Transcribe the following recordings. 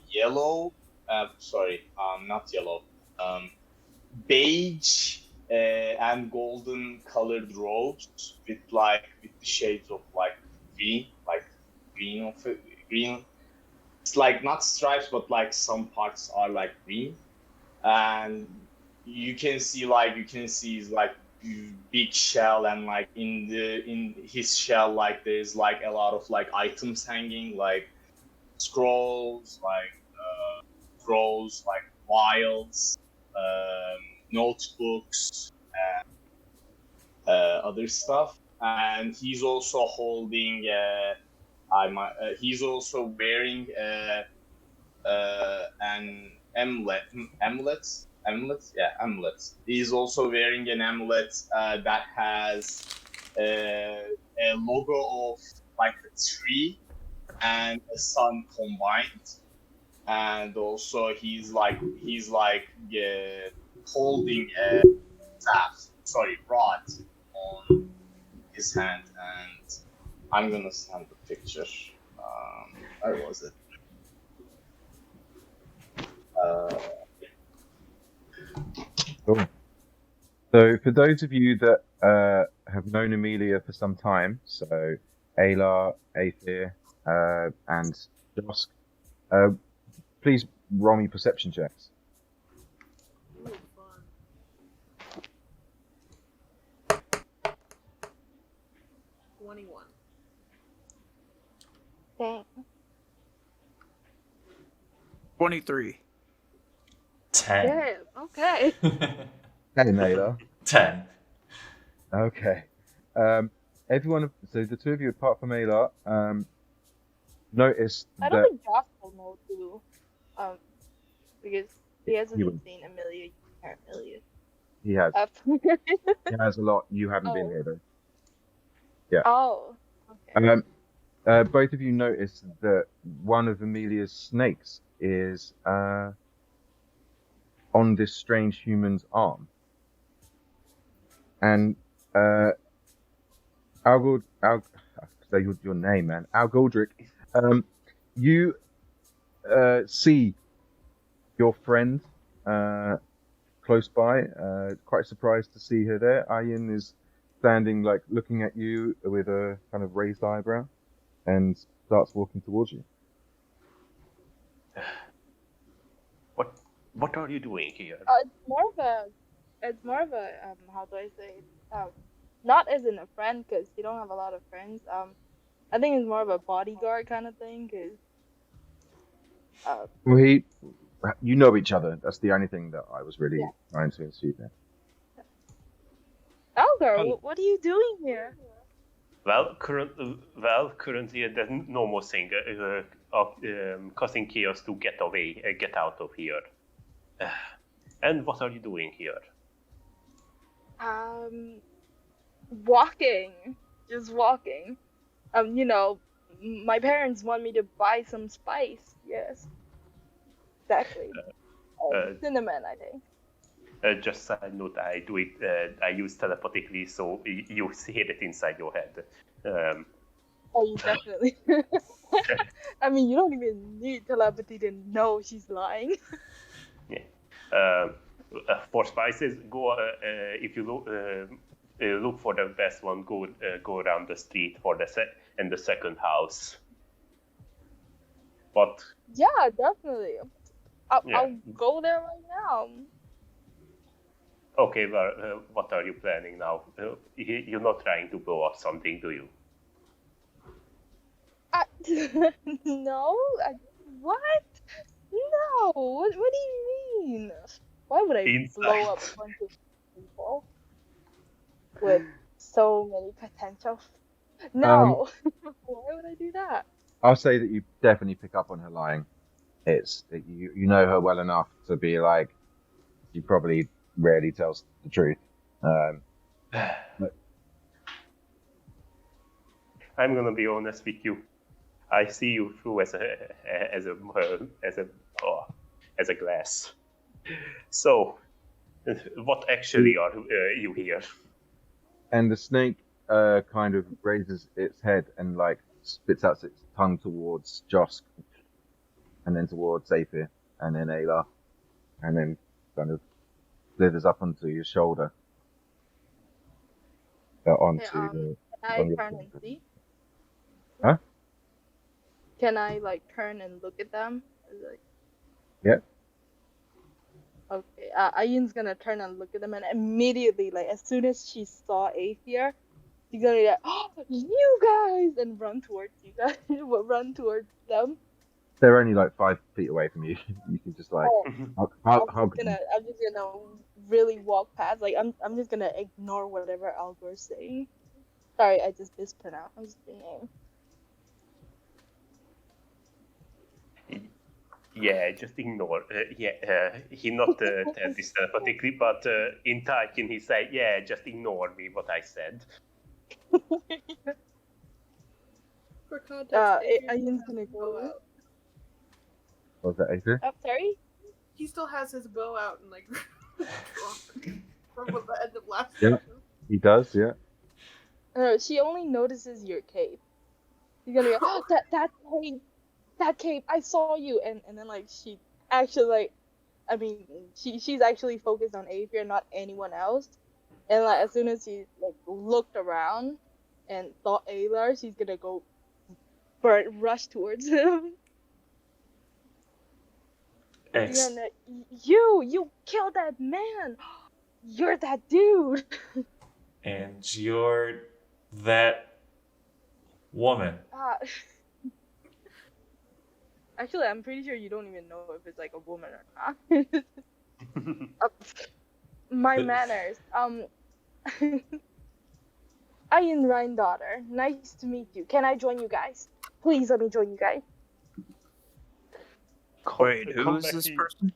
yellow. Sorry, not yellow. Beige and golden colored robes with the shades of green of it, green. It's like not stripes, but like some parts are like green, and you can see his like big shell, and like in his shell like there's like a lot of like items hanging, like scrolls, like vials, notebooks, other stuff. And he's also holding he's also wearing an amulet. He's also wearing an amulet that has a logo of like a tree and a sun combined. And also he's holding a rod on his hand. And I'm gonna send the picture. Where was it? Cool. So for those of you that have known Amelia for some time, so Ayla, Aethir, and Josk, please roll me perception checks. Ooh, fun. 21. Dang. 23. 10. Damn. Okay. Hey, Ayla. 10. Okay. Everyone, so the two of you, apart from Ayla, noticed I that don't think Josh will know too. Because he hasn't He would. seen Amelia. Amelia. he has Uh, he has a lot. You haven't been Oh. here though. oh. Okay. Both of you noticed that one of Amelia's snakes is on this strange human's arm. And say your name, man. Al Goldrick, you see your friend close by, quite surprised to see her there. Ayin is standing, like, looking at you with a kind of raised eyebrow and starts walking towards you. What are you doing here? It's more of a how do I say it? Not as in a friend, because you don't have a lot of friends. I think it's more of a bodyguard kind of thing, because Well, you know each other. That's the only thing that I was really trying to achieve there. Algar, what are you doing here? Well, currently there's no more thing causing chaos to get out of here. And what are you doing here? Walking, just walking. My parents want me to buy some spice. Yes, exactly. Cinnamon, I think. Just side note, I do it. I use telepathically, so you hear it inside your head. Oh, definitely. I mean, you don't even need telepathy to know she's lying. For spices, go if you look for the best one. Go around the street for the second house. But Yeah, definitely. I'll go there right now. okay, well, what are you planning now? You're not trying to blow up something, do you? No. What? No. What do you mean? Why would I blow up a bunch of people with so many potential? No. Why would I do that? I'll say that you definitely pick up on her lying. It's that you know her well enough to be like, she probably rarely tells the truth. I'm gonna be honest with you. I see you through as a glass. So, what actually are you here? And the snake kind of raises its head and like spits out its tongue towards Josk. and then towards Aether, and then Ayla, and then kind of slithers up onto your shoulder. Onto Okay, the. can I on your turn and see? Huh? Can I like turn and look at them? Is it- Yeah. Okay, Ayun's gonna turn and look at them, and immediately, like as soon as she saw Aether, she's gonna be like, "Oh, you guys!" and run towards you guys, run towards them. They're only like 5 feet away from you. You can just like Oh, hug them. I'm just gonna really walk past. Like I'm just gonna ignore whatever Algor's saying. Sorry, I just mispronounced your name. Yeah, just ignore. He not tell this telepathically, but in Taikin he say, yeah, just ignore me what I said. For context, Adrian Ayun's still gonna has his bow go. out. Was that Aether? Oh, sorry. He still has his bow out and like drawn from the end of last Yeah. session. He does, yeah. She only notices your cape. She's gonna go, oh, that cape, I saw you, and then like she actually like, I mean, she's actually focused on Aether, not anyone else. And like as soon as she like looked around and saw Aylar, she's gonna go rush towards him. Ex- And you killed that man. You're that dude. and you're that woman. Actually, I'm pretty sure you don't even know if it's like a woman or not. My manners. Ian Ryan daughter. Nice to meet you. Can I join you guys? Please let me join you guys. Wait, who is this person?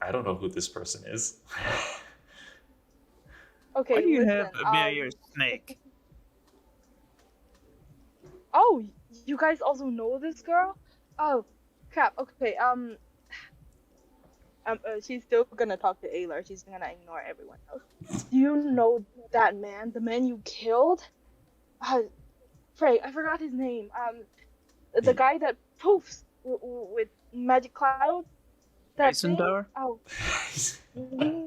I don't know who this person is. Okay, Why do you listen. have Amelia's snake? Oh, you guys also know this girl? Oh, crap. Okay. She's still gonna talk to Aylar. She's gonna ignore everyone else. Do you know that man? The man you killed? Frank, I forgot his name. The guy that poofs with magic cloud. That Mason thing? Tower? Oh,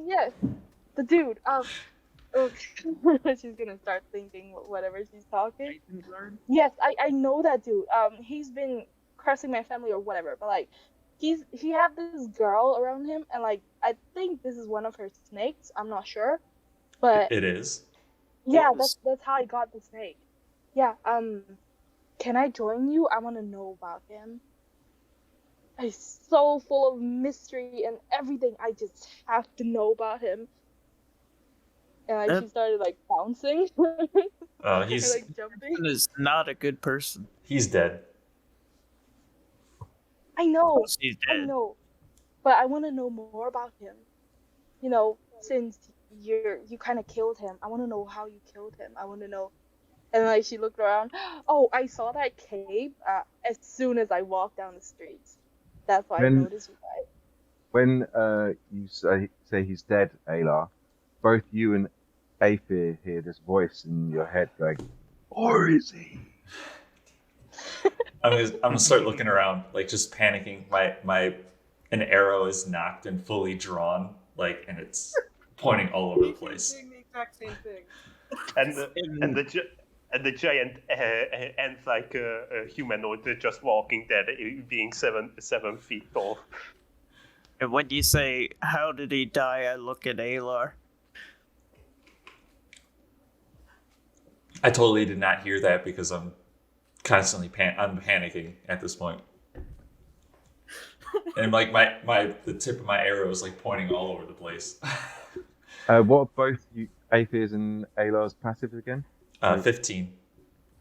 yes, the dude. Oh, she's gonna start thinking whatever she's talking. Yes, I know that dude. He's been cursing my family or whatever, but like, he have this girl around him, and like, I think this is one of her snakes. I'm not sure, but It is. yeah, Yes. that's how I got the snake. Yeah. Can I join you? I want to know about him. He's so full of mystery and everything. I just have to know about him. And like she started like bouncing, or He's like jumping. He is not a good person. he's dead. I know, He's I dead. know, but I want to know more about him. You know, since you kind of killed him, I want to know how you killed him. I want to know. And like she looked around. Oh, I saw that cave as soon as I walked down the streets. That's why I When- noticed you guys. When you say he's dead, Aylar, both you and Aether hear this voice in your head going, "Or is he?" I'm gonna start looking around, like just panicking. An arrow is knocked and fully drawn, like, and it's pointing all over the Adrian's place. doing the exact same thing. And the giant ends like a humanoid just walking there, being 7 feet tall. And when you say, how did he die, I look at Aylar. I totally did not hear that because I'm constantly I'm panicking at this point. And like the tip of my arrow is like pointing all over the place. What are both you, Aether's and Aylar's passive again? 15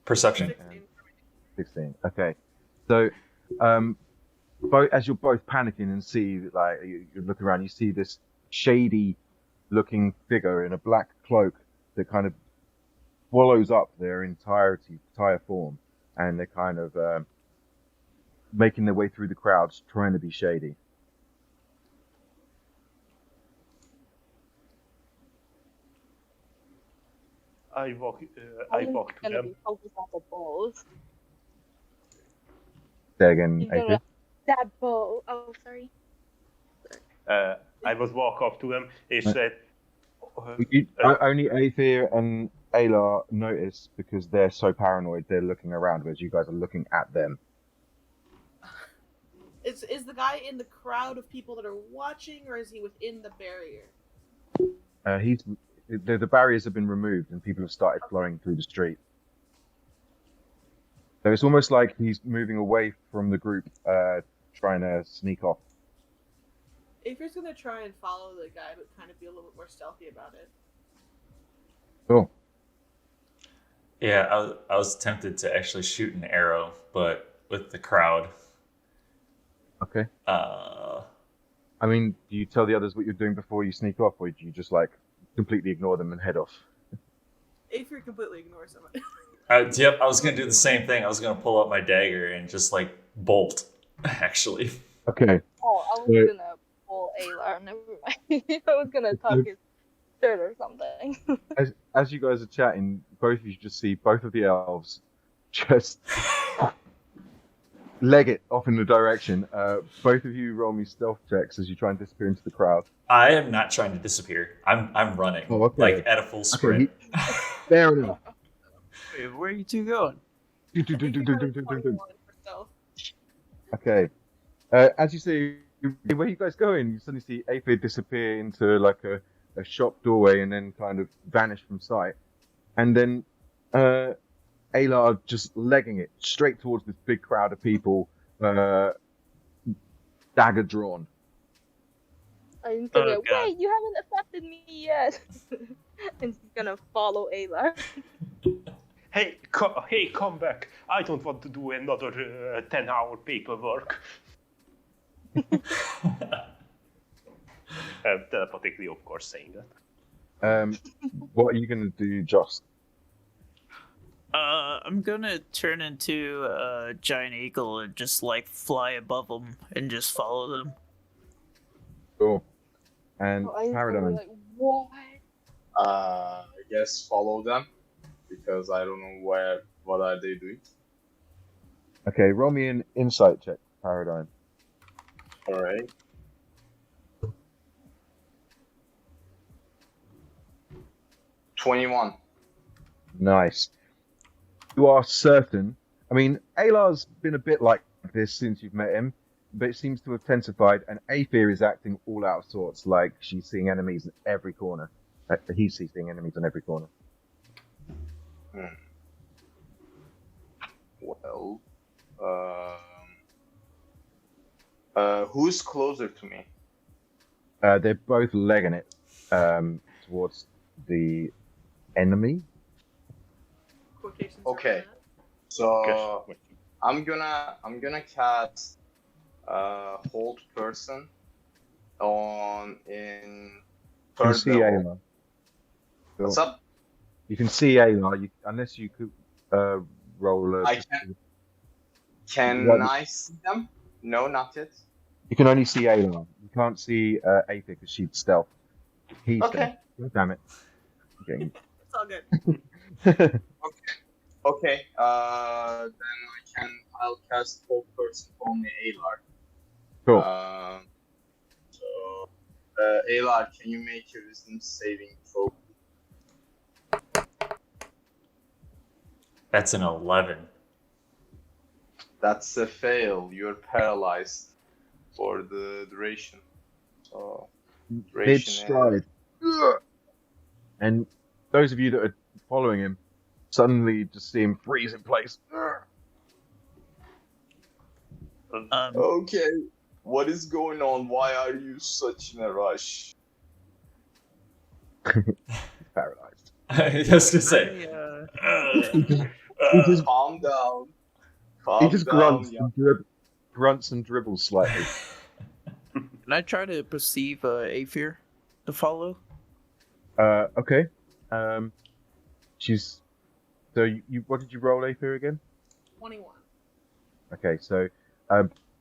perception. 16. 16. Okay. So, as you're both panicking and see, like, you look around, you see this shady looking figure in a black cloak that kind of swallows up their entire form, and they're kind of making their way through the crowds, trying to be shady. I walk to I'm them. gonna be focused on the balls. Say again, He's gonna Aphid. that bow. Oh, sorry. I would walk up to him and said, Only Aether and Ayla notice because they're so paranoid they're looking around, whereas you guys are looking at them. Is the guy in the crowd of people that are watching, or is he within the barrier? The barriers have been removed and people have started flowing through the street. So it's almost like he's moving away from the group, trying to sneak off. Aether's gonna try and follow the guy, but kind of be a little bit more stealthy about it. Cool. Yeah, I was tempted to actually shoot an arrow, but with the crowd. Okay. I mean, do you tell the others what you're doing before you sneak off, or do you just like completely ignore them and head off? Aether completely ignores him. Yep, I was gonna do the same thing. I was gonna pull out my dagger and just like bolt, actually. Okay. Oh, I was gonna pull Aylar. Never mind. I was gonna tuck his shirt or something. As you guys are chatting, both of you just see both of the elves just leg it off in the direction. Both of you roll me stealth checks as you try and disappear into the crowd. I am not trying to disappear. I'm running, Oh, okay. like at a full sprint. Okay, fair enough. Where are you two going? Okay. As you see, where are you guys going? You suddenly see Aphid disappear into like a shop doorway and then kind of vanish from sight. And then Aylar just legging it straight towards this big crowd of people, dagger drawn. I'm thinking, Oh, God. wait, you haven't accepted me yet. And he's gonna follow Aylar. hey, come back. I don't want to do another 10-hour paperwork. Telepathically, of course, saying that. What are you going to do, Joss? I'm gonna turn into a giant eagle and just like fly above them and just follow them. Cool. And I'm gonna Paradigm. be like, what? I guess follow them because I don't know what are they doing. Okay, roll me an insight check, Paradigm. All right. $21. Nice. You are certain. I mean, Aylar's been a bit like this since you've met him, but it seems to have intensified, and Aether is acting all out of sorts, like she's seeing enemies in every corner. He's seeing enemies on every corner. Well, who's closer to me? They're both legging it towards the enemy. Quotations. Okay. So I'm gonna cast hold person in You can third see level. Aylar. What's up? You can see Aylar, unless you could roll a... I can. Can What? I see them? No, not yet. You can only see Aylar. You can't see Aether because she's stealth. He's Okay. stealth. God damn it. Okay. It's all good. Okay. Then I'll cast hold person on the Aylar. Cool. So, Aylar, can you make your wisdom saving throw? That's an 11. That's a fail. You're paralyzed for the duration. So, Mid duration stride. And those of you that are following him suddenly just see him freeze in place. Okay. What is going on? Why are you such in a rush? Paralyzed. I was gonna say. He just, Calm down. he Calm just down. grunts and dribbles slightly. Can I try to perceive Aether to follow? Okay. She's... So you what did you roll, Aether, again? 21. Okay, so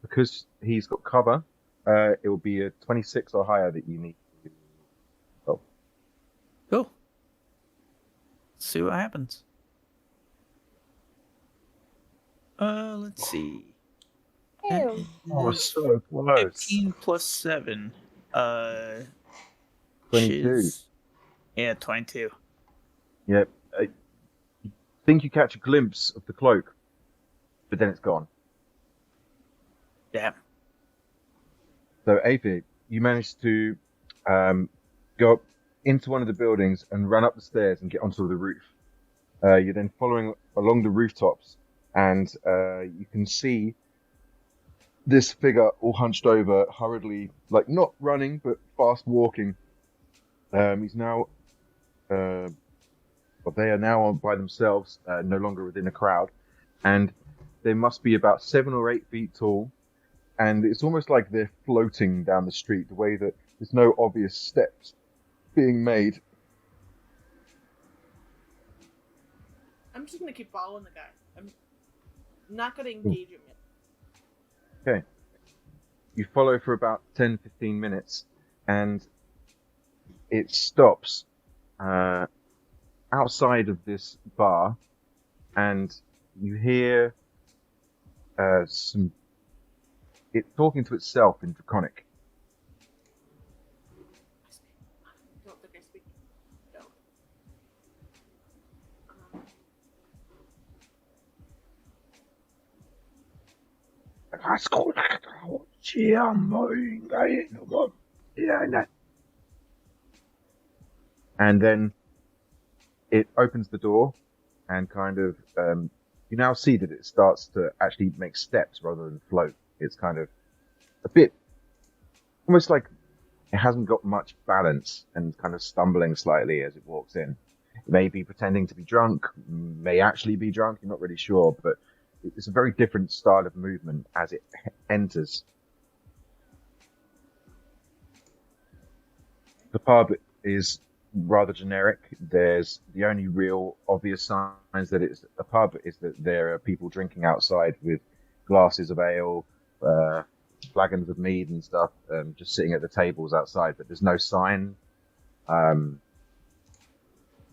because he's got cover, it will be a 26 or higher that you need to roll. Cool. Let's see what happens. Let's see. Damn. Oh, so close. 15 plus 7. 22. Shiz. Yeah, 22. Yep. You think you catch a glimpse of the cloak, but then it's gone. Damn. So, AP, you managed to go up into one of the buildings and run up the stairs and get onto the roof. You're then following along the rooftops, and you can see this figure all hunched over, hurriedly, like not running, but fast walking. He's now, well, they are now on by themselves, no longer within a crowd, and they must be about 7 or 8 feet tall, and it's almost like they're floating down the street, the way that there's no obvious steps being made. I'm just gonna keep following the guy. I'm not gonna engage him yet. Okay. You follow for about 10-15 minutes, and it stops outside of this bar, and you hear it talking to itself in Draconic. I don't think I speak. No. And then it opens the door, and kind of you now see that it starts to actually make steps rather than float. It's kind of a bit almost like it hasn't got much balance and kind of stumbling slightly as it walks in. It may be pretending to be drunk, may actually be drunk, you're not really sure, but it's a very different style of movement as it enters. The pub is rather generic. There's the only real obvious signs that it's a pub is that there are people drinking outside with glasses of ale, flagons of mead and stuff, just sitting at the tables outside, but there's no sign.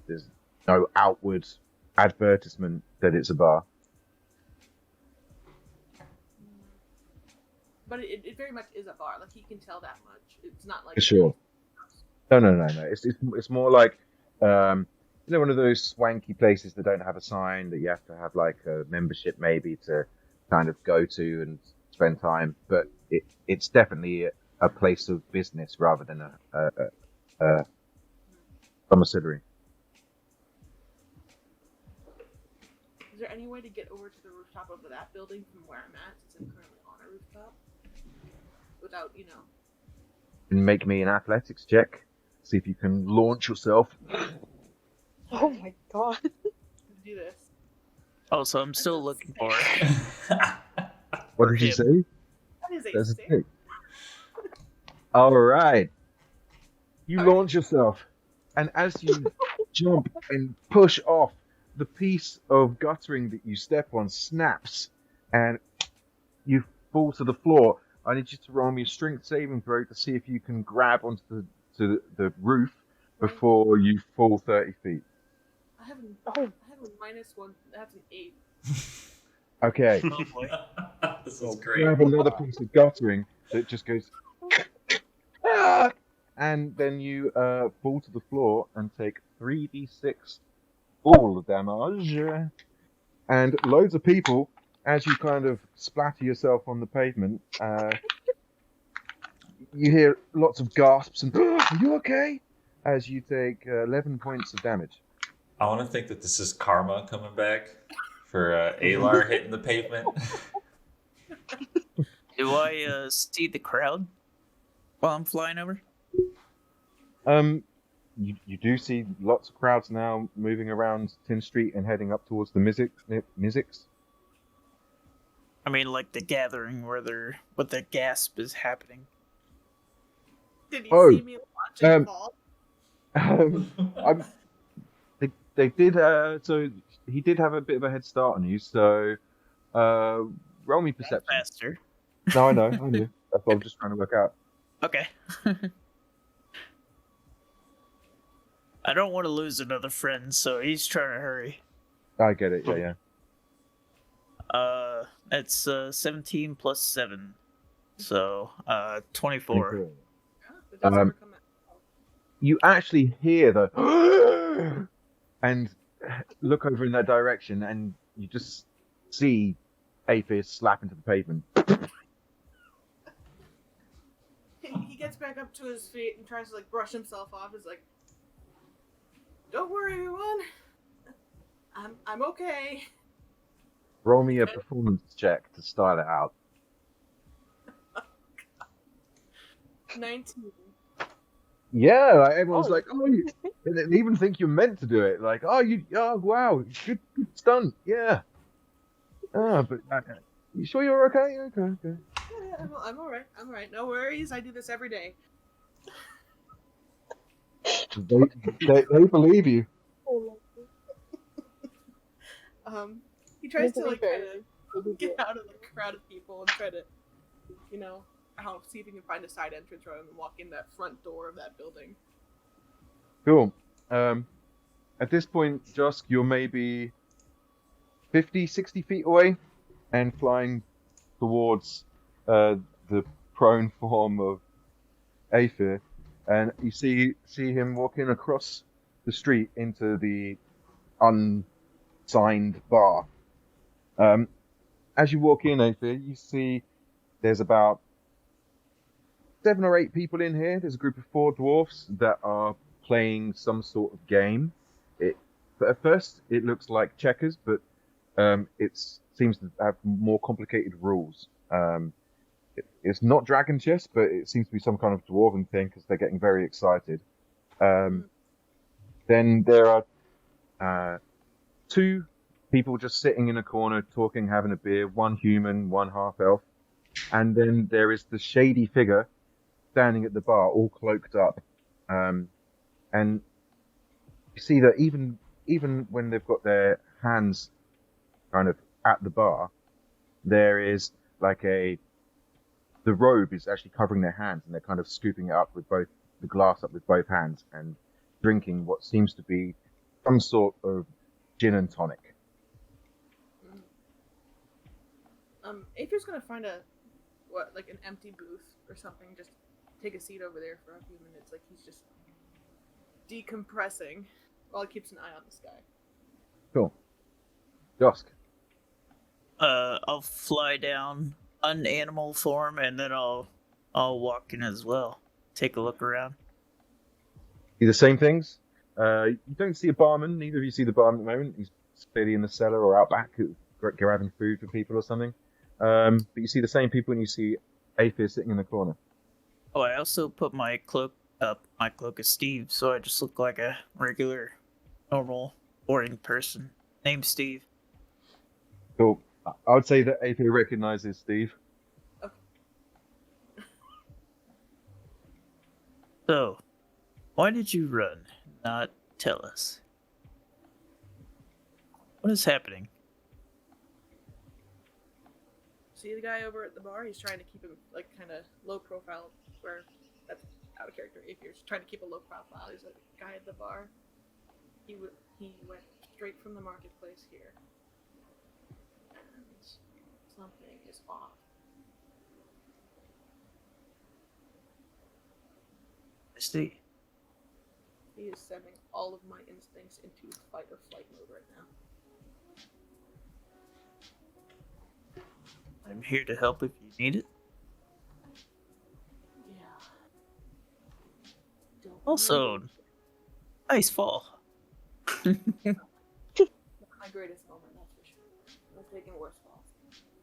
There's no outward advertisement that it's a bar. But it very much is a bar. Like, he can tell that much. It's not like... For sure. No. It's more like, one of those swanky places that don't have a sign, that you have to have like a membership maybe to kind of go to and spend time. But it's definitely a place of business rather than a domiciliary. Is there any way to get over to the rooftop of that building from where I'm at, since I'm currently on a rooftop? Without, Make me an athletics check. See if you can launch yourself. Oh my god. do this. Oh, so I'm still looking for it. What did you say? That is a That's a stick. tick. All right. You Alright. launch yourself, and as you jump and push off, the piece of guttering that you step on snaps, and you fall to the floor. I need you to roll me a strength saving throw to see if you can grab onto the roof before you fall 30 feet. I have a -1. That's an 8. Okay. Oh boy. This So is great. grab another piece of guttering that just goes, "Ah!" and then you fall to the floor and take 3d6 fall damage. And loads of people, as you kind of splatter yourself on the pavement, you hear lots of gasps and, "Are you okay?" as you take 11 points of damage. I want to think that this is karma coming back for Alar hitting the pavement. Do I see the crowd while I'm flying over? You do see lots of crowds now moving around Tin Street and heading up towards the Mizzix. I mean, like the gathering where the gasp is happening. Did you Oh, see me watch it fall? They did. So he did have a bit of a head start on you. So roll me perception. Faster. No, I know. That's what I'm just trying to work out. Okay. I don't want to lose another friend, so he's trying to hurry. I get it. Yeah. It's 17 plus 7. So 24. Yeah, it does Um, overcome it. You actually hear the and look over in that direction, and you just see Aphis slap into the pavement. He gets back up to his feet and tries to like brush himself off. He's like, "Don't worry, everyone. I'm okay." Roll me a performance check to style it out. 19. Yeah, like everyone's Oh. like, oh, they even think you're meant to do it. Like, oh, wow, good stunt, yeah. But you sure you're okay? Okay. Yeah, I'm all right. I'm all right. No worries. I do this every day. They believe you. He tries To to be like fair, kind of get out of the crowd of people and try to, see if he can find a side entrance rather than walk in that front door of that building. Cool. At this point, Josk, you're maybe 50, 60 feet away and flying towards the prone form of Aphir, and you see him walking across the street into the unsigned bar. As you walk in, Aphir, you see there's about 7 or 8 people in here. There's a group of 4 dwarfs that are playing some sort of game. But at first, it looks like checkers, but it seems to have more complicated rules. It's not dragon chess, but it seems to be some kind of dwarven thing because they're getting very excited. Then there are 2 people just sitting in a corner talking, having a beer, 1 human, 1 half-elf. And then there is the shady figure standing at the bar, all cloaked up. And you see that even when they've got their hands kind of at the bar, there is like the robe is actually covering their hands, and they're kind of scooping it up with the glass up with both hands and drinking what seems to be some sort of gin and tonic. Aphir's gonna find an empty booth or something, just take a seat over there for a few minutes, like he's just decompressing while he keeps an eye on the sky. Cool. Josk. I'll fly down unanimal form, and then I'll walk in as well. Take a look around. See the same things. You don't see a barman. Neither of you see the barman at the moment. He's clearly in the cellar or out back, grabbing food for people or something. But you see the same people, and you see Aphir sitting in the corner. Oh, I also put my cloak up. My cloak is Steve, so I just look like a regular, normal, boring person named Steve. Cool. I would say that Aphir recognizes Steve. Okay. So, why did you run? Not tell us. What is happening? See the guy over at the bar? He's trying to keep him like kind of low profile. Where that's out of character. Aphir's trying to keep a low profile. He's a guy at the bar. He went straight from the marketplace here, and something is off. I see. He is sending all of my instincts into fight or flight mode right now. I'm here to help if you need it. Yeah. Don't Also, worry. nice fall. Not my greatest moment, that's for sure. I've taken worse falls.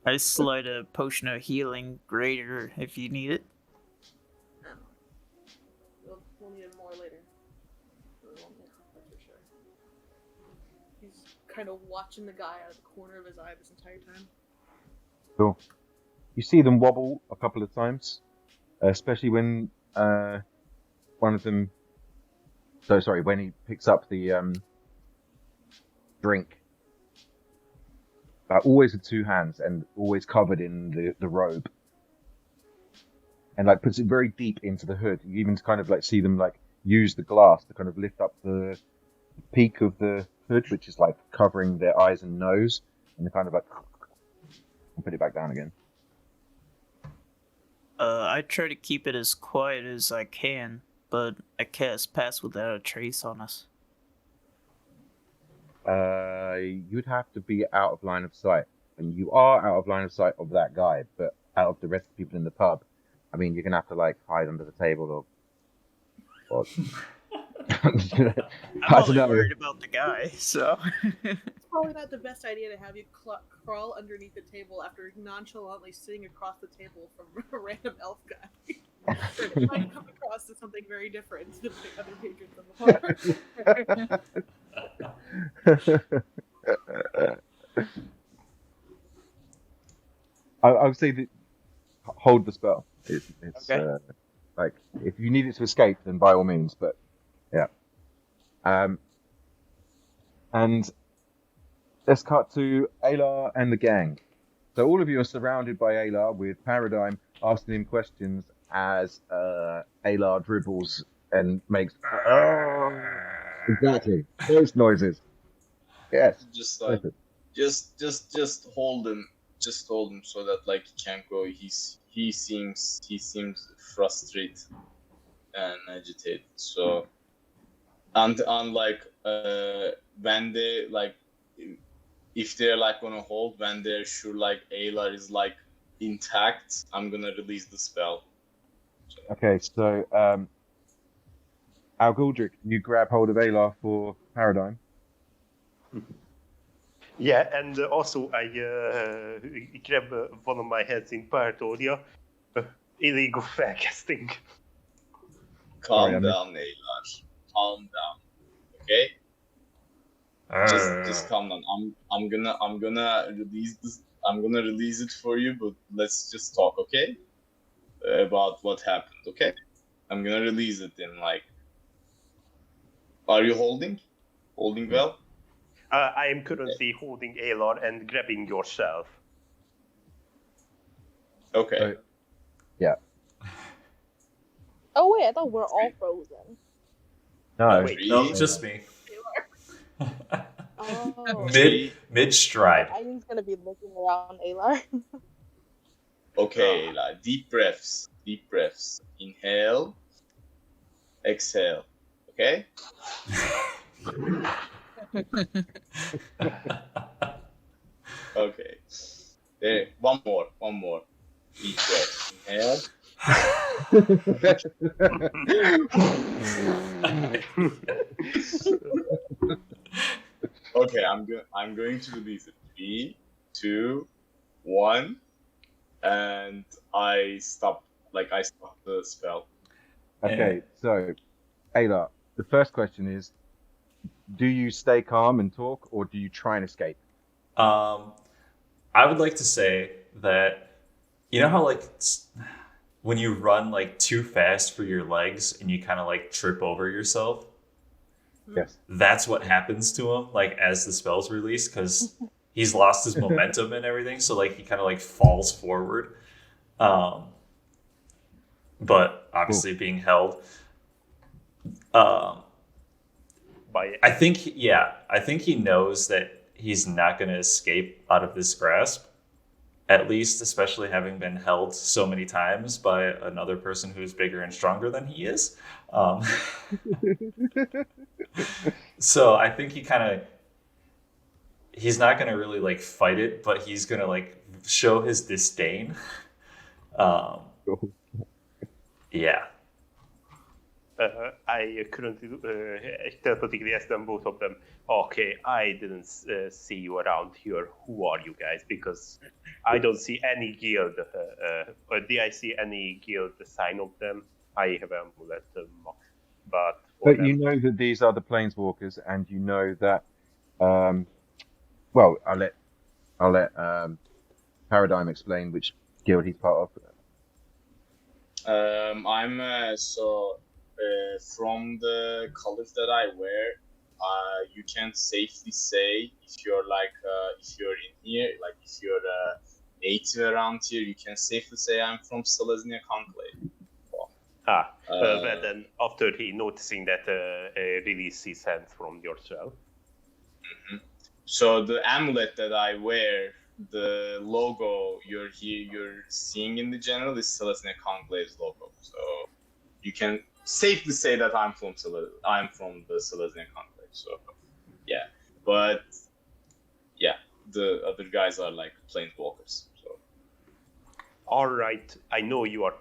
I slide a potion of healing greater if you need it. We'll need it more later. We won't get it, that's for sure. He's kind of watching the guy out of the corner of his eye this entire time. Cool. You see them wobble a couple of times, especially when one of them. So sorry, when he picks up the drink. Always with 2 hands and always covered in the robe, and like puts it very deep into the hood. You even kind of like see them like use the glass to kind of lift up the peak of the hood, which is like covering their eyes and nose, and they're kind of like and put it back down again. I try to keep it as quiet as I can, but I cast Pass Without a Trace on us. You'd have to be out of line of sight, and you are out of line of sight of that guy, but out of the rest of the people in the pub. I mean, you're gonna have to like hide under the table or I'm I only don't know. worried about the guy, so. It's probably not the best idea to have you crawl underneath the table after nonchalantly sitting across the table from a random elf guy. It might come across as something very different than the other patrons of the bar. I would say that hold the spell. It's Okay. like if you need it to escape, then by all means. But yeah. And let's cut to Alar and the gang. So all of you are surrounded by Alar with Paradigm asking him questions as Alar dribbles and makes exactly those noises. Yes. Just like, just hold him. Just hold him so that like he can't go. He seems frustrated and agitated. So, and like when they like, if they're like gonna hold, when they're sure like Ayla is like intact, I'm gonna release the spell. Okay, so Al Goldrick, you grab hold of Alar for Paradigm. Yeah, and also I grab one of my heads in Paratoria. Illegal felcasting. Calm Sorry, down, Ayla. Calm down. Okay. Just calm down. I'm gonna release this. I'm gonna release it for you, but let's just talk, okay? About what happened, okay? I'm gonna release it in like. Are you holding? Holding well? I am currently holding Alar and grabbing yourself. Okay. Yeah. Oh wait, I thought we're all frozen. No. Wait. No, just me. Oh. Mid stride. Aiden's gonna be looking around Alar. Okay, Ayla. Deep breaths. Deep breaths. Inhale. Exhale. Okay? Okay. There. One more. Deep breath. Inhale. Okay, I'm going to release it. 3, 2, 1, and I stop the spell. Okay, so Alar, the first question is, do you stay calm and talk, or do you try and escape? I would like to say that you know how like when you run like too fast for your legs and you kind of like trip over yourself. Yes. That's what happens to him like as the spell's released because he's lost his momentum and everything. So like he kind of like falls forward. But obviously being held. By I think he knows that he's not going to escape out of this grasp. At least, especially having been held so many times by another person who's bigger and stronger than he is. So I think he's not going to really like fight it, but he's going to like show his disdain. Yeah. I currently telepathically ask them, both of them, okay, I didn't see you around here. Who are you guys? Because I don't see any guild. Or did I see any guild sign of them? I have an amulet, but you know that these are the Planeswalkers, and you know that. Well, I'll let Paradigm explain which guild he's part of. I'm from the colors that I wear, you can safely say if you're in here, like if you're native around here, you can safely say I'm from Selesnya Conclave. Well then, after he noticing that, release his hands from yourself. Mm-hmm. So the amulet that I wear the logo you're seeing in the general is Selesnya Conclave's logo. So you can safely say that I'm from the Selesnya Conclave. So yeah, but yeah, the other guys are like planeswalkers. So All right, I know you are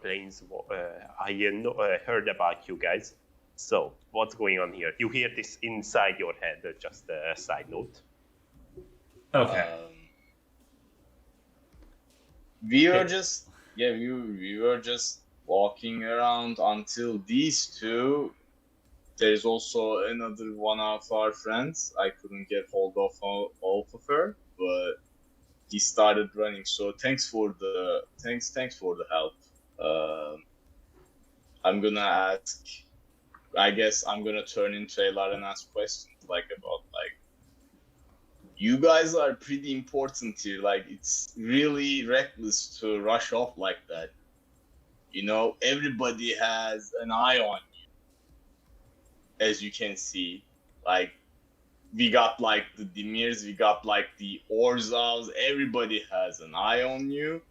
I heard about you guys. So what's going on here? You hear this inside your head. Just a side note. Okay. We were just we were just walking around until these two. There's also another one of our friends. I couldn't get hold of all of her, but he started running. So thanks for the help. I'm gonna ask. I guess I'm gonna turn into Elar and ask questions like about like. You guys are pretty important here. Like, it's really reckless to rush off like that. You know, everybody has an eye on you, as you can see. Like, we got like the Demirs, we got like the Orzals. Everybody has an eye on you.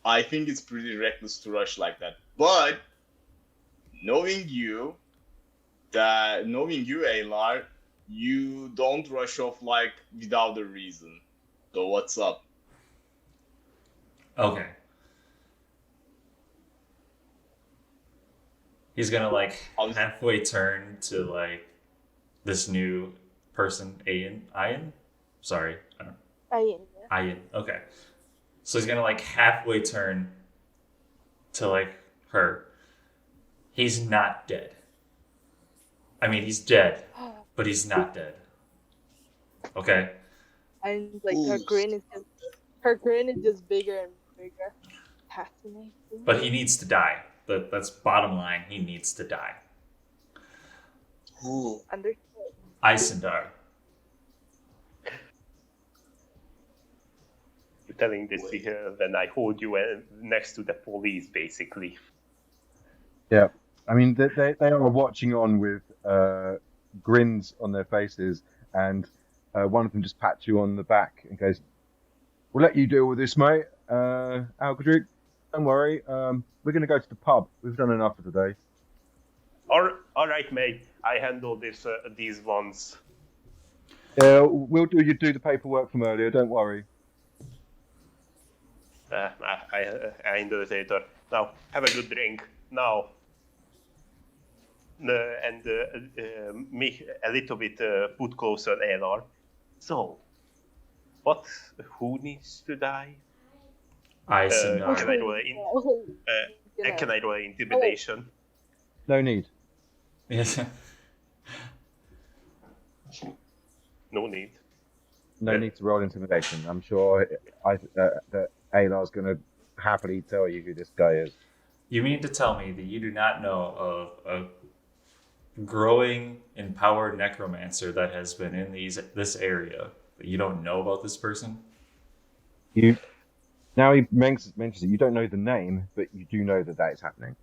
I think it's pretty reckless to rush like that. But knowing you, Alar, you don't rush off like without a reason. So what's up? Okay. He's gonna like halfway turn to like this new person, Ian? Sorry, I don't. Ian. Okay. So he's gonna like halfway turn to like her. He's not dead. I mean, he's dead, but he's not dead. Okay. And like her grin is just bigger and bigger. Fascinating. But he needs to die. That's bottom line. He needs to die. Understood. Isendar. You're telling this here, then I hold you next to the police, basically. Yeah, I mean they are watching on with grins on their faces, and one of them just pats you on the back and goes, "We'll let you deal with this, mate. Algadric, don't worry. We're going to go to the pub. We've done enough for today." All right, mate. I handle these ones. Yeah, we'll do the paperwork from earlier. Don't worry. I handle it later. Now, have a good drink. Now. Me a little bit put closer, Elor. So, who needs to die? Isendar. Can I roll intimidation? No need. Yes. No need. No need to roll intimidation. I'm sure that Alar's going to happily tell you who this guy is. You mean to tell me that you do not know of a growing empowered necromancer that has been in this area, but you don't know about this person? Now he mentions it. You don't know the name, but you do know that is happening.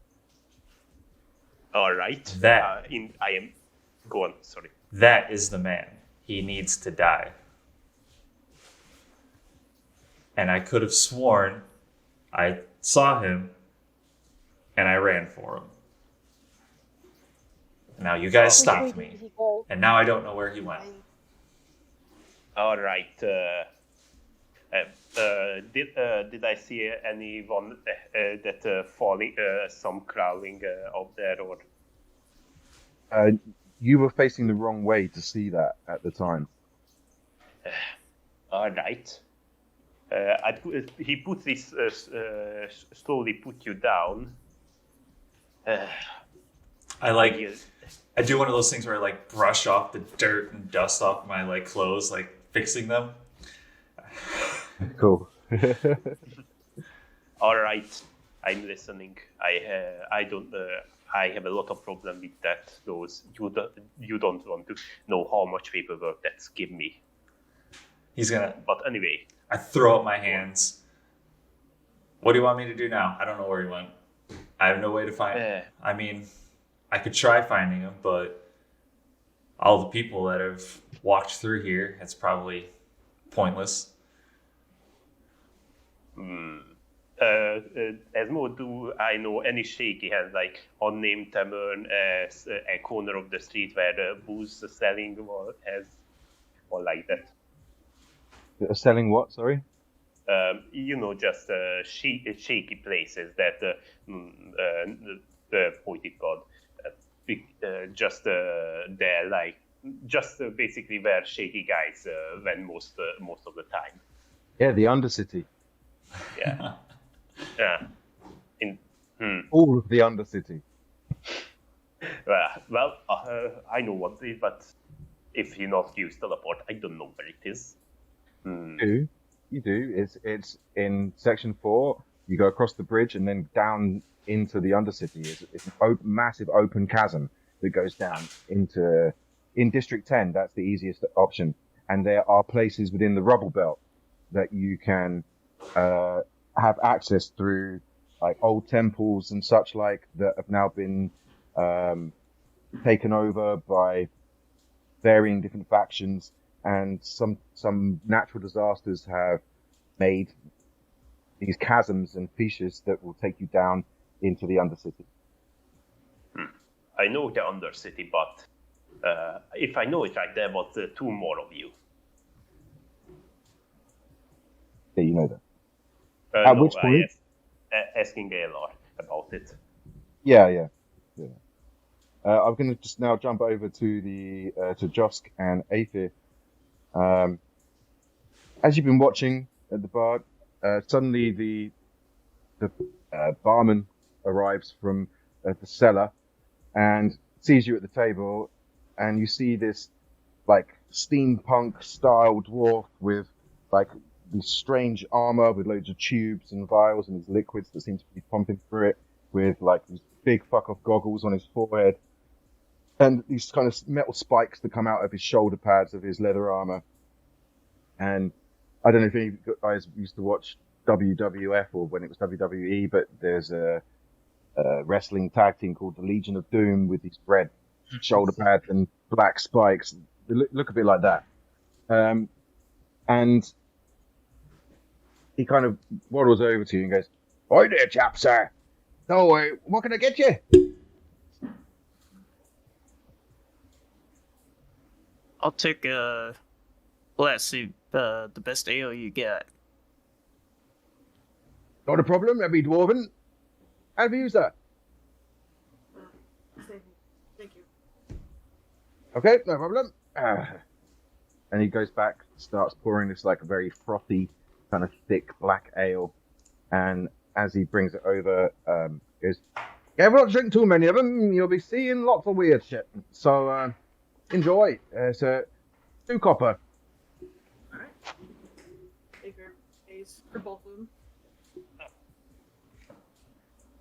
All right. Go on. Sorry. That is the man. He needs to die. And I could have sworn I saw him and I ran for him. Now you guys stopped me, and now I don't know where he went. All right. Did I see anyone that falling, some crawling out there, or? You were facing the wrong way to see that at the time. All right. He put this slowly put you down. I do one of those things where I like brush off the dirt and dust off my like clothes, like fixing them. Cool. All right, I'm listening. I don't. I have a lot of problem with that. You don't want to know how much paperwork that's give me. He's gonna. But anyway, I throw up my hands. What do you want me to do now? I don't know where he went. I have no way to find him. I mean, I could try finding him, but all the people that have walked through here, it's probably pointless. As more do I know any shaky hands, like unnamed tavern as a corner of the street where the booze selling or like that. Selling what? Sorry. Just shaky places that the poetic god, just there, like just basically where shaky guys went most of the time. Yeah, the Undercity. Yeah. All of the Undercity. Well, I know what it is, but if you not use teleport, I don't know where it is. You do. It's in section 4. You go across the bridge and then down into the Undercity. It's a massive open chasm that goes down in District 10. That's the easiest option. And there are places within the rubble belt that you can have access through, like old temples and such like that have now been taken over by varying different factions, and some natural disasters have made these chasms and fissures that will take you down into the Undercity. I know the Undercity, but if I know it right, there was 2 more of you. Yeah, you know that. At which point? Asking Gaylor about it. Yeah. I'm going to just now jump over to the to Josk and Aethir. As you've been watching at the bar, suddenly the barman arrives from the cellar and sees you at the table, and you see this like steampunk style dwarf with like this strange armor with loads of tubes and vials and these liquids that seem to be pumping through it, with like these big fuck off goggles on his forehead and these kind of metal spikes that come out of his shoulder pads of his leather armor. And I don't know if any of you guys used to watch WWF or when it was WWE, but there's a wrestling tag team called the Legion of Doom with these red shoulder pads and black spikes. They look a bit like that. And he kind of waddles over to you and goes, "Hi there, chap, sir. So, what can I get you?" I'll take a glass of the best ale you got. Not a problem, that'll be dwarven. How do you use that? Thank you. Okay, no problem. And he goes back, starts pouring this like a very frothy, kind of thick black ale. And as he brings it over, goes, "Yeah, we'll not drink too many of them. You'll be seeing lots of weird shit. So, enjoy. So, 2 copper. Alright. Baker pays for both of them.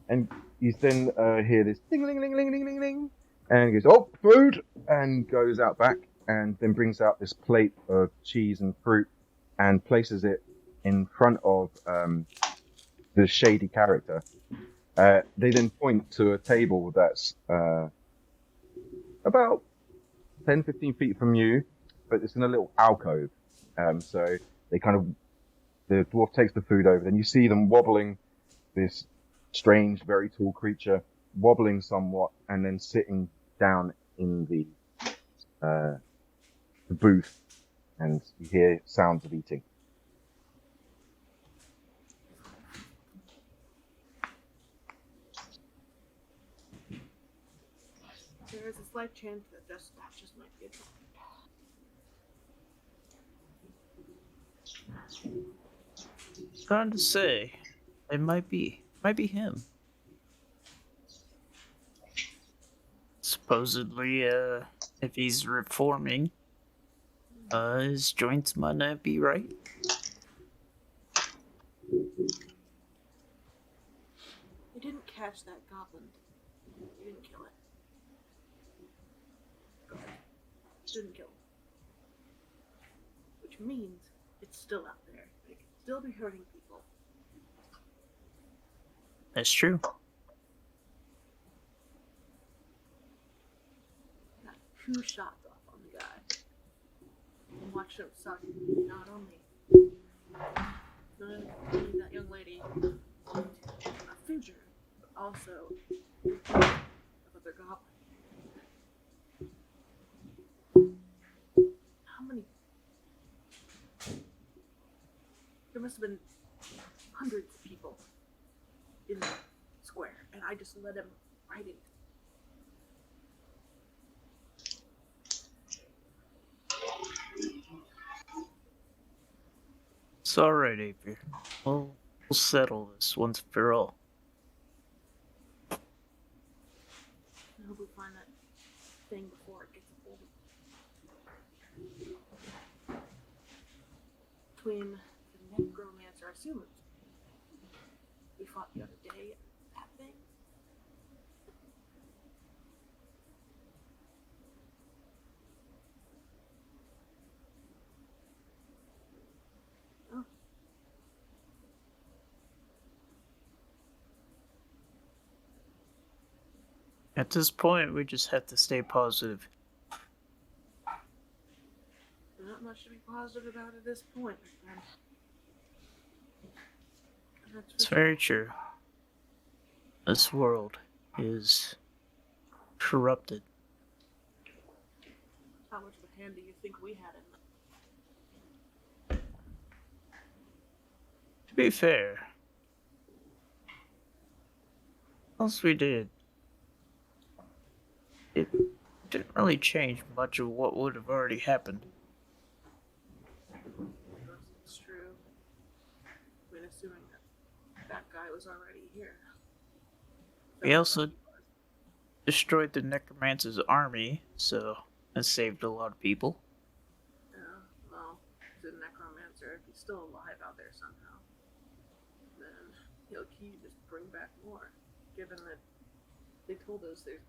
And you then hear this ding-a-ling-ling-ling-ling-ling-ling. And he goes, "Oh, food!" And goes out back and then brings out this plate of cheese and fruit and places it in front of the shady character. They then point to a table that's about 10, 15 feet from you, but it's in a little alcove. So they the dwarf takes the food over, then you see them wobbling, this strange, very tall creature, wobbling somewhat, and then sitting down in the booth, and you hear sounds of eating. There is a slight chance that that just might be a trap. Trying to say, it might be him. Supposedly, if he's reforming, his joints might not be right. You didn't catch that goblin. You didn't kill it. Didn't kill it. Which means it's still out there. It can still be hurting people. That's true. Got 2 shots off on the guy. And watched him suck not only that young lady a future, but also another goblin. How many? There must have been hundreds of people in the square, and I just let him right in. It's alright, Apier. We'll settle this once for all. I hope we find that thing before it gets old. Between the necromancer, I assume we fought the other day, that thing. Oh. At this point, we just have to stay positive. Not much to be positive about at this point, my friend. It's very true. This world is corrupted. How much of a hand do you think we had in them? To be fair, once we did, it didn't really change much of what would have already happened. It's true. I mean, assuming that guy was already here. We also destroyed the necromancer's army, so that saved a lot of people. Yeah, well, the necromancer, if he's still alive out there somehow, then he'll just bring back more. Given that they told us there's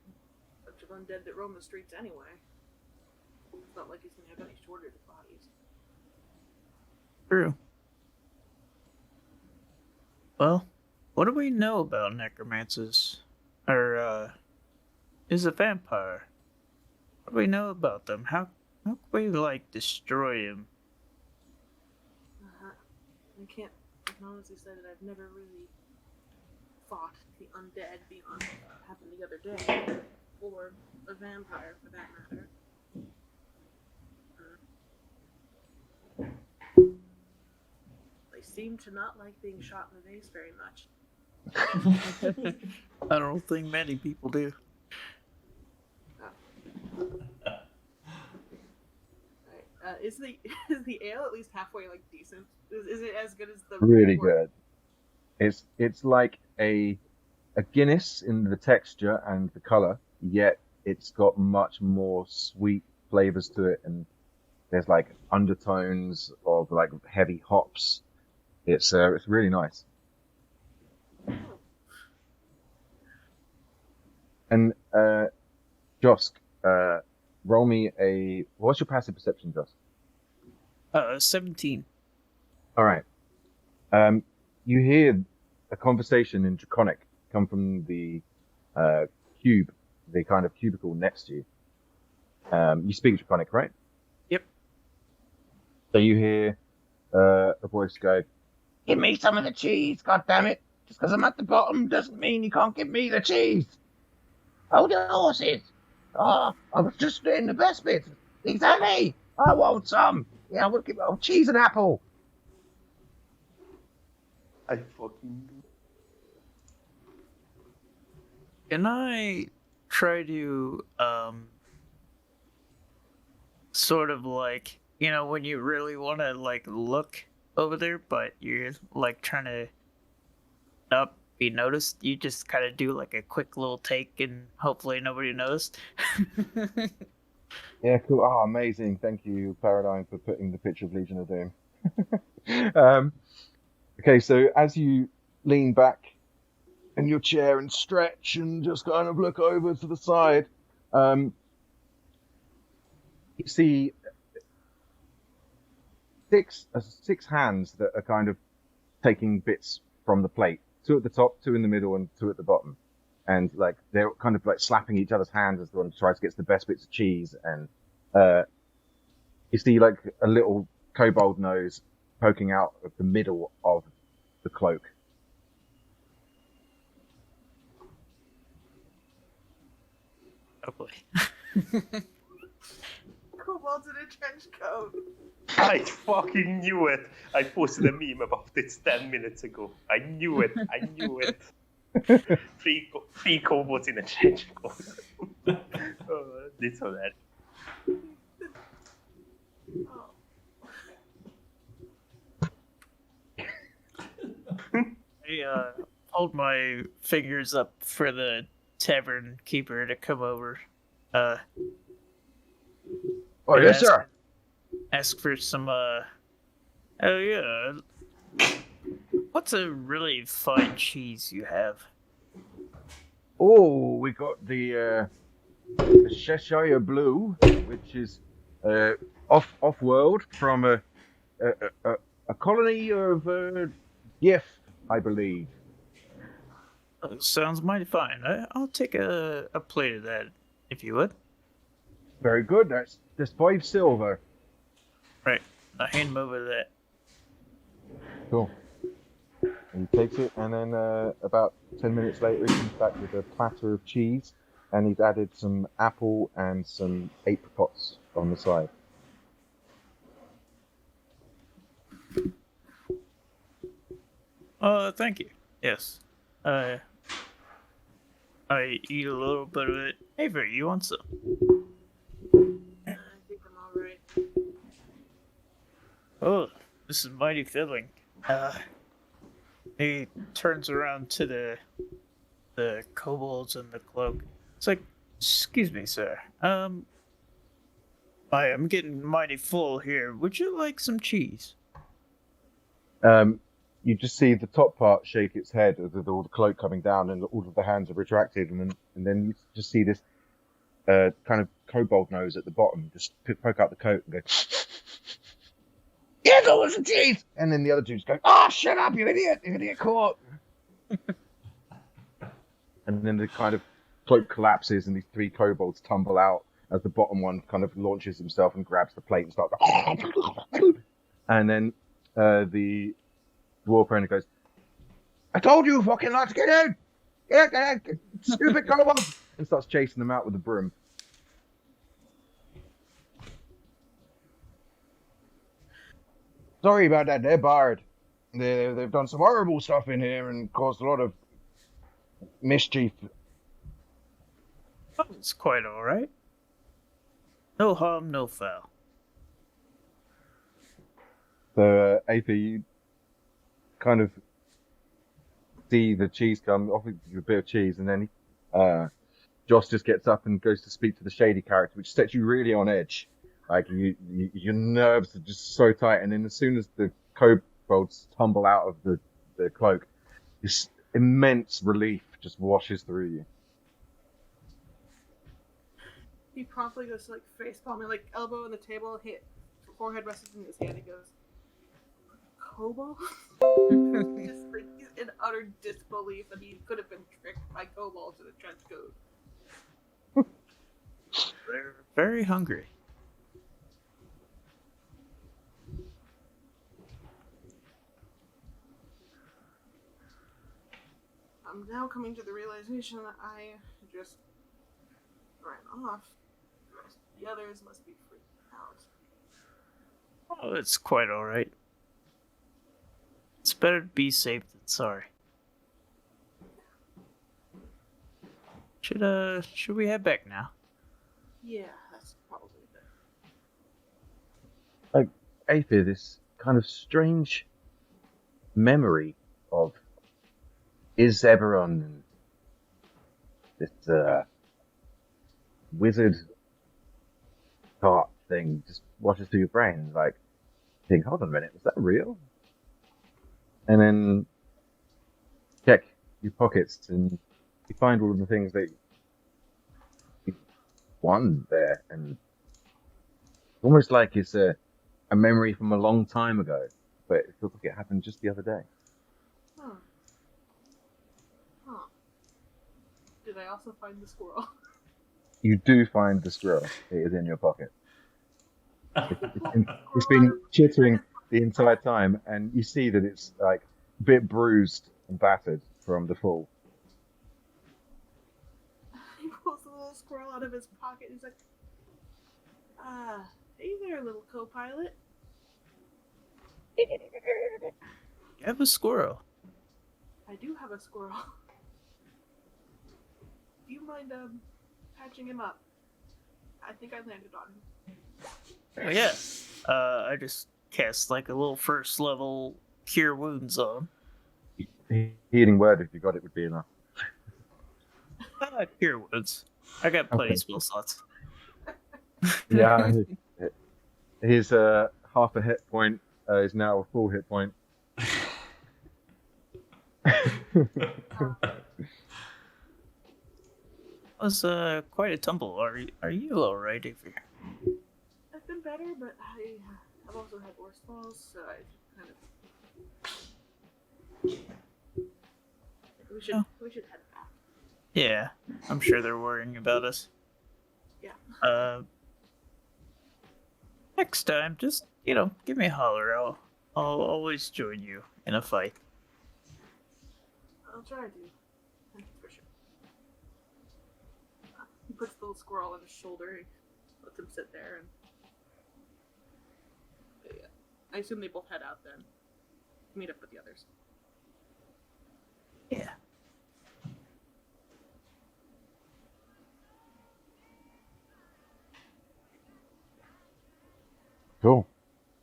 a bunch of undead that roam the streets anyway. It's not like he's gonna have any shortage of bodies. True. Well, what do we know about necromancers? Or, is a vampire? What do we know about them? How can we, destroy him? I can't honestly say that I've never really fought the undead beyond what happened the other day, or a vampire for that matter. They seem to not like being shot in the face very much. I don't think many people do. Is the ale at least halfway decent? Is it as good as the really good? It's like a Guinness in the texture and the color, yet it's got much more sweet flavors to it, and there's undertones of heavy hops. It's really nice. And Josk, roll me a. What's your passive perception, Josk? 17. All right. You hear a conversation in Draconic come from the cube, the kind of cubicle next to you. You speak Draconic, right? Yep. So you hear a voice go, "Give me some of the cheese, goddammit! Just because I'm at the bottom doesn't mean you can't give me the cheese! Oh, the horses! Oh, I was just doing the best bits! Exactly! I want some! Yeah, I will give cheese and apple!" I fucking do. Can I try to, sort of when you really want to, look over there, but you're, trying to not be noticed, you just kind of do, a quick little take and hopefully nobody noticed? Yeah, cool. Oh, amazing. Thank you, Paradigm, for putting the picture of Legion of Doom. Okay, so as you lean back in your chair and stretch and just kind of look over to the side, you see six hands that are kind of taking bits from the plate. 2 at the top, 2 in the middle, and 2 at the bottom. And they're kind of slapping each other's hands as one tries to get the best bits of cheese. And you see a little kobold nose poking out of the middle of the cloak. Oh boy. Kobolds in a trench coat. I fucking knew it. I posted a meme about this 10 minutes ago. I knew it. Three kobolds in a trench coat. Oh, this or that. Oh. I hold my fingers up for the tavern keeper to come over. Oh, and yes, sir. Ask for some, oh yeah. What's a really fine cheese you have? Oh, we got the Cheshire Blue, which is off world from a colony of Gif, I believe. Sounds mighty fine. I'll take a plate of that, if you would. Very good. That's 5 silver. Right. I'll hand him over that. Cool. And he takes it, and then about 10 minutes later, he comes back with a platter of cheese, and he's added some apple and some apricots on the side. Thank you. Yes. I eat a little bit of it. Avery, you want some? I think I'm alright. Oh, this is mighty filling. He turns around to the kobolds in the cloak. It's like, excuse me, sir. I'm getting mighty full here. Would you like some cheese? You just see the top part shake its head with all the cloak coming down, and all of the hands are retracted, and then you just see this kind of kobold nose at the bottom just poke out the coat and go, Yeah, go with some cheese. and then the other two just go, Oh, shut up, you idiot! You're gonna get caught. and then the kind of cloak collapses, and these 3 kobolds tumble out as the bottom one kind of launches himself and grabs the plate and starts, and then the dwarf owner goes, I told you fucking not to get in. Get out, stupid kobold. and starts chasing them out with a broom. Sorry about that. They're barred. They've done some horrible stuff in here and caused a lot of mischief. Oh, it's quite all right. No harm, no foul. So, AP, you kind of see the cheese come, offers you a bit of cheese, and then Joss just gets up and goes to speak to the shady character, which sets you really on edge. Like, your nerves are just so tight, and then as soon as the kobolds tumble out of the cloak, this immense relief just washes through you. He promptly goes to, like, face palming, like, elbow on the table, forehead rests in his hand, he goes, Kobold? Just, like, he's in utter disbelief that he could have been tricked by kobolds in a trench coat. They're very hungry. I'm now coming to the realization that I just ran off. The others must be freaked out. Oh, it's quite all right. It's better to be safe than sorry. Should we head back now? Yeah, that's probably better. Aether, this kind of strange memory of Elderon and this wizard thought thing just washes through your brain. Like, you think, hold on a minute, was that real? And then check your pockets and you find all of the things that you won there, and almost like it's a memory from a long time ago, but it feels like it happened just the other day. Huh. Did I also find the squirrel? You do find the squirrel. It is in your pocket. It's been chittering the entire time, and you see that it's like a bit bruised and battered from the fall. He pulls a little squirrel out of his pocket. He's like, hey there, little co-pilot. You have a squirrel. I do have a squirrel. Do you mind, patching him up? I think I landed on him. Oh, yeah. I just cast like a little first level cure wounds on him. Healing word, if you got it, would be enough. Cure wounds. I got plenty Okay. of spell slots. Yeah, his half a hit point is now a full hit point. Was quite a tumble. Are you alright, Avery? I've been better, but I've also had worse falls, so I kind of. We should head back. Yeah, I'm sure they're worrying about us. Yeah. Next time, just give me a holler. I'll always join you in a fight. I'll try to. For sure. He puts the little squirrel on his shoulder. He lets him sit there, and yeah. I assume they both head out then. Meet up with the others. Yeah. Cool.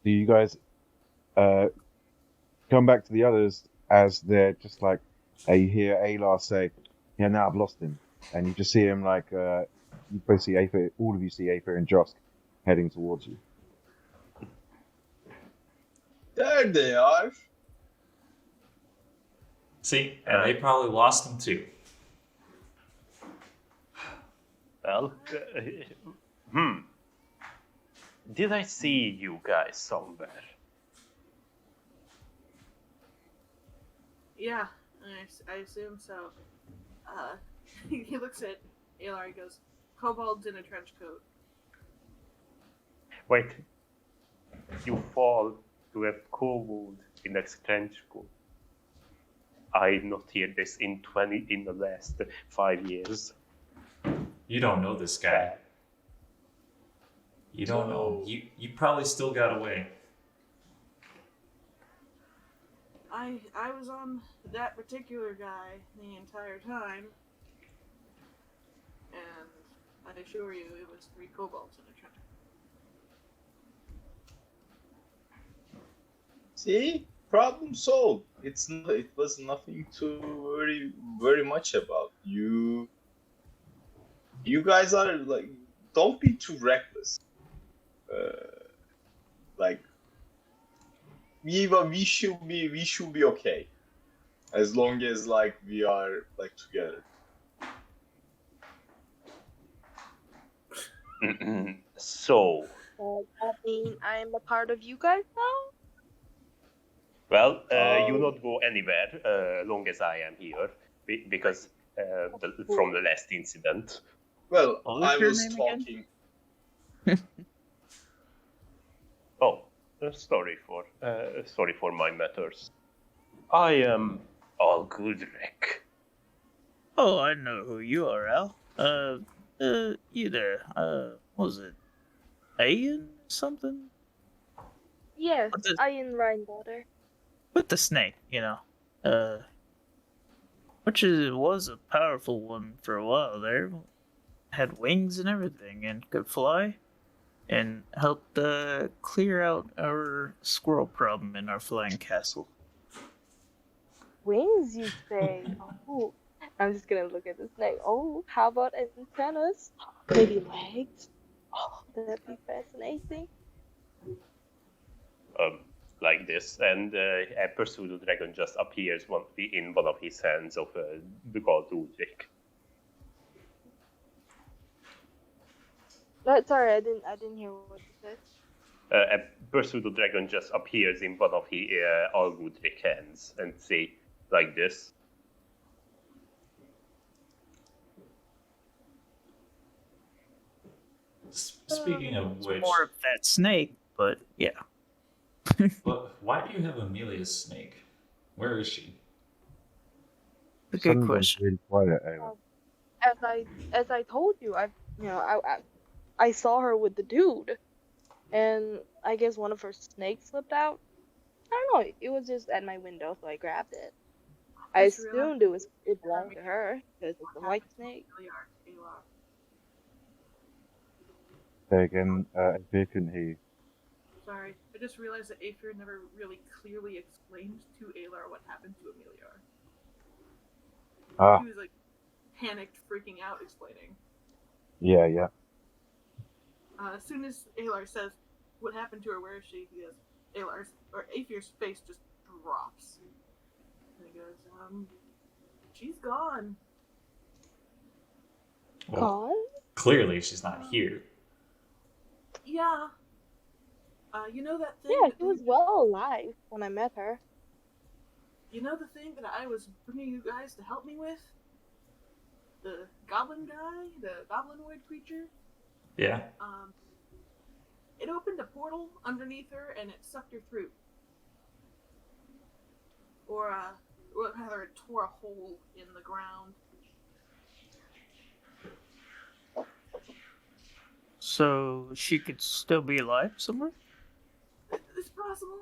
Do you guys come back to the others as they're just like, you hear Alar say, "Yeah, now I've lost him," and you just see him like, you both see Aether, all of you see Aether and Josk heading towards you. There they are. See, and they probably lost him too. Well, did I see you guys somewhere? Yeah, I assume so. He looks at Alar. He goes, "Kobolds in a trench coat." Wait, you fall to a kobold in a trench coat. I not hear this in the last 5 years. You don't know this guy. You don't know. You probably still got away. I was on that particular guy the entire time, and I assure you, it was 3 kobolds in a trench coat. See, problem solved. It was nothing to worry very much about. You guys are like, don't be too reckless. Like, we should be okay, as long as like we are like together. So, I mean, I'm a part of you guys now? well, you not go anywhere long as I am here, because from the last incident. Well, What was I your was name again? talking. Oh, sorry for my matters. I am Algudrick. Oh, I know who you are, Al. You there? What was it Ian something? Yes, What the- Ian Rhinedaughter. With the snake, which was a powerful one for a while there. Had wings and everything, and could fly, and helped clear out our squirrel problem in our flying castle. Wings, you say? Oh, I'm just gonna look at the snake. Oh, how about antennas? Maybe legs? Oh, that'd be fascinating. Like this, and a pursuit dragon just appears in one of his hands of the god Ulrich. Sorry, I didn't hear what you said. A pursuit dragon just appears in one of his Algudrick hands and say like this. Speaking of which, More of that snake, but yeah. But why do you have Amelia's snake? Where is she? A good Suddenly gone question. really quiet, Ava. As I told you, I saw her with the dude, and I guess one of her snakes slipped out. I don't know. It was just at my window, so I grabbed it. I Just realized assumed it belonged to her because it's a white snake. Alar. Say again, Ava couldn't hear you. Sorry, I just realized that Aether never really clearly explained to Alar what happened to Ameliar. Ah, He was like panicked, freaking out, explaining. yeah. As soon as Alar says what happened to her, where is she? He goes, Aether's face just drops. And he goes, she's gone. Well, Gone? clearly she's not here. Yeah. You know that thing? Yeah, that she was well alive when I met her. You know the thing that I was bringing you guys to help me with? The goblin guy? The goblinoid creature? Yeah. It opened a portal underneath her and it sucked her through. Or rather, it tore a hole in the ground. So she could still be alive somewhere? It's possible.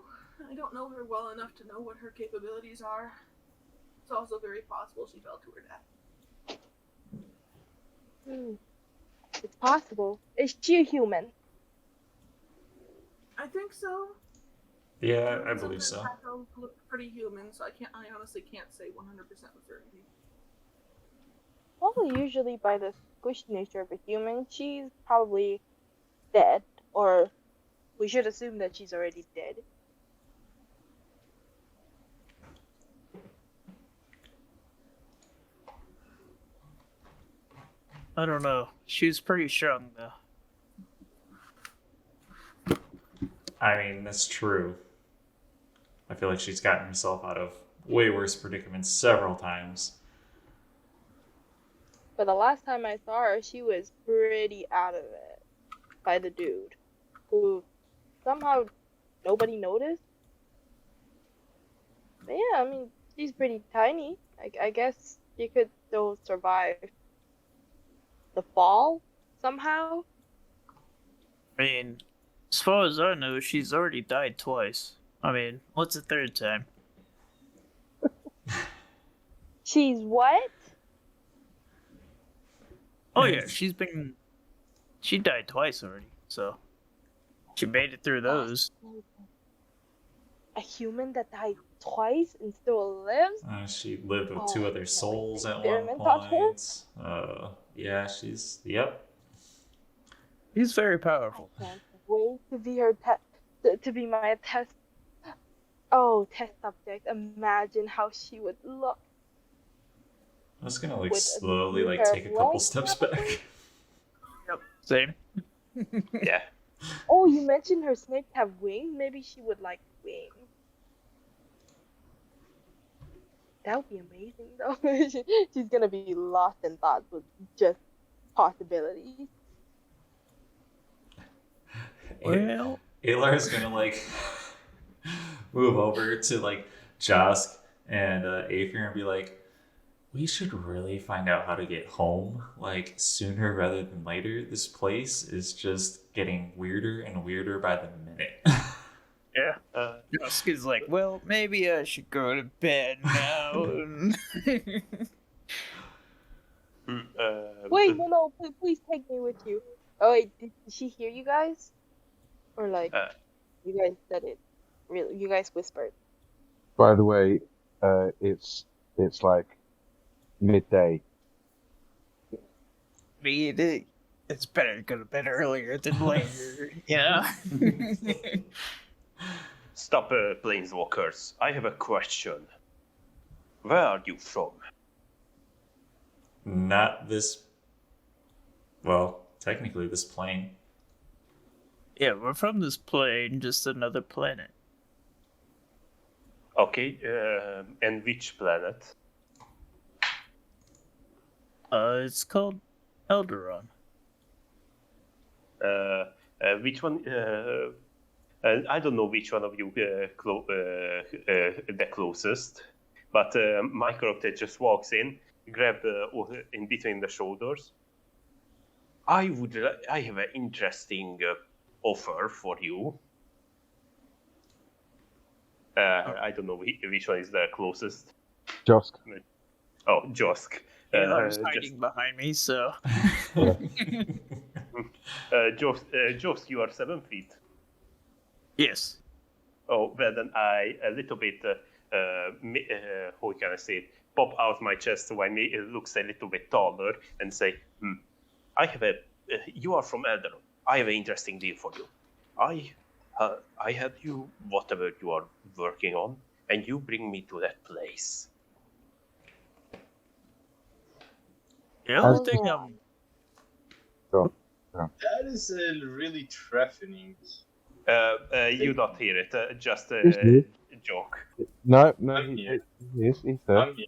I don't know her well enough to know what her capabilities are. It's also very possible she fell to her death. It's possible. Is she a human? I think so. Yeah, I believe so. Paco looked pretty human, so I honestly can't say 100% with certainty. Well, usually by the squishy nature of a human, she's probably dead, or we should assume that she's already dead. I don't know. She was pretty strong though. I mean, that's true. I feel like she's gotten herself out of way worse predicaments several times. But the last time I saw her, she was pretty out of it by the dude, who somehow nobody noticed. But yeah, I mean, she's pretty tiny. I guess she could still survive the fall somehow. I mean, as far as I know, she's already died twice. I mean, what's the third time? She's what? Oh yeah, she died twice already, so she made it through those. A human that died twice and still lives? She lived with two other souls at one experiment on her? point. Yeah, yep. He's very powerful. I can't wait to be her to be my test. Oh, test subject. Imagine how she would look. I was gonna With a slowly new pair take a of couple legs, steps probably? back. Yep. Same. Yeah. Oh, you mentioned her snakes have wings. Maybe she would like wings. That would be amazing, though. She's gonna be lost in thoughts with just possibilities. Well, Alar's gonna move over to Josk and Aether and be like, we should really find out how to get home sooner rather than later. This place is just getting weirder and weirder by the minute. yeah. Dusk is like, well, maybe I should go to bed now. Wait, no, please take me with you. Oh wait, did she hear you guys? Or you guys said it? Really, you guys whispered. By the way, it's like midday. It's better to go to bed earlier than later, you know? Stop, planeswalkers. I have a question. Where are you from? Not this. Well, technically, this plane. Yeah, we're from this plane, just another planet. Okay, and which planet? It's called Elderon. Which one? I don't know which one of you the closest, but my character just walks in, grab in between the shoulders. I have an interesting offer for you. I don't know which one is the closest. Josk. Oh, Josk. I was hiding behind me, so. Josk, you are 7 feet. Yes. Oh, well then I a little bit, how can I say it, pop out my chest when it looks a little bit taller and say, you are from Elderon. I have an interesting deal for you. I had you whatever you are working on, and you bring me to that place. Yeah, I think That is really threatening. You not hear it, just a joke. No, I'm here. he's there. I'm here.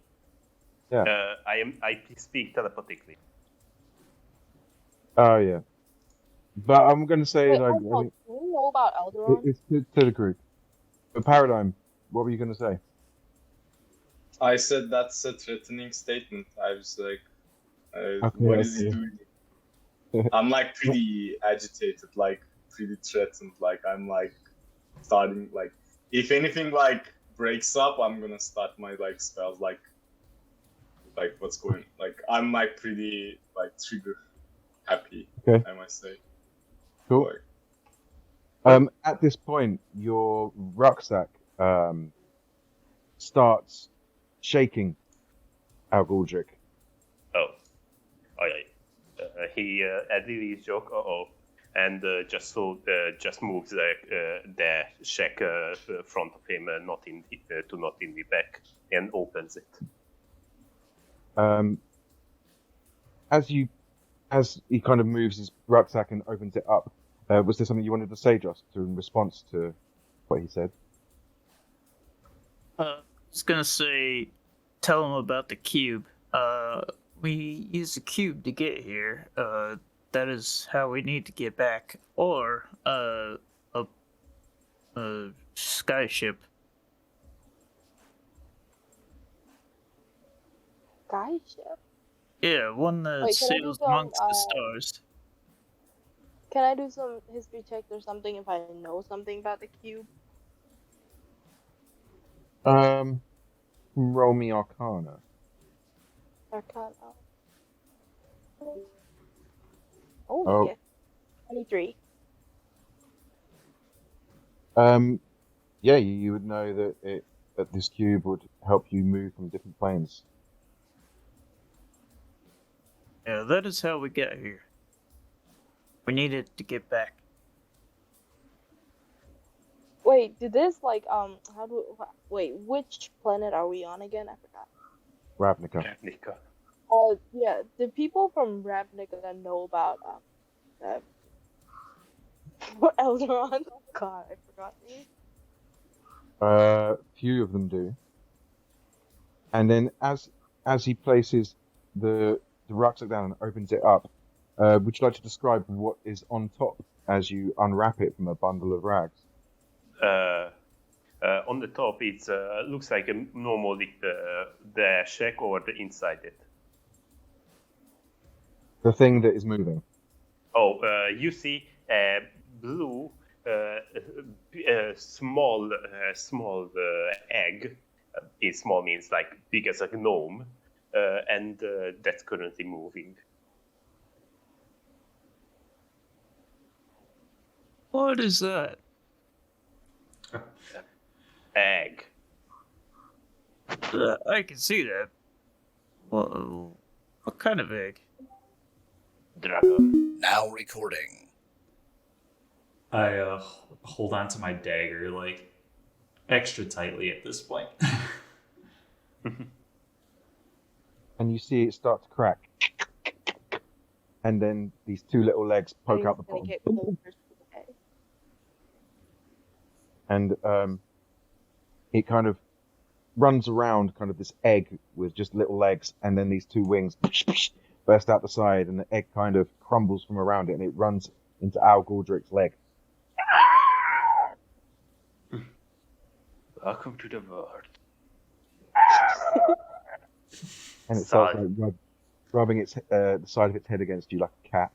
Yeah. I speak telepathically. Oh yeah. But I'm going to say, Wait, like, hold on. Do we know about Elderon? it's to the group. But Paradigm, what were you going to say? I said that's a threatening statement. I was like, Okay, what is he okay. doing? I'm like pretty agitated, like pretty threatened. Like I'm like starting like if anything like breaks up, I'm gonna start my like spells like what's going like I'm like pretty like trigger happy. Okay. I must say. Cool. Like, At this point, your rucksack starts shaking, Algaldric. Oh, he Eddie joke. And just moves the shack front of him, not in the back, and opens it. As he kind of moves his rucksack and opens it up, was there something you wanted to say, Joss, in response to what he said? I was gonna say, tell him about the cube. We used the cube to get here. That is how we need to get back, or a skyship. Skyship? Yeah, one that Wait, can I do sails some, amongst the stars. Can I do some history checks or something if I know something about the cube? Roll me Arcana. Arcana. Oh, Oh. yeah. 23. Yeah, you would know that this cube would help you move from different planes. Yeah, that is how we got here. We needed to get back. Wait, did this like wait, which planet are we on again? I forgot. Ravnica. Nika. Yeah, the people from Ravnica know about Elderon. God, I forgot me. Few of them do. And then as he places the rucksack down and opens it up, would you like to describe what is on top as you unwrap it from a bundle of rags? On the top, it looks like a normal the shack or the inside it. The thing that is moving. Oh, you see a blue, small egg. Small means like big as a gnome, and that's currently moving. What is that? Egg. I can see that. Whoa. What kind of egg? Dragon. Now recording. I hold on to my dagger like extra tightly at this point. And you see it start to crack. And then these two little legs poke out the Gonna bottom. get closer to the egg. And it kind of runs around kind of this egg with just little legs, and then these two wings burst out the side, and the egg kind of crumbles from around it, and it runs into Al Galdrick's leg. Welcome to the world. And it starts like rubbing its the side of its head against you like a cat.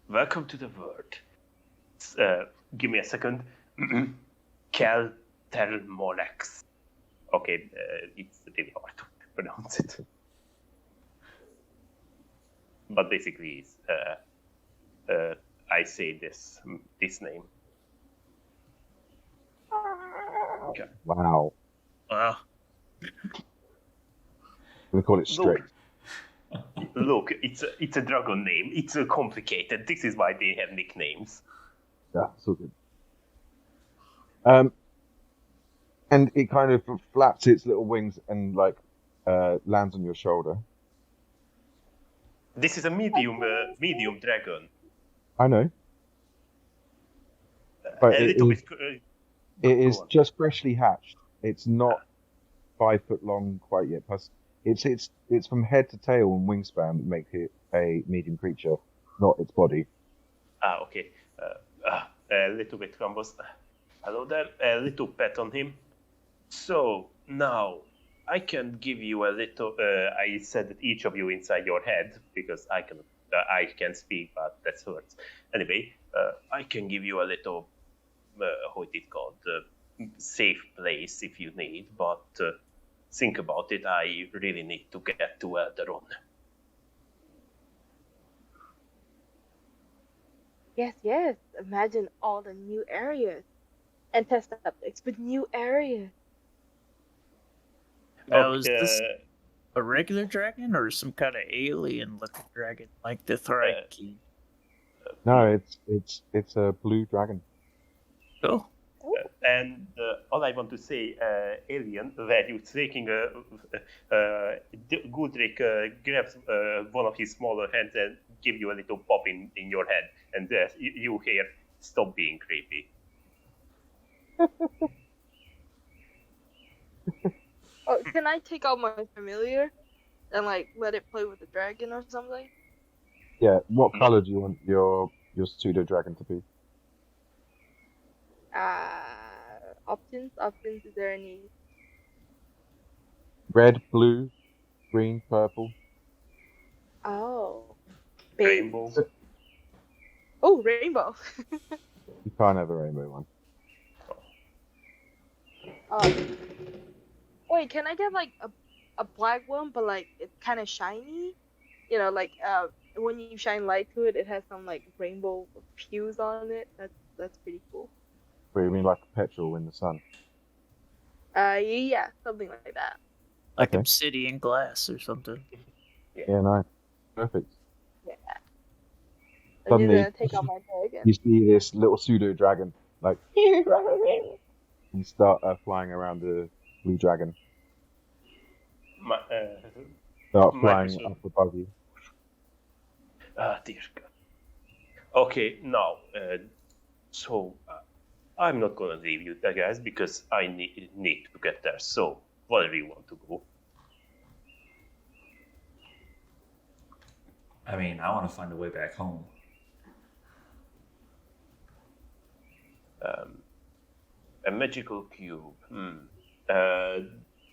Welcome to the world. Give me a second. Caltermolex. Okay, it's really hard to pronounce it. But basically, I say this name. Okay. Wow. Wow. We call it strict. Look, it's a dragon name. It's complicated. This is why they have nicknames. Yeah, so good. And it kind of flaps its little wings and like lands on your shoulder. This is a medium dragon. I know. But A it little is, bit. it is on. just freshly hatched. It's not 5 foot long quite yet. Plus, it's from head to tail and wingspan that make it a medium creature, not its body. Okay. A little bit combos. Hello there. A little pet on him. So now I can give you a little. I said that each of you inside your head because I can speak, but that hurts. Anyway, I can give you a little. How it is called? Safe place if you need, but think about it. I really need to get to Elderon. Yes. Imagine all the new areas. And test subjects with new areas. Now, is this a regular dragon or some kind of alien-looking dragon like the Thrike? No, it's a blue dragon. Oh. And all I want to say, alien, where you taking Goodrick grabs one of his smaller hands and give you a little pop in your head, and you hear, "Stop being creepy." Oh, can I take out my familiar and like let it play with the dragon or something? Yeah. What color do you want your pseudo dragon to be? Options. Is there any? Red, blue, green, purple. Oh. Rainbow. Oh, rainbow. You can't have a rainbow one. Wait, can I get like a black one, but like it's kind of shiny? You know, like when you shine light to it, it has some like rainbow hues on it. That's pretty cool. What do you mean, like a petrol in the sun? Yeah, something like that. Like Okay. obsidian glass or something. Yeah, nice. Perfect. Yeah. I'm Suddenly, just gonna take out my dragon. you see this little pseudo dragon, like, and start flying around the blue dragon. Start My flying question. up above you. Dear God. Okay, now, so I'm not gonna leave you guys because I need to get there. So, where do you want to go? I mean, I want to find a way back home. A magical cube.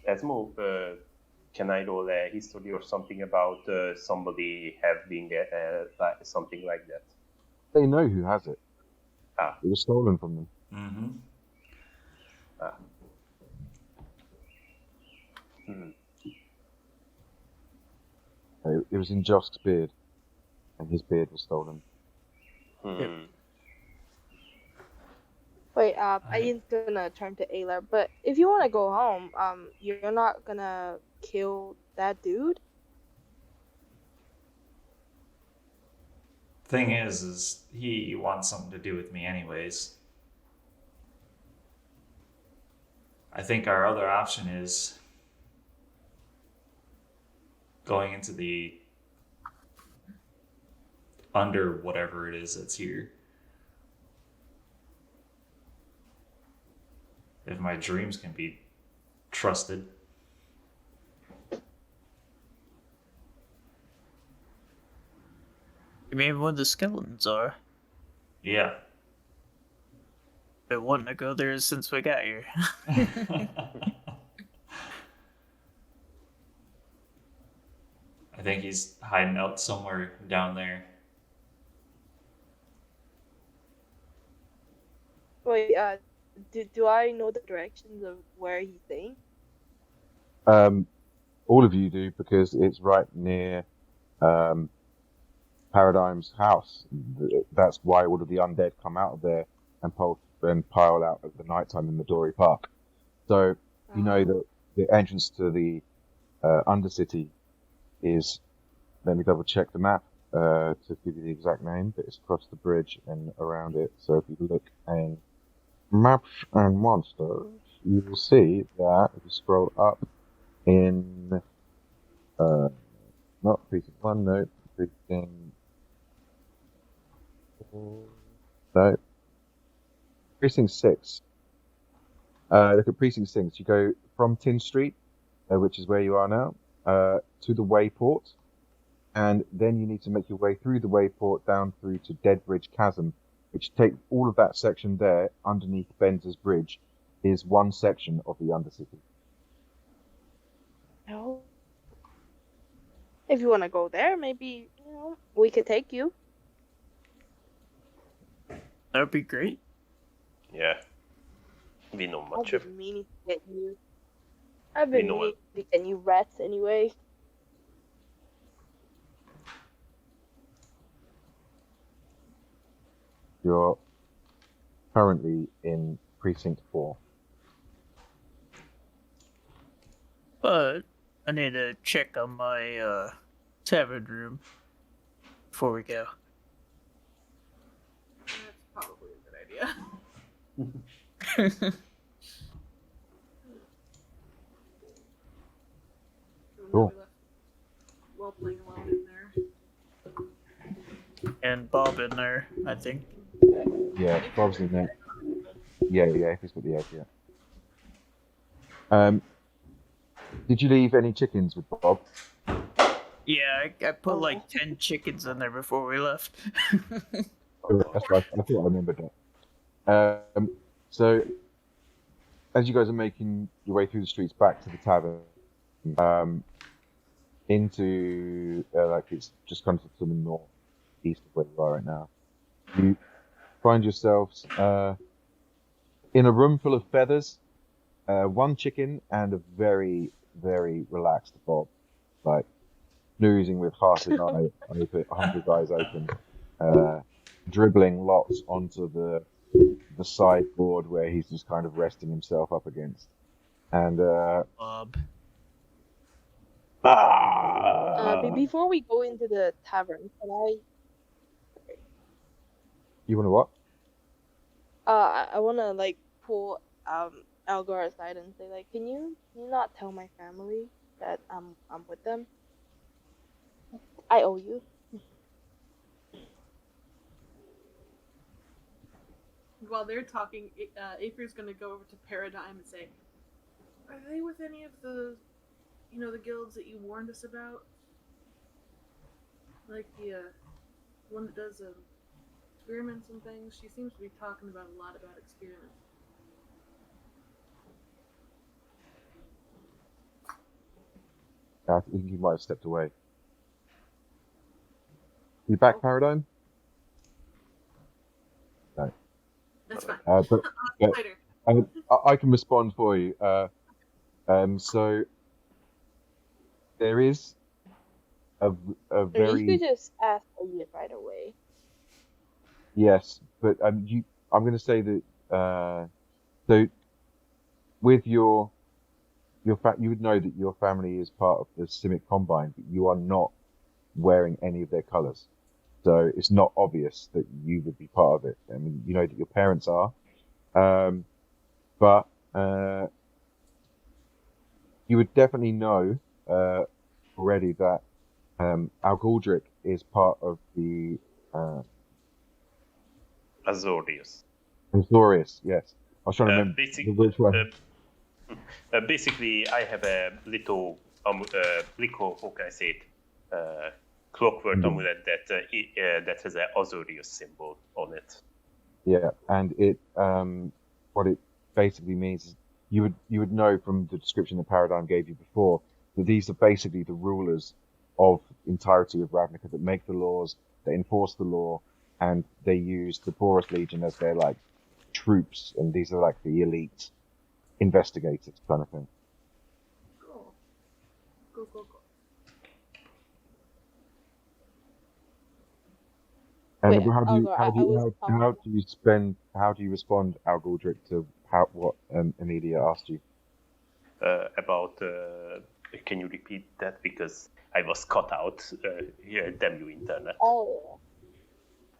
Esmo, can I roll a history or something about somebody having something like that? They know who has it. Ah. It was stolen from them. Mm-hmm. It was in Josk's beard, and his beard was stolen. Wait, Ian's gonna turn to Ayla, but if you wanna go home, you're not gonna kill that dude? Thing is he wants something to do with me anyways. I think our other option is going into the under whatever it is that's here. If my dreams can be trusted. You mean where the skeletons are? Yeah. been wanting to go there since we got here. I think he's hiding out somewhere down there. Wait, do I know the directions of where he's staying? All of you do, because it's right near Paradigm's house. That's why all of the undead come out of there and pile out at the nighttime in Midori Park. So you know that the entrance to the Undercity is, let me double check the map to give you the exact name, but it's across the bridge and around it. So if you look in Maps and Monsters, you will see that if you scroll up in not precinct 1, no, precinct no, precinct 6. Look at precinct 6. You go from Tin Street, which is where you are now, to the Wayport, and then you need to make your way through the Wayport down through to Deadbridge Chasm, which takes all of that section there underneath Benzer's Bridge, is one section of the Undercity. No. If you want to go there, maybe we could take you. That'd be great. Yeah. We know much I've of. been meaning to get you. I've been meaning to get you rats anyway. You're currently in Precinct 4. But I need to check on my tavern room before we go. That's probably a good idea. Cool. Well playing alone in there. And Bob in there, I think. Yeah, Bob's in there. Yeah, he's got the egg, yeah. Did you leave any chickens with Bob? Yeah, I put like 10 chickens in there before we left. Oh, that's right. I thought I remembered that. So, as you guys are making your way through the streets back to the tavern, into like it's just kind of to the northeast of where you are right now, you find yourselves in a room full of feathers, one chicken, and a very, very relaxed Bob, like snoozing with hungry eyes open, dribbling lots onto the sideboard where he's just kind of resting himself up against. And Bob. Before we go into the tavern, can I? You want to what? I wanna like pull Algar aside and say like, can you not tell my family that I'm with them? I owe you. While they're talking, Aether's gonna go over to Paradigm and say, "Are they with any of the, the guilds that you warned us about? Like the one that does experiments and things? She seems to be talking about a lot about experiments." I think he might have stepped away. You back, Paradigm? No. That's fine. But Later. I can respond for you. So there is a very You could just ask Elliot right away. yes, but I'm going to say that so with you would know that your family is part of the Simic Combine, but you are not wearing any of their colours. So it's not obvious that you would be part of it. I mean, you know that your parents are, but you would definitely know already that Algaldric is part of the Azorius. Azorius. Yes, I was trying to remember which one. Basically, I have a little, how can I say it, clockwork amulet that has an Azorius symbol on it. Yeah, and it what it basically means is you would know from the description that Paradigm gave you before that these are basically the rulers of entirety of Ravnica that make the laws, that enforce the law, and they use the Boros Legion as their like troops, and these are like the elite investigators kind of thing. Cool. Cool. And Wait, how do you I was respond, Algoldric, to what Amelia asked you? About, can you repeat that? Because I was cut out. Damn you, internet. Oh.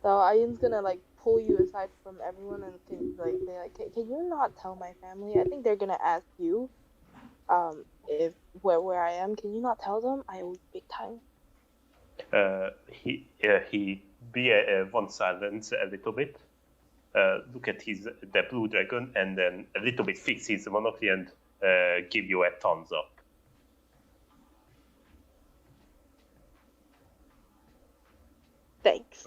So Ian's gonna like pull you aside from everyone and say like, can you not tell my family? I think they're gonna ask you, if where I am. Can you not tell them? I owe you big time. He one silence a little bit. Look at the blue dragon, and then a little bit fix his monocle and give you a thumbs up. Thanks.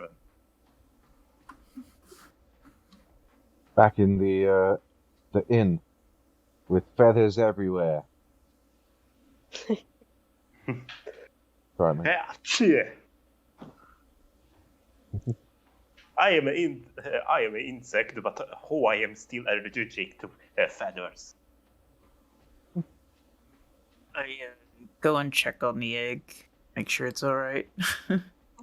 Back in the inn, with feathers everywhere. Sorry, man. Yeah. I am an insect, but I am still allergic to feathers. I go and check on the egg, make sure it's all right. I think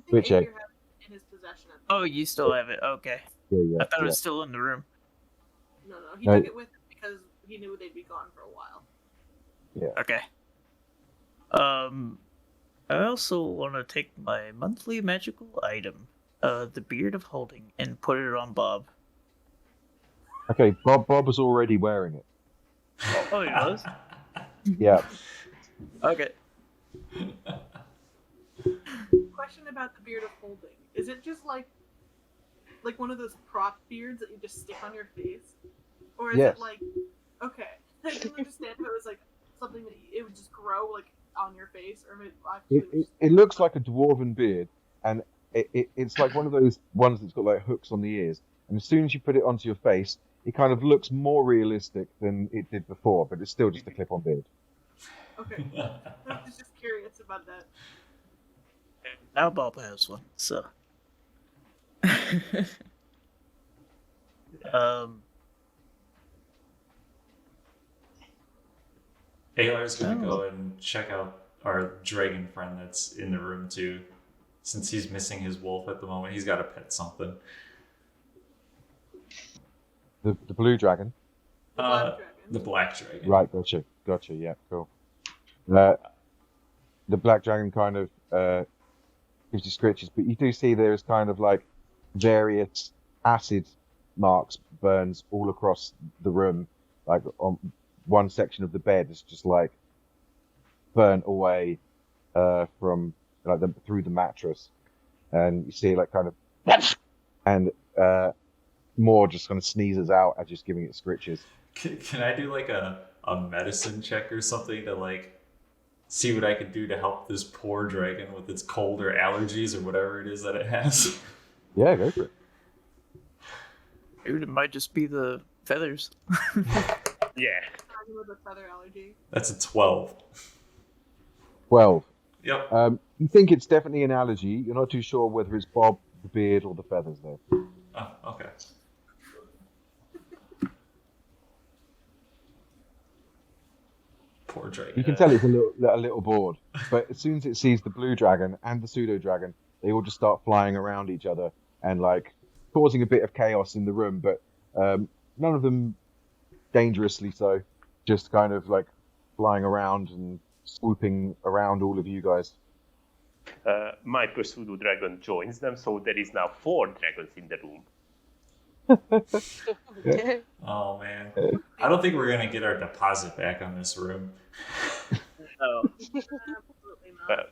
Which Aether egg? has it in his possession. Oh, you still have it? Okay. Yeah. I thought it was still in the room. No, he No. took it with him because he knew they'd be gone for a while. Okay. I also want to take my monthly magical item, the Beard of Holding, and put it on Bob. Okay, Bob was already wearing it. Oh, he was? Yeah. Okay. Question about the Beard of Holding. Is it just like one of those prop beards that you just stick on your face? Or is Yes. it like, okay, I can understand if it was like something that it would just grow like on your face, or maybe It looks like a dwarven beard, and it's like one of those ones that's got like hooks on the ears. And as soon as you put it onto your face, it kind of looks more realistic than it did before, but it's still just a clip-on beard. Okay, I was just curious about that. Now Bob has one, so. Alar's gonna go and check out our dragon friend that's in the room too. Since he's missing his wolf at the moment, he's got to pet something. The blue dragon. The black dragon. The black dragon. Right, gotcha. Yeah, cool. The black dragon kind of gives you scratches, but you do see there's kind of like various acid marks, burns all across the room. Like on one section of the bed is just like burnt away from like through the mattress, and you see like kind of and more just kind of sneezes out as just giving it scritches. Can I do like a medicine check or something to like see what I can do to help this poor dragon with its cold or allergies or whatever it is that it has? Yeah, go for it. Maybe it might just be the feathers. Yeah. With a feather allergy. That's a 12. 12. Yep. You think it's definitely an allergy. You're not too sure whether it's Bob, the beard, or the feathers, though. Oh, okay. Poor dragon. You can tell it's a little bored, but as soon as it sees the blue dragon and the pseudo dragon, they all just start flying around each other and like causing a bit of chaos in the room. But none of them dangerously so. Just kind of like flying around and swooping around all of you guys. My pseudo dragon joins them, so there is now 4 dragons in the room. Okay. Oh man, I don't think we're gonna get our deposit back on this room. Oh. Absolutely not.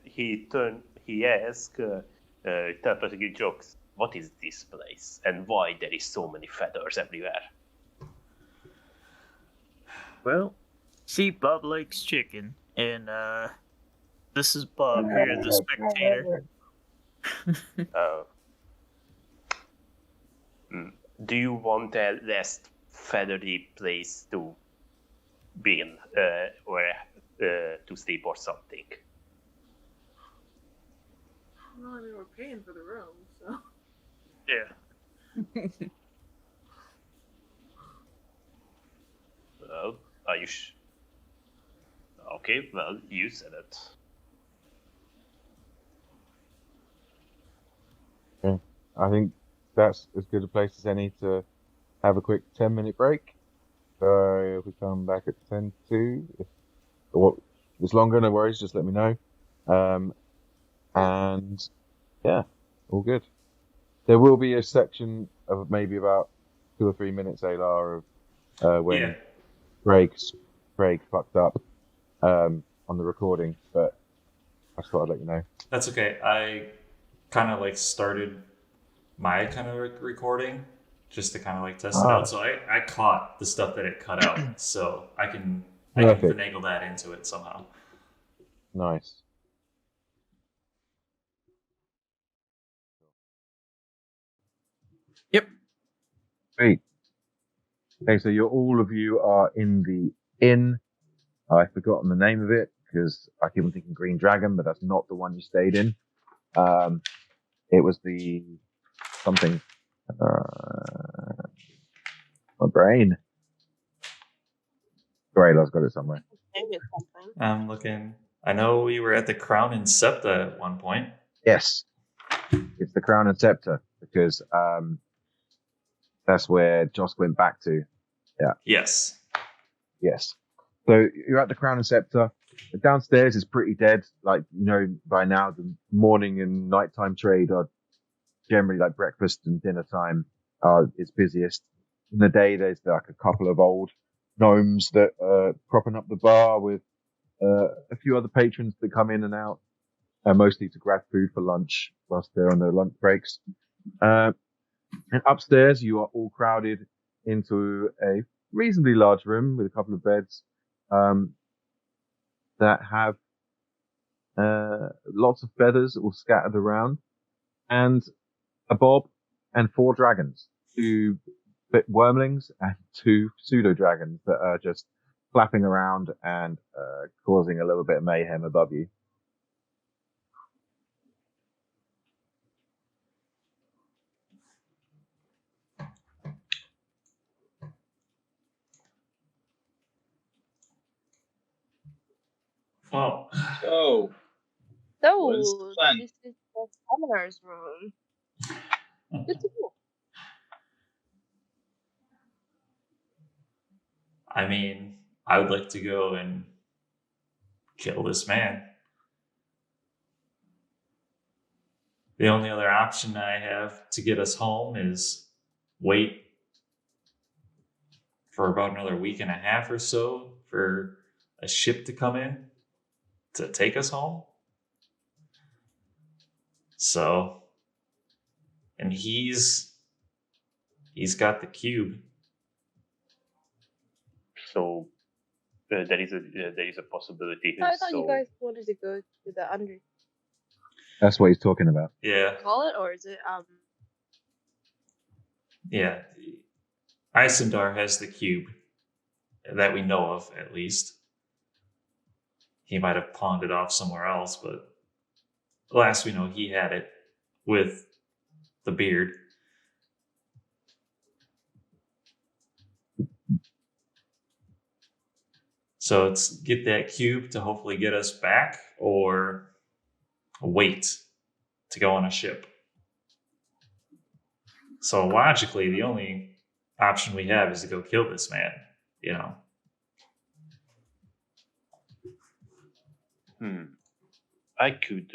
He asked telepathic jokes, what is this place and why there is so many feathers everywhere? Well, see, Bob likes chicken, and this is Bob here, the spectator. Do you want a less feathery place to be in, or to sleep or something? Well, I mean, we're paying for the room, so. Yeah. Well, are you okay, well, you said it. Yeah. I think that's as good a place as any to have a quick 10-minute break. So if we come back at 10:02, if it's longer, no worries, just let me know. And yeah, all good. There will be a section of maybe about 2 or 3 minutes, Alar, of when Craig fucked up on the recording, but I just thought I'd let you know. That's okay. I kind of like started my kind of recording just to kind of like test it out. So I caught the stuff that it cut out, so I can finagle that into it somehow. Nice. Yep. Sweet. Okay, so all of you are in the inn. I've forgotten the name of it because I keep on thinking Green Dragon, but that's not the one you stayed in. It was the something. My brain. Great, I've got it somewhere. Maybe it's something. I'm looking. I know we were at the Crown and Scepter at one point. Yes, it's the Crown and Scepter because that's where Josk went back to. Yeah. Yes. So you're at the Crown and Scepter. Downstairs is pretty dead. Like, by now the morning and nighttime trade are generally like breakfast and dinner time are its busiest. In the day, there's like a couple of old gnomes that are propping up the bar with a few other patrons that come in and out, mostly to grab food for lunch whilst they're on their lunch breaks. And upstairs, you are all crowded into a reasonably large room with a couple of beds that have lots of feathers all scattered around, and a bob and 4 dragons, 2 wormlings and 2 pseudo dragons that are just flapping around and causing a little bit of mayhem above you. Well, So, So, what is the plan? this is the summoner's room. Good to go. I mean, I would like to go and kill this man. The only other option I have to get us home is wait for about another week and a half or so for a ship to come in to take us home. So, and he's got the cube. So there is a possibility. I thought you guys wanted to go to the under. That's what he's talking about. Yeah. Call it, or is it Yeah. Isendar has the cube that we know of, at least. He might have pawned it off somewhere else, but last we know, he had it with the beard. So it's get that cube to hopefully get us back, or wait to go on a ship. So logically, the only option we have is to go kill this man, I could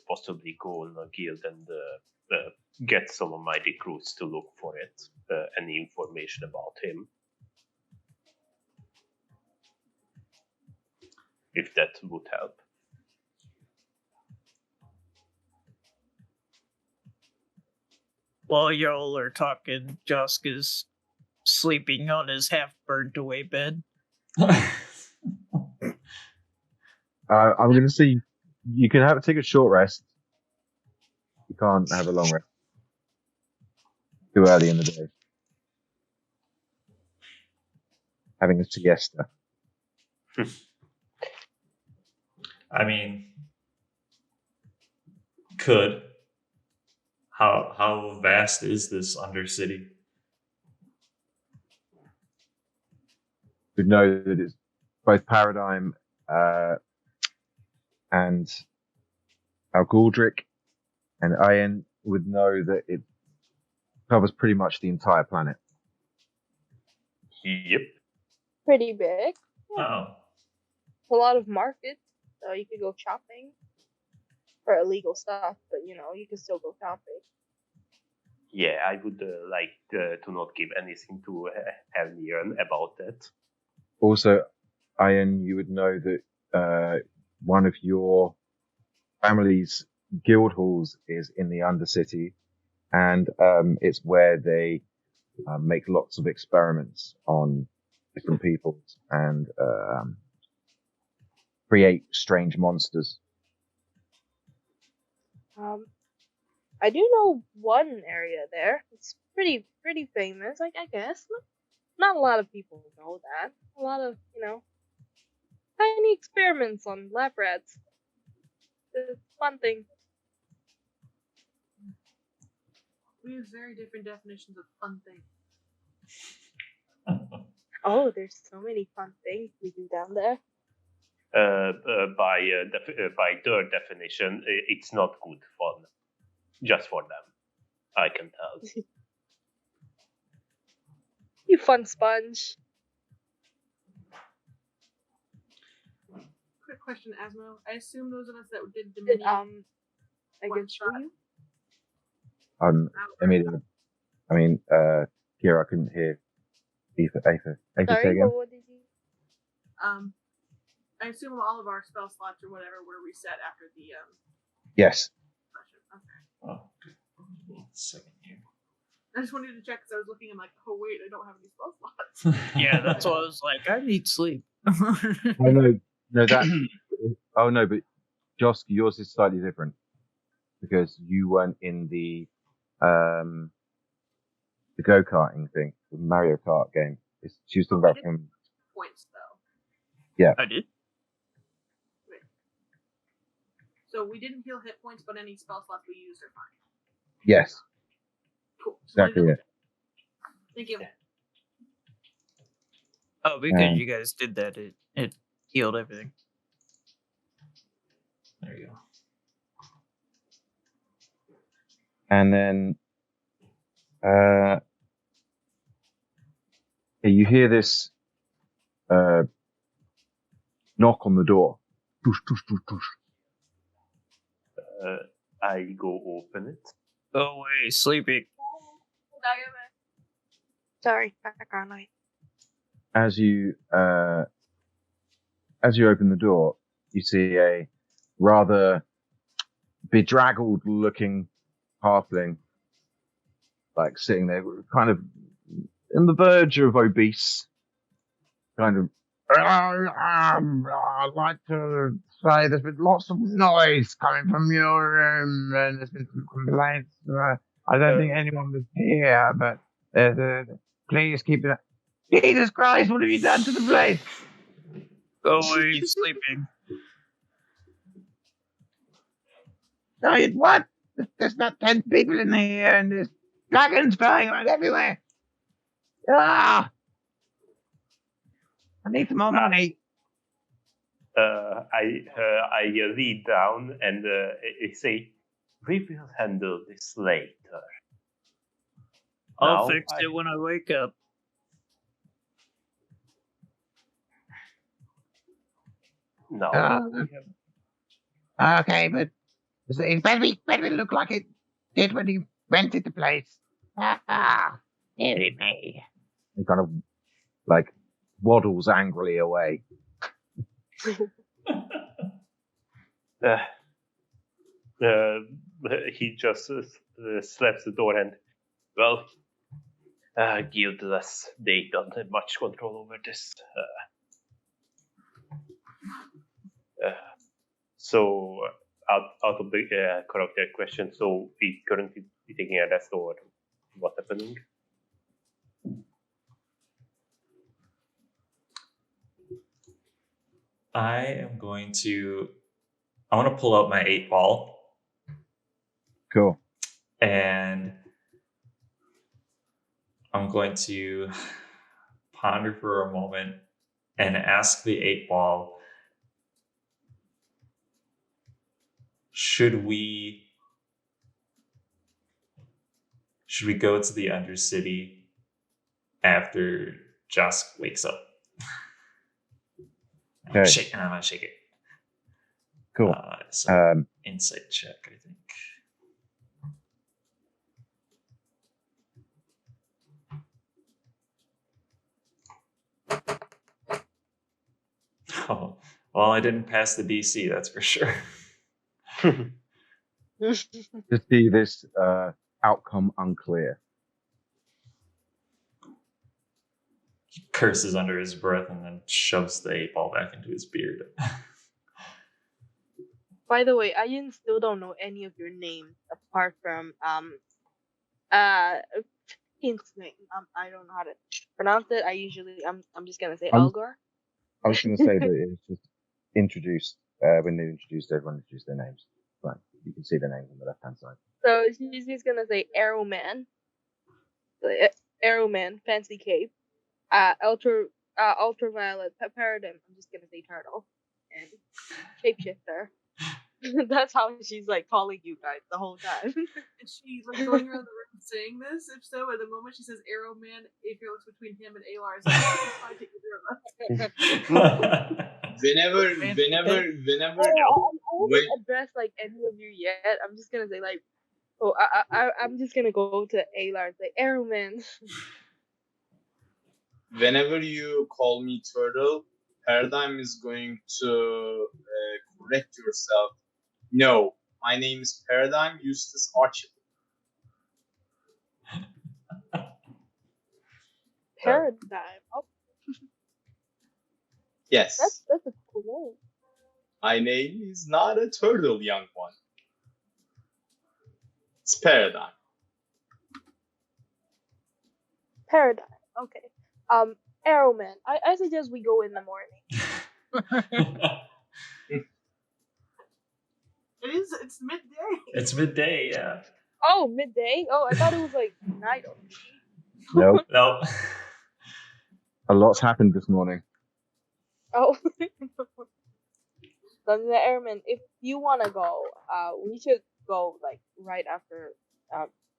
possibly go on a guild and get some of my recruits to look for it, any information about him. If that would help. While y'all are talking, Josk is sleeping on his half-burnt away bed. I'm going to see. You can take a short rest. You can't have a long rest. Too early in the day. having a siesta. I mean, could. How vast is this Undercity? You know that it's both Paradigm and Alguldrick and Ian would know that it covers pretty much the entire planet. Yep. Pretty big. Oh. A lot of markets, so you could go shopping for illegal stuff, but you can still go shopping. Yeah, I would like to not give anything to Elderon about that. Also, Ian, you would know that one of your family's guild halls is in the Undercity, and it's where they make lots of experiments on different peoples and create strange monsters. I do know one area there. It's pretty famous, I guess. Not a lot of people know that. A lot of, tiny experiments on lab rats. It's a fun thing. We use very different definitions of fun things. Oh, there's so many fun things we do down there. By their definition, it's not good fun. Just for them, I can tell. You fun sponge. Quick question, Asmo. I assume those of us that did the mini I one can show shot. you. Kira, I couldn't hear. Aether, say Sorry, again. what did you? I assume all of our spell slots or whatever were reset after the Yes. session. Okay. Oh, good. Second here. I just wanted to check because I was looking and like, oh wait, I don't have any spell slots. Yeah, that's why I was like, I need sleep. No, that. Oh no, but Josk, yours is slightly different because you weren't in the go-karting thing, the Mario Kart game. She was talking about him. Points though. Yeah. I did. So we didn't heal hit points, but any spell slots we used are fine. Yes. Cool. Exactly it. Thank you. Oh, because you guys did that, it healed everything. There you go. And then you hear this knock on the door. Tush, tush, tush, tush. I go open it. Go away, sleeping. Sorry, background noise. As you open the door, you see a rather bedraggled looking halfling, like sitting there, kind of in the verge of obese, kind of. I'd like to say there's been lots of noise coming from your room, and there's been some complaints. I don't think anyone was here, but please keep it. Jesus Christ, what have you done to the place? Go away, sleeping. No, what? There's not 10 people in here, and there's dragons flying around everywhere. Ah! I need some more money. I read down and I say, we will handle this later. I'll fix it when I wake up. No. Okay, but it better look like it did when you rented the place. Dearie me. He kind of like waddles angrily away. He just slaps the door and, well, guildless, they don't have much control over this. So, out of the character question, so he's currently taking a rest or what's happening? I want to pull out my 8-ball. Cool. And I'm going to ponder for a moment and ask the 8-ball, should we go to the Undercity after Josk wakes up? I'm Okay. gonna shake it. Cool. So insight check, I think. Oh, well, I didn't pass the DC, that's for sure. To see this outcome unclear. He curses under his breath and then shoves the 8-ball back into his beard. By the way, I still don't know any of your names apart from Hint's name. I don't know how to pronounce it. I'm just gonna say Algar. I was going to say that it was just introduced when they everyone introduced their names. Right, you can see their names on the left hand side. So she's just gonna say Arrowman. Arrowman, fancy cape. Ultraviolet paradigm. I'm just gonna say turtle and shapeshifter. That's how she's like calling you guys the whole time. Is she like going around the room saying this? If so, at the moment she says Arrow Man, Aether looks between him and Alar. Is like, to either of us. Whenever I haven't addressed like any of you yet. I'm just gonna say like, I'm just gonna go to Alar and say Arrow Man. whenever you call me Turtle, Paradigm is going to correct yourself. No, my name is Paradigm Eustace Archibald. Paradigm. Oh, Yes. that's a cool name. My name is not a turtle, young one. It's Paradigm. Paradigm. Okay. Arrowman. I suggest we go in the morning. It's midday. It's midday, yeah. Oh, midday? Oh, I thought it was like night. Nope. No. A lot's happened this morning. Oh. Then the airman, if you wanna go, we should go like right after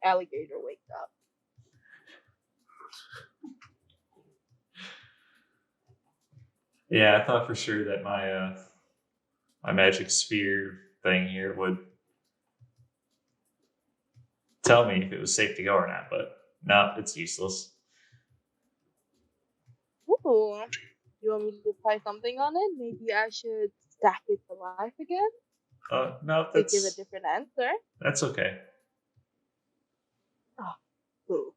Alligator wakes up. Yeah, I thought for sure that my my magic sphere thing here would tell me if it was safe to go or not, but no, it's useless. Ooh. You want me to try something on it? Maybe I should stack it to life again? No, To give a different answer. that's okay. Oh, cool.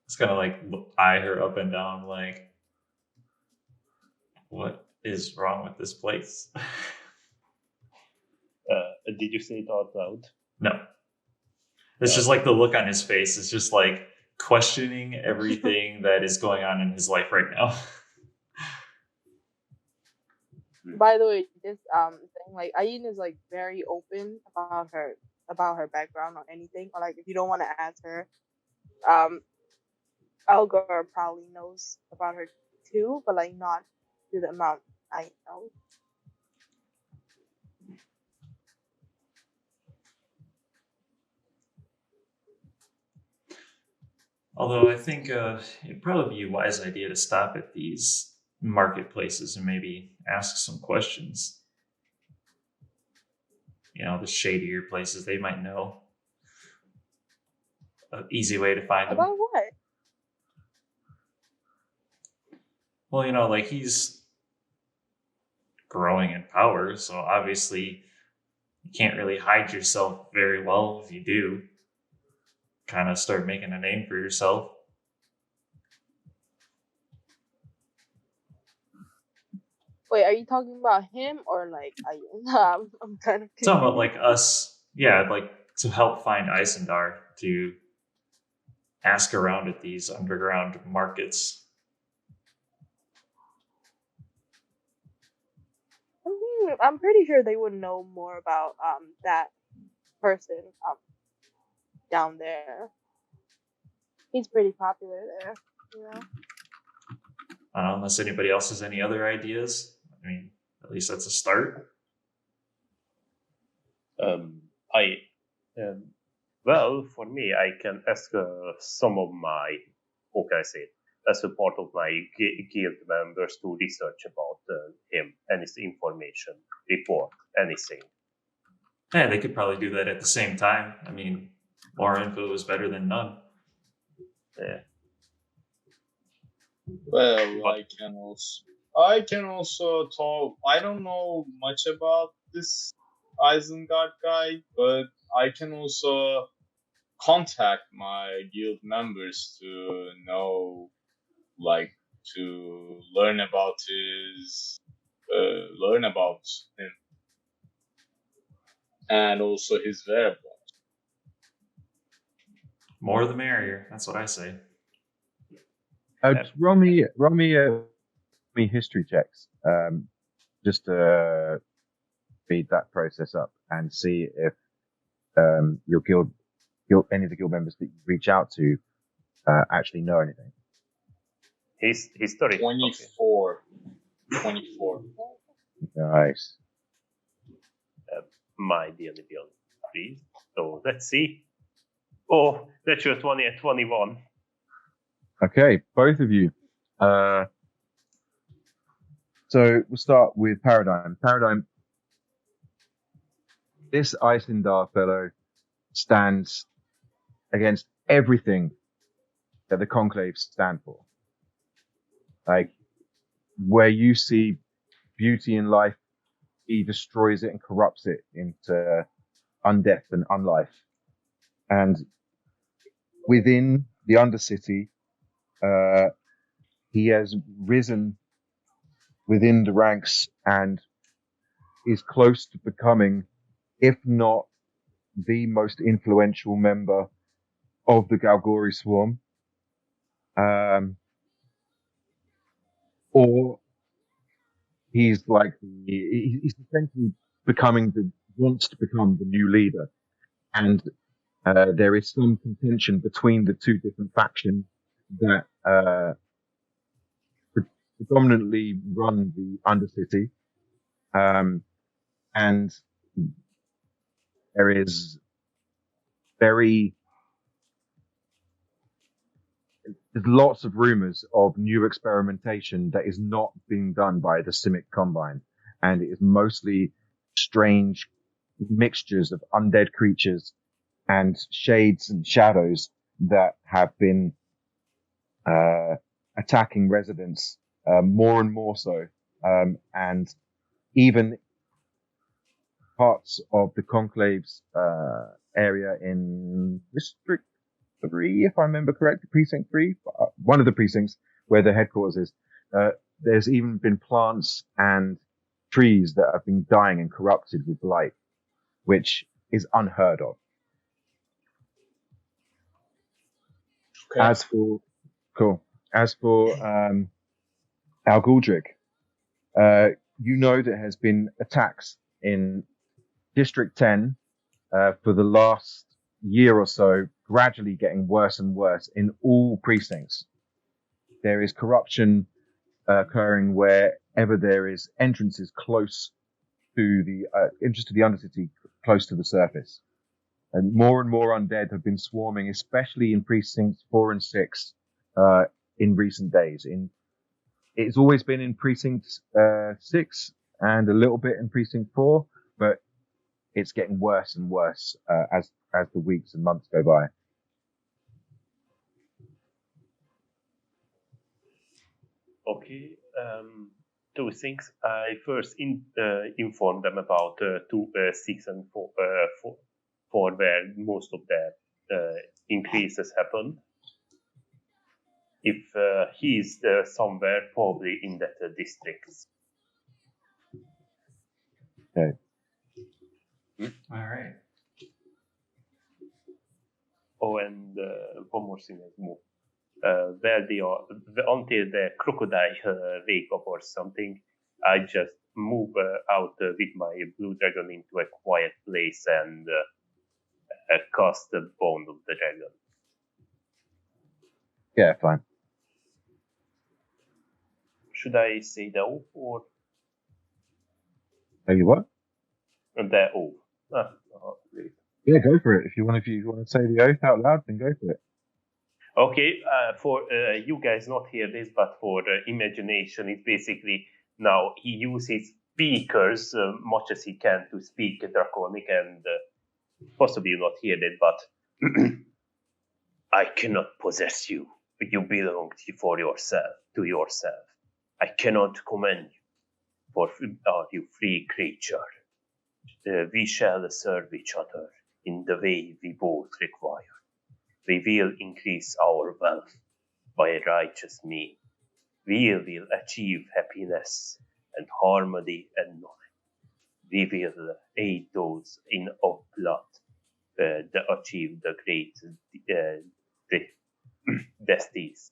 It's gonna like eye her up and down, like, what is wrong with this place? Did you say it out loud? No. It's just like the look on his face is just like questioning everything that is going on in his life right now. By the way, this thing, like Ayin is like very open about her background or anything. Or like if you don't want to ask her, Algar probably knows about her too, but like not to the amount I know. Although I think it'd probably be a wise idea to stop at these marketplaces and maybe ask some questions. You know, the shadier places, they might know an easy way to find them. About what? Well, you know, like he's growing in power, so obviously you can't really hide yourself very well if you do. Kind of start making a name for yourself. Wait, are you talking about him or like Ayin? I'm kind of confused. Talking about like us, yeah, like to help find Isendar, to ask around at these underground markets. I'm pretty sure they would know more about that person down there. He's pretty popular there, you know. I don't know, unless anybody else has any other ideas. I mean, at least that's a start. Well, for me, I can ask some of my, how can I say it, as a part of my guild members to research about him and his information, report, anything. Yeah, they could probably do that at the same time. I mean, more info is better than none. Yeah. Well, I can also talk. I don't know much about this Isengard guy, but I can also contact my guild members to know, like, to learn about him, and also his whereabouts. More the merrier. That's what I say. Just roll me history checks. Just to speed that process up and see if your guild, any of the guild members that you reach out to actually know anything. History. 24. 24. Nice. My D&D Beyond 3. So let's see. Oh, that's your 20 at 21. Okay, both of you. So we'll start with Paradigm. Paradigm, this Isendar fellow stands against everything that the Conclave stand for. Like, where you see beauty in life, he destroys it and corrupts it into undeath and unlife. And within the Undercity, he has risen within the ranks and is close to becoming, if not the most influential member of the Galgori Swarm. Or he's like, he's essentially wants to become the new leader. And there is some contention between the two different factions that predominantly run the Undercity. And there is there's lots of rumors of new experimentation that is not being done by the Simic Combine. And it is mostly strange mixtures of undead creatures and shades and shadows that have been attacking residents more and more so. And even parts of the Conclave's area in District 3, if I remember correctly, Precinct 3, one of the precincts where the headquarters is, there's even been plants and trees that have been dying and corrupted with blight, which is unheard of. Okay. As for Alguldrick, you know there has been attacks in District 10 for the last year or so, gradually getting worse and worse in all precincts. There is corruption occurring wherever there is entrances close to the Undercity, close to the surface. And more undead have been swarming, especially in precincts 4 and 6 in recent days. It's always been in precinct 6 and a little bit in precinct 4, but it's getting worse and worse as the weeks and months go by. Okay. Two things. I first informed them about 2, 6, and 4, where most of the increases happen. If he's somewhere, probably in that districts. Okay. All right. Oh, and one more thing as well. Where they are, until the crocodile wake up or something, I just move out with my blue dragon into a quiet place and cast the bone of the dragon. Yeah, fine. Should I say the oath or Maybe what? the oath? Great. Yeah, go for it. If you want to say the oath out loud, then go for it. Okay, for you guys not hear this, but for imagination, it's basically now he uses speakers much as he can to speak Draconic, and possibly you not hear it, but I cannot possess you. You belong to yourself. I cannot command you, for are you free creature. We shall serve each other in the way we both require. We will increase our wealth by a righteous means. We will achieve happiness and harmony and knowledge. We will aid those in of blood that achieve the great destinies.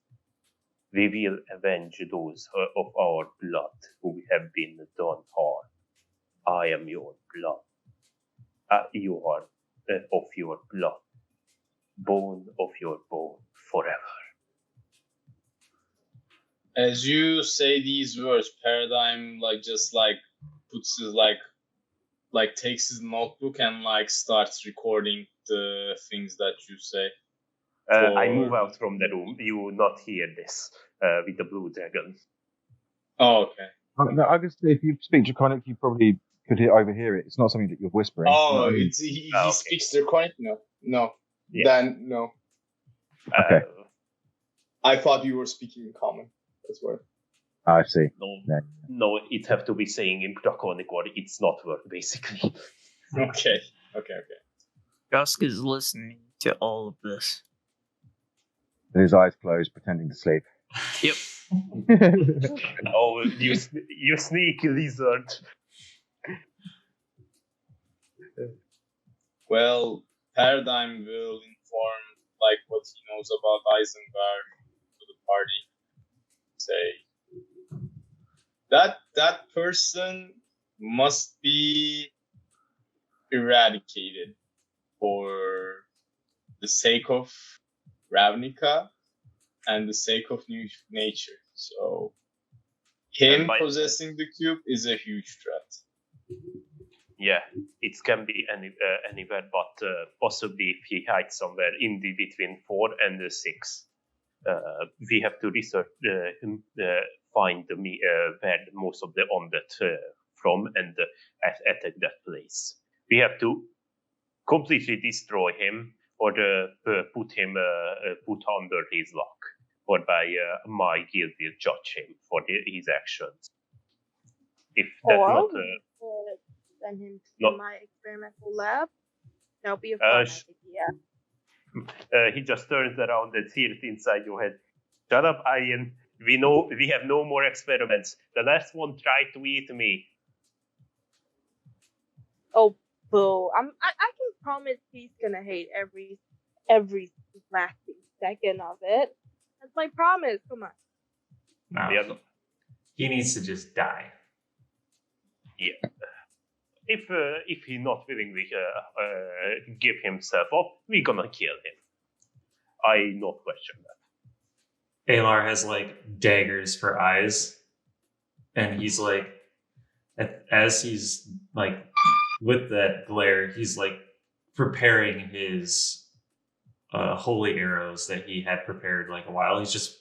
We will avenge those of our blood who have been done harm. I am your blood. You are of your blood. Bone of your bone forever. As you say these words, Paradigm just puts his takes his notebook and starts recording the things that you say. I move out from the room. You will not hear this with the blue dragon. Oh, okay. No, I guess if you speak Draconic, you probably could overhear it. It's not something that you're whispering. Oh, he speaks Draconic? No. Yeah. Then, no. Okay. I thought you were speaking in common. That's why. I see. No, it have to be saying in Draconic or it's not work, basically. Okay. Dusk is listening to all of this. With his eyes closed, pretending to sleep. Yep. Oh, you sneaky lizard. Well, Paradigm will inform what he knows about Eisenberg to the party. Say that person must be eradicated for the sake of Ravnica and the sake of new nature. So him possessing the cube is a huge threat. Yeah, it can be anywhere, but possibly if he hides somewhere in between 4 and 6. We have to research, find where most of the undead from and attack that place. We have to completely destroy him or put under his lock, or by my guild will judge him for his actions. If that's not... send him to my experimental lab. That'll be a fun idea. He just turns around and sees inside your head. Shut up, Ian. We have no more experiments. The last one tried to eat me. Oh, boo! I can promise he's gonna hate every last second of it. That's my promise. Come on. No, he needs to just die. Yeah. If he's not willingly give himself up, we're gonna kill him. I not question that. Alar has daggers for eyes, and he's as he's with that glare, he's preparing his holy arrows that he had prepared a while. He's just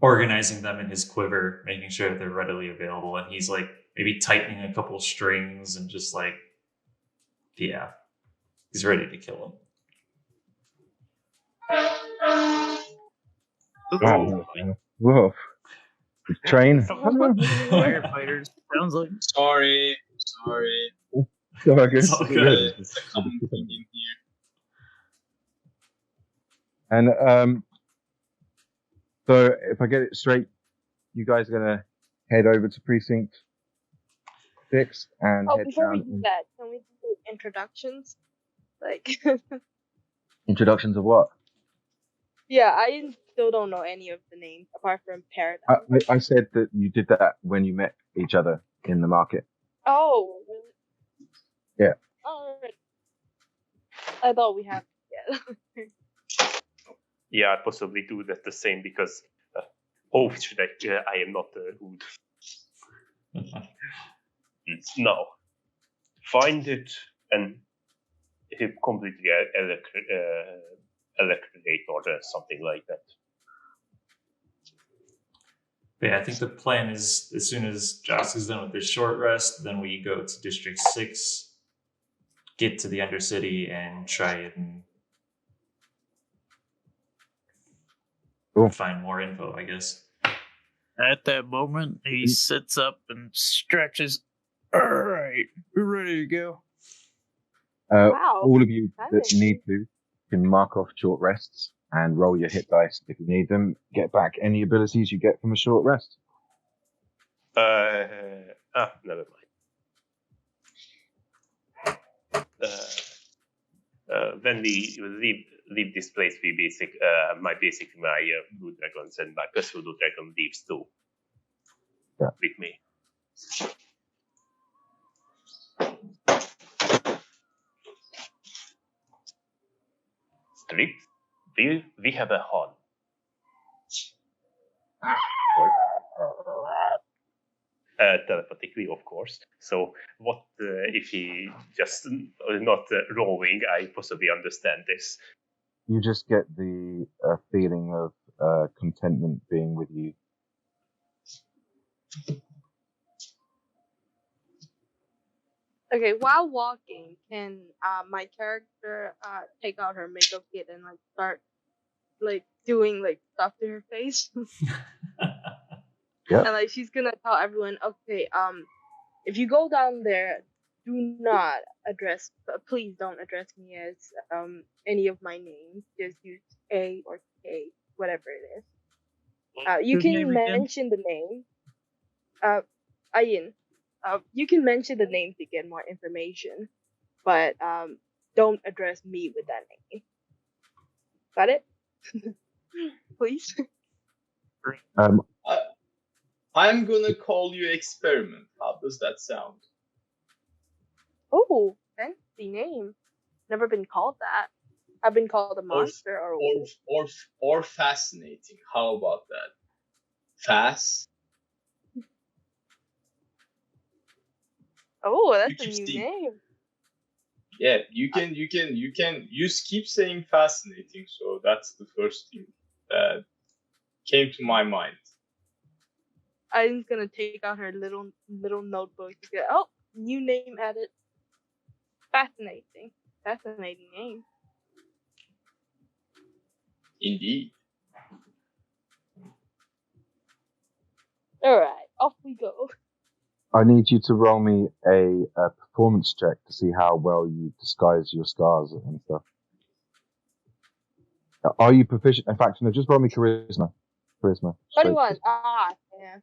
organizing them in his quiver, making sure that they're readily available, and he's maybe tightening a couple strings and just yeah, he's ready to kill him. Wow. Whoa. Train. Firefighters. Sounds like. Sorry. So I guess It's all good. It's a common thing in here. And so if I get it straight, you guys are gonna head over to precinct 6 and head before we down. do that, can we do introductions? Introductions of what? Yeah, I still don't know any of the names apart from Paradigm. I said that you did that when you met each other in the market. Oh, really? Yeah. All right. I thought we had. Yeah. Yeah, I'd possibly do that the same because should I am not rude. No. Find it and completely electrocute or something like that. But yeah, I think the plan is as soon as Joss is done with his short rest, then we go to District 6, get to the Undercity, and try and find more info, I guess. At that moment, he sits up and stretches. All right, we're ready to go. Wow. All of you That that is- need to can mark off short rests and roll your hit dice if you need them. Get back any abilities you get from a short rest. Never mind. When we leave this place, we my blue dragons and my pseudo dragon leaves too. Yeah. With me. Strip, we have a hall. Telepathically, of course. So, what if he just not rolling? I possibly understand this. You just get the feeling of contentment being with you. Okay, while walking, can my character take out her makeup kit and like start like doing like stuff to her face? Yep. And like she's gonna tell everyone, okay, if you go down there, do not please don't address me as any of my names. Just use A or K, whatever it is. You His can name again? mention the name. Ayin. You can mention the name to get more information, but don't address me with that name. Got it? Please. I'm gonna call you Experiment. How does that sound? Oh, fancy name. Never been called that. I've been called a monster Or Fascinating. How about that? Fast. Oh, that's a new Interesting. name. Yeah, you can keep saying Fascinating. So that's the first thing that came to my mind. I'm gonna take out her little notebook. Oh, new name added. Fascinating name. Indeed. All right, off we go. I need you to roll me a performance check to see how well you disguise your scars and stuff. Are you proficient? In fact, no, just roll me charisma. 21. Yeah.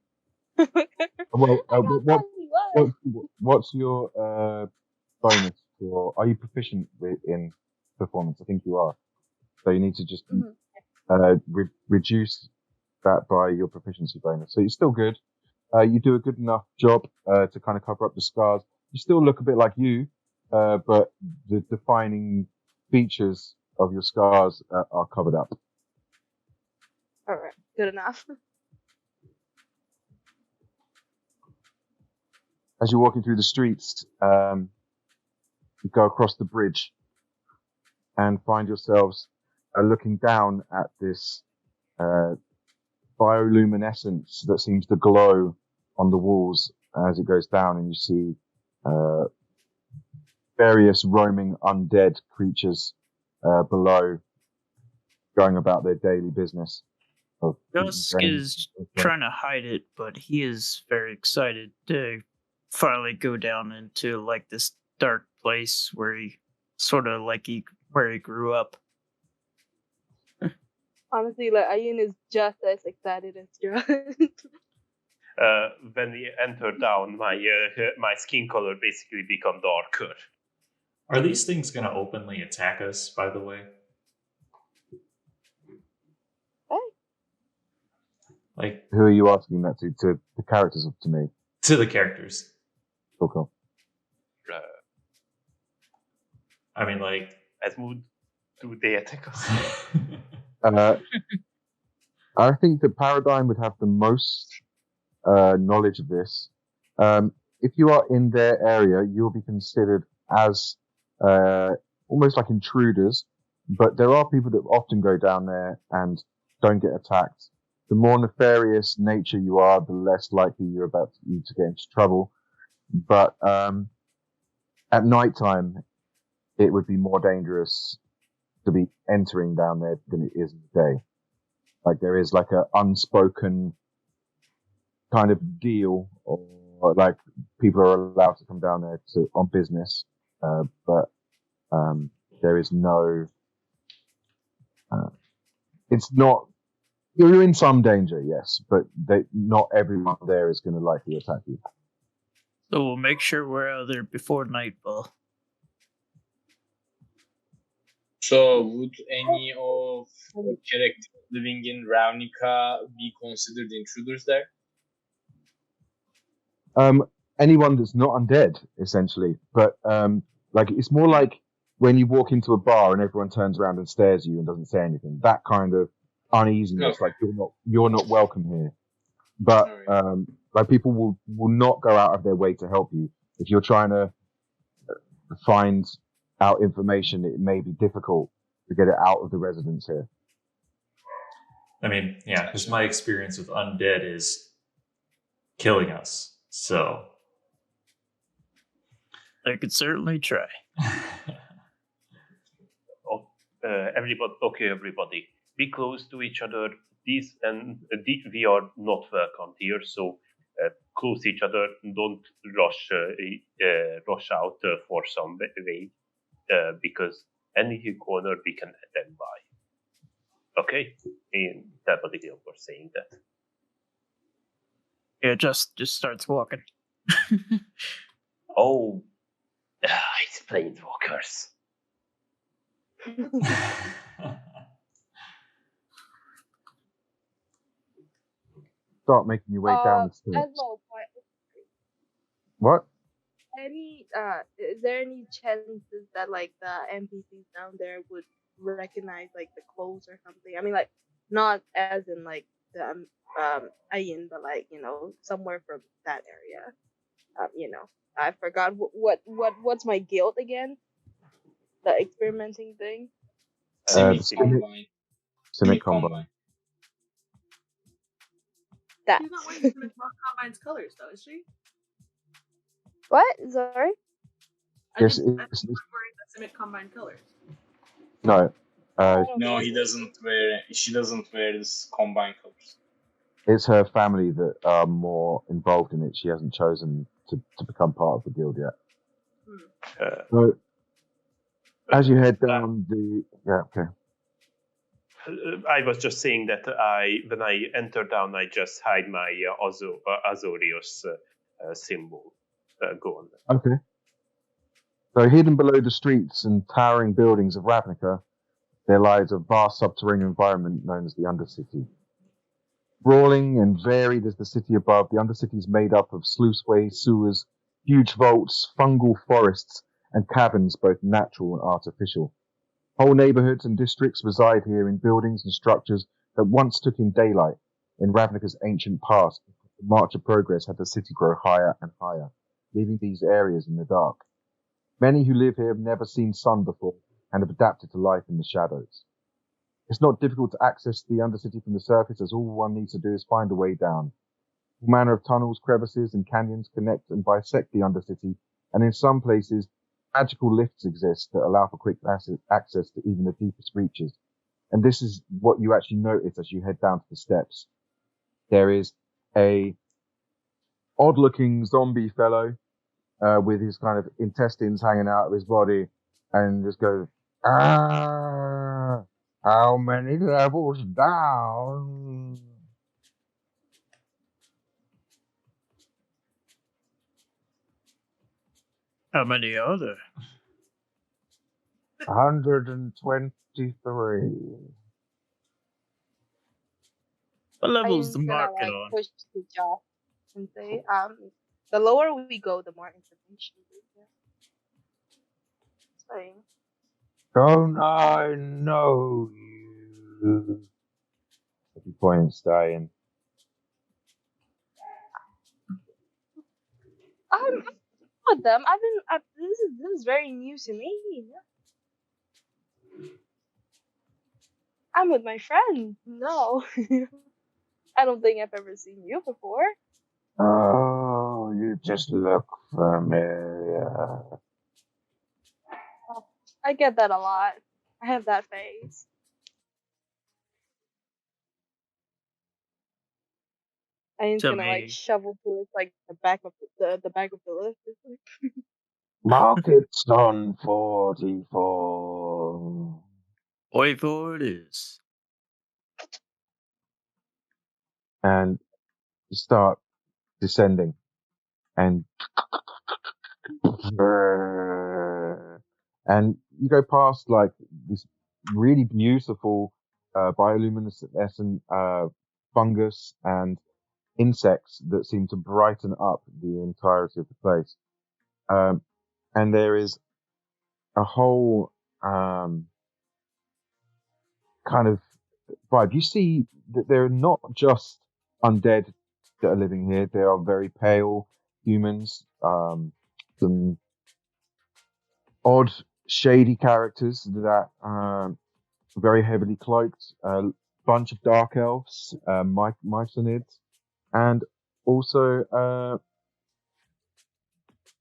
Well, I got 21. what's your bonus for? Are you proficient in performance? I think you are. So you need to just reduce that by your proficiency bonus. So you're still good. You do a good enough job to kind of cover up the scars. You still look a bit like you, but the defining features of your scars are covered up. All right, good enough. As you're walking through the streets, you go across the bridge and find yourselves looking down at this bioluminescence that seems to glow on the walls as it goes down, and you see various roaming undead creatures below going about their daily business. Dusk is trying to hide it, but he is very excited to finally go down into like this dark place where he where he grew up. Honestly, like Ayun is just as excited as John. When we enter down, my skin color basically become darker. Are these things going to openly attack us, by the way? Like, who are you asking that to? To the characters or to me? To the characters. Cool. I mean, like, Edmund, do they attack us? I think the Paradigm would have the most knowledge of this. If you are in their area, you'll be considered as almost like intruders, but there are people that often go down there and don't get attacked. The more nefarious nature you are, the less likely you're about to get into trouble. But at night time, it would be more dangerous to be entering down there than it is in the day. Like there is like a unspoken kind of deal, or like people are allowed to come down there on business, but there is no. It's not. You're in some danger, yes, but not everyone there is going to likely attack you. So we'll make sure we're out there before nightfall. So, would any of the characters living in Ravnica be considered intruders there? Anyone that's not undead, essentially. But like it's more like when you walk into a bar and everyone turns around and stares at you and doesn't say anything. That kind of uneasiness, Okay. like you're not welcome here. But like people will not go out of their way to help you. If you're trying to find out information, it may be difficult to get it out of the residents here. I mean, yeah, because my experience with undead is killing us. So I could certainly try. Everybody, be close to each other. We are not welcome here, so close each other. Don't rush out for some way, because any corner we can attend by. Okay, and that was the deal for saying that. Yeah, just starts walking. Oh, it's planeswalkers. Start making your way down the stairs. Esmo, What? Is there any chances that like the NPCs down there would recognize like the clothes or something? I mean, like not as in like the Ayin, but like somewhere from that area. I forgot what's my guild again? The experimenting thing. Simic Combine. That. She's not wearing the Combine's colors, though, is she? What? Sorry. Yes, I think she's wearing the Simic Combine colors. No. No, he doesn't wear. She doesn't wear this Combine colors. It's her family that are more involved in it. She hasn't chosen to become part of the guild yet. So, as you head down okay. I was just saying that when I enter down, I just hide my Azorius symbol. Go on. Okay. So hidden below the streets and towering buildings of Ravnica, there lies a vast subterranean environment known as the Undercity. Sprawling and varied as the city above, the Undercity is made up of sluiceways, sewers, huge vaults, fungal forests, and caverns, both natural and artificial. Whole neighborhoods and districts reside here in buildings and structures that once took in daylight in Ravnica's ancient past. The march of progress had the city grow higher and higher, leaving these areas in the dark. Many who live here have never seen sun before and have adapted to life in the shadows. It's not difficult to access the Undercity from the surface, as all one needs to do is find a way down. All manner of tunnels, crevices, and canyons connect and bisect the Undercity, and in some places, magical lifts exist that allow for quick access to even the deepest reaches. And this is what you actually notice as you head down to the steps. There is a odd-looking zombie fellow with his kind of intestines hanging out of his body, and just goes, how many levels down? How many are there? 123. What level's the I'm gonna market on? push the jaw and say, The lower we go, the more information we get. Saying. Don't I know you? At the point, dying. I'm with them. This is very new to me. I'm with my friend. No. I don't think I've ever seen you before. Oh, you just look familiar. I get that a lot. I have that phase. And he's To gonna like me. shovel towards like the back of the back of the lift. Market's on 44. Wait for it is. And you start descending, and you go past like this really beautiful bioluminescent fungus and insects that seem to brighten up the entirety of the place. And there is a whole kind of vibe. You see that they're not just undead that are living here. They are very pale humans, some odd, shady characters that are very heavily cloaked, a bunch of dark elves, myconids, and also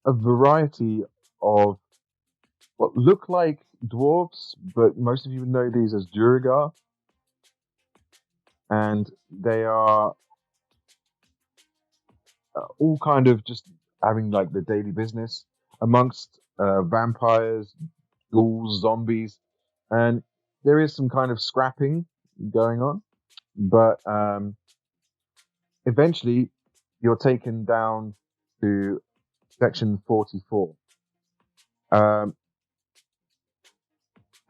a variety of what look like dwarves, but most of you would know these as Durigar. And they are all kind of just having like the daily business amongst vampires, ghouls, zombies, and there is some kind of scrapping going on. But eventually, you're taken down to section 44.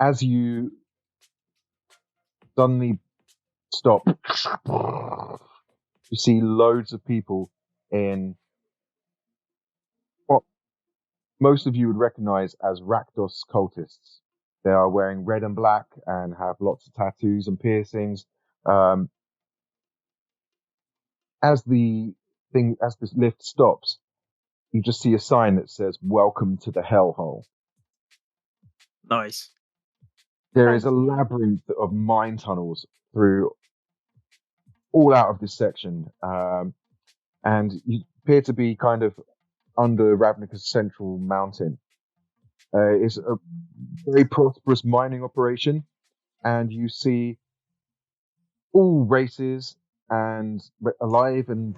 As you suddenly stop, you see loads of people in what most of you would recognize as Rakdos cultists. They are wearing red and black and have lots of tattoos and piercings. As this lift stops, you just see a sign that says "Welcome to the Hellhole." Nice. There is a labyrinth of mine tunnels through all out of this section, and you appear to be kind of under Ravnica's central mountain. It's a very prosperous mining operation, and you see all races and alive and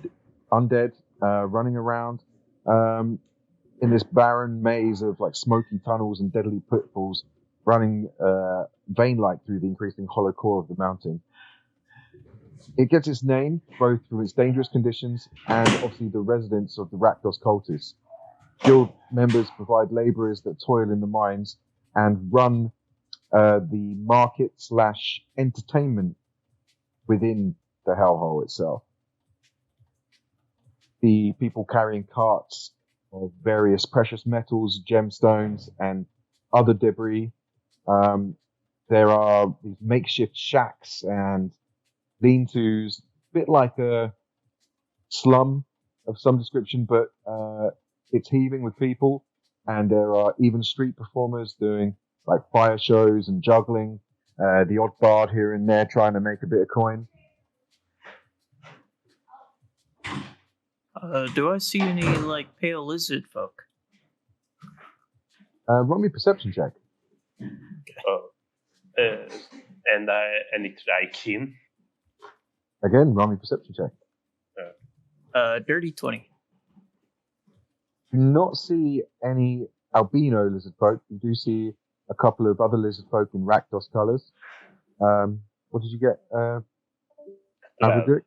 undead running around in this barren maze of like smoky tunnels and deadly pitfalls, running vein-like through the increasing hollow core of the mountain. It gets its name both through its dangerous conditions and obviously the residents of the Rakdos cultists. Guild members provide laborers that toil in the mines and run the market/entertainment within the hellhole itself. The people carrying carts of various precious metals, gemstones, and other debris. There are these makeshift shacks and lean-tos, a bit like a slum of some description, but it's heaving with people. And there are even street performers doing like fire shows and juggling. The odd bard here and there trying to make a bit of coin. Do I see any like pale lizard folk? Roll me a perception check. And any try keen. Again, roll me a perception check. Dirty 20. Do not see any albino lizard folk. You do see a couple of other lizard folk in Rakdos colors. What did you get, Alvin?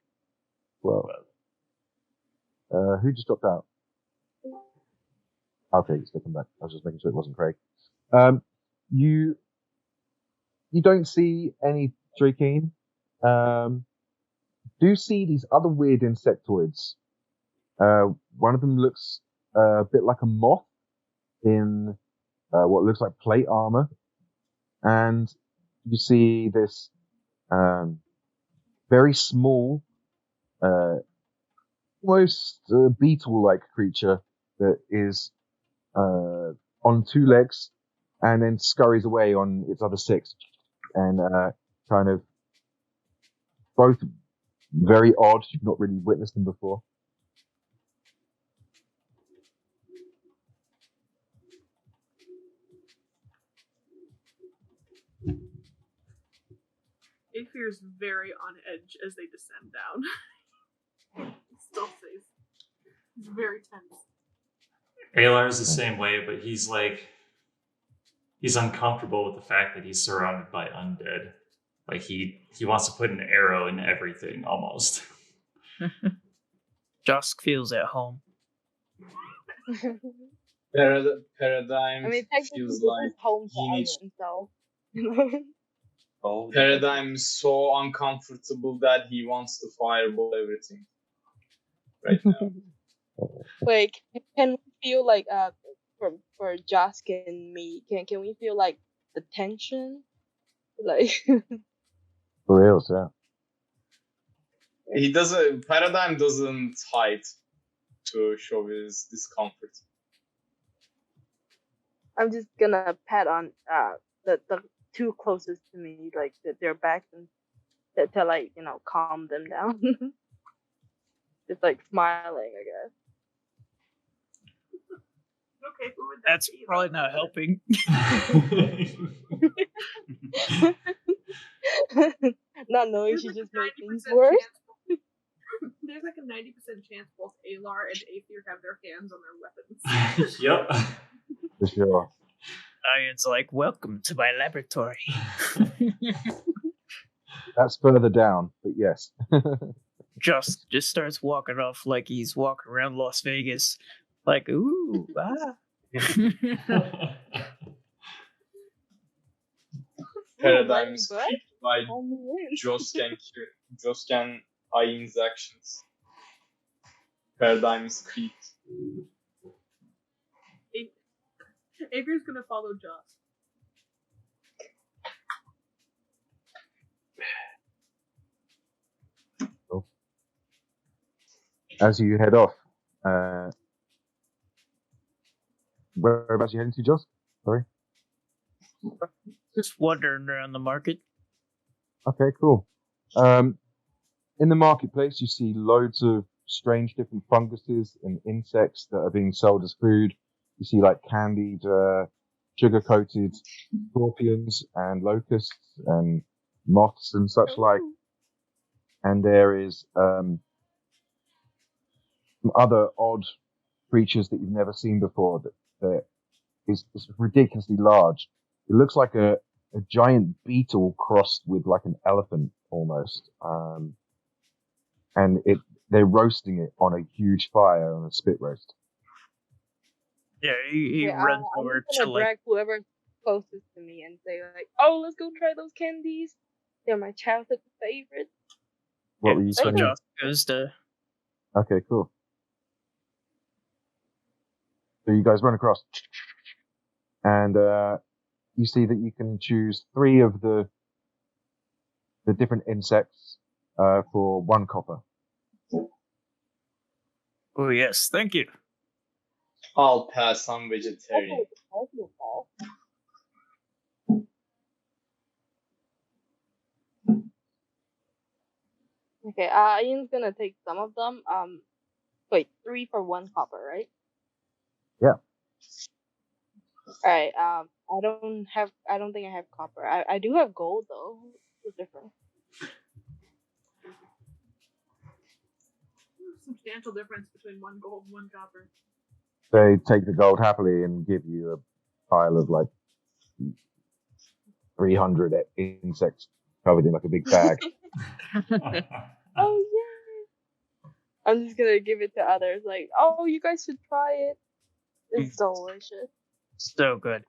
Well, who just dropped out? Okay, he's sticking back. I was just making sure it wasn't Craig. You don't see any Drakean. Do see these other weird insectoids One of them looks a bit like a moth in what looks like plate armor, and you see this very small, almost beetle-like creature that is on 2 legs and then scurries away on its other 6, and kind of both very odd. You've not really witnessed them before. Aether's very on edge as they descend down. Still safe. He's very tense. Alar's the same way, but he's uncomfortable with the fact that he's surrounded by undead. Like he wants to put an arrow in everything almost. Josk feels at home. Paradigm I mean, technically, feels this like is home he to needs. Onion, so. Oh, Paradigm is so uncomfortable that he wants to fireball everything right now. Wait, can we feel like for Josk and me, can we feel like the tension? Like For real, yeah. Paradigm doesn't hide to show his discomfort. I'm just gonna pat on the 2 closest to me, like their backs, and to like, you know, calm them down. Just like smiling, I guess. Okay, who would that That's be? probably not helping. Not knowing There's she like just a made things 90% worse. chance- There's like a 90% chance both Alar and Aether have their hands on their weapons. Yep. For sure. Ion's like, welcome to my laboratory. That's further down, but yes. Just starts walking off like he's walking around Las Vegas. Like, ooh, ah. Paradigm But speak by only win. Joscan Ain's actions. Paradigm speak. Aether's gonna follow Joss. As you head off, whereabouts are you heading to, Joss? Sorry. Just wandering around the market. Okay, cool. In the marketplace, you see loads of strange different funguses and insects that are being sold as food. You see like candied, sugar-coated scorpions and locusts and moths and such like. And there is some other odd creatures that you've never seen before that is ridiculously large. It looks like a giant beetle crossed with like an elephant almost. And they're roasting it on a huge fire on a spit roast. Yeah, he Yeah, runs I'm over just to gonna like, drag whoever's closest to me and say like, "Oh, let's go try those candies. They're my childhood favorite." What were you so saying? Joss goes to, Okay, cool. So you guys run across, and you see that you can choose 3 of the different insects for 1 copper. oh yes, thank you. I'll pass on vegetarian. Okay, Ian's gonna take some of them. Wait, 3 for 1 copper, right? Yeah. Alright, I don't think I have copper. I do have gold though. What's different? Substantial difference between 1 gold and 1 copper. They take the gold happily and give you a pile of like 300 insects covered in like a big bag. Oh yeah. I'm just gonna give it to others. Like, oh, you guys should try it. It's delicious. So good.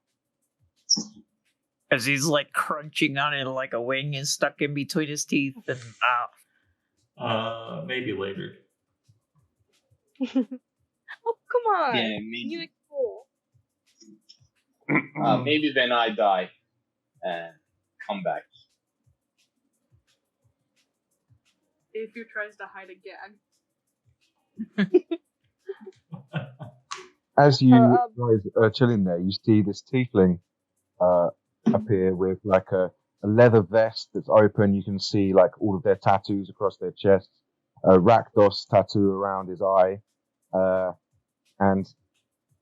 As he's like crunching on it like a wing is stuck in between his teeth and Maybe later. Oh, come on. Yeah, You maybe. explore. Maybe when I die, come back. If you tries to hide again. As you Uh, guys are chilling there, you see this tiefling appear with like a leather vest that's open. You can see like all of their tattoos across their chests, a Rakdos tattoo around his eye, and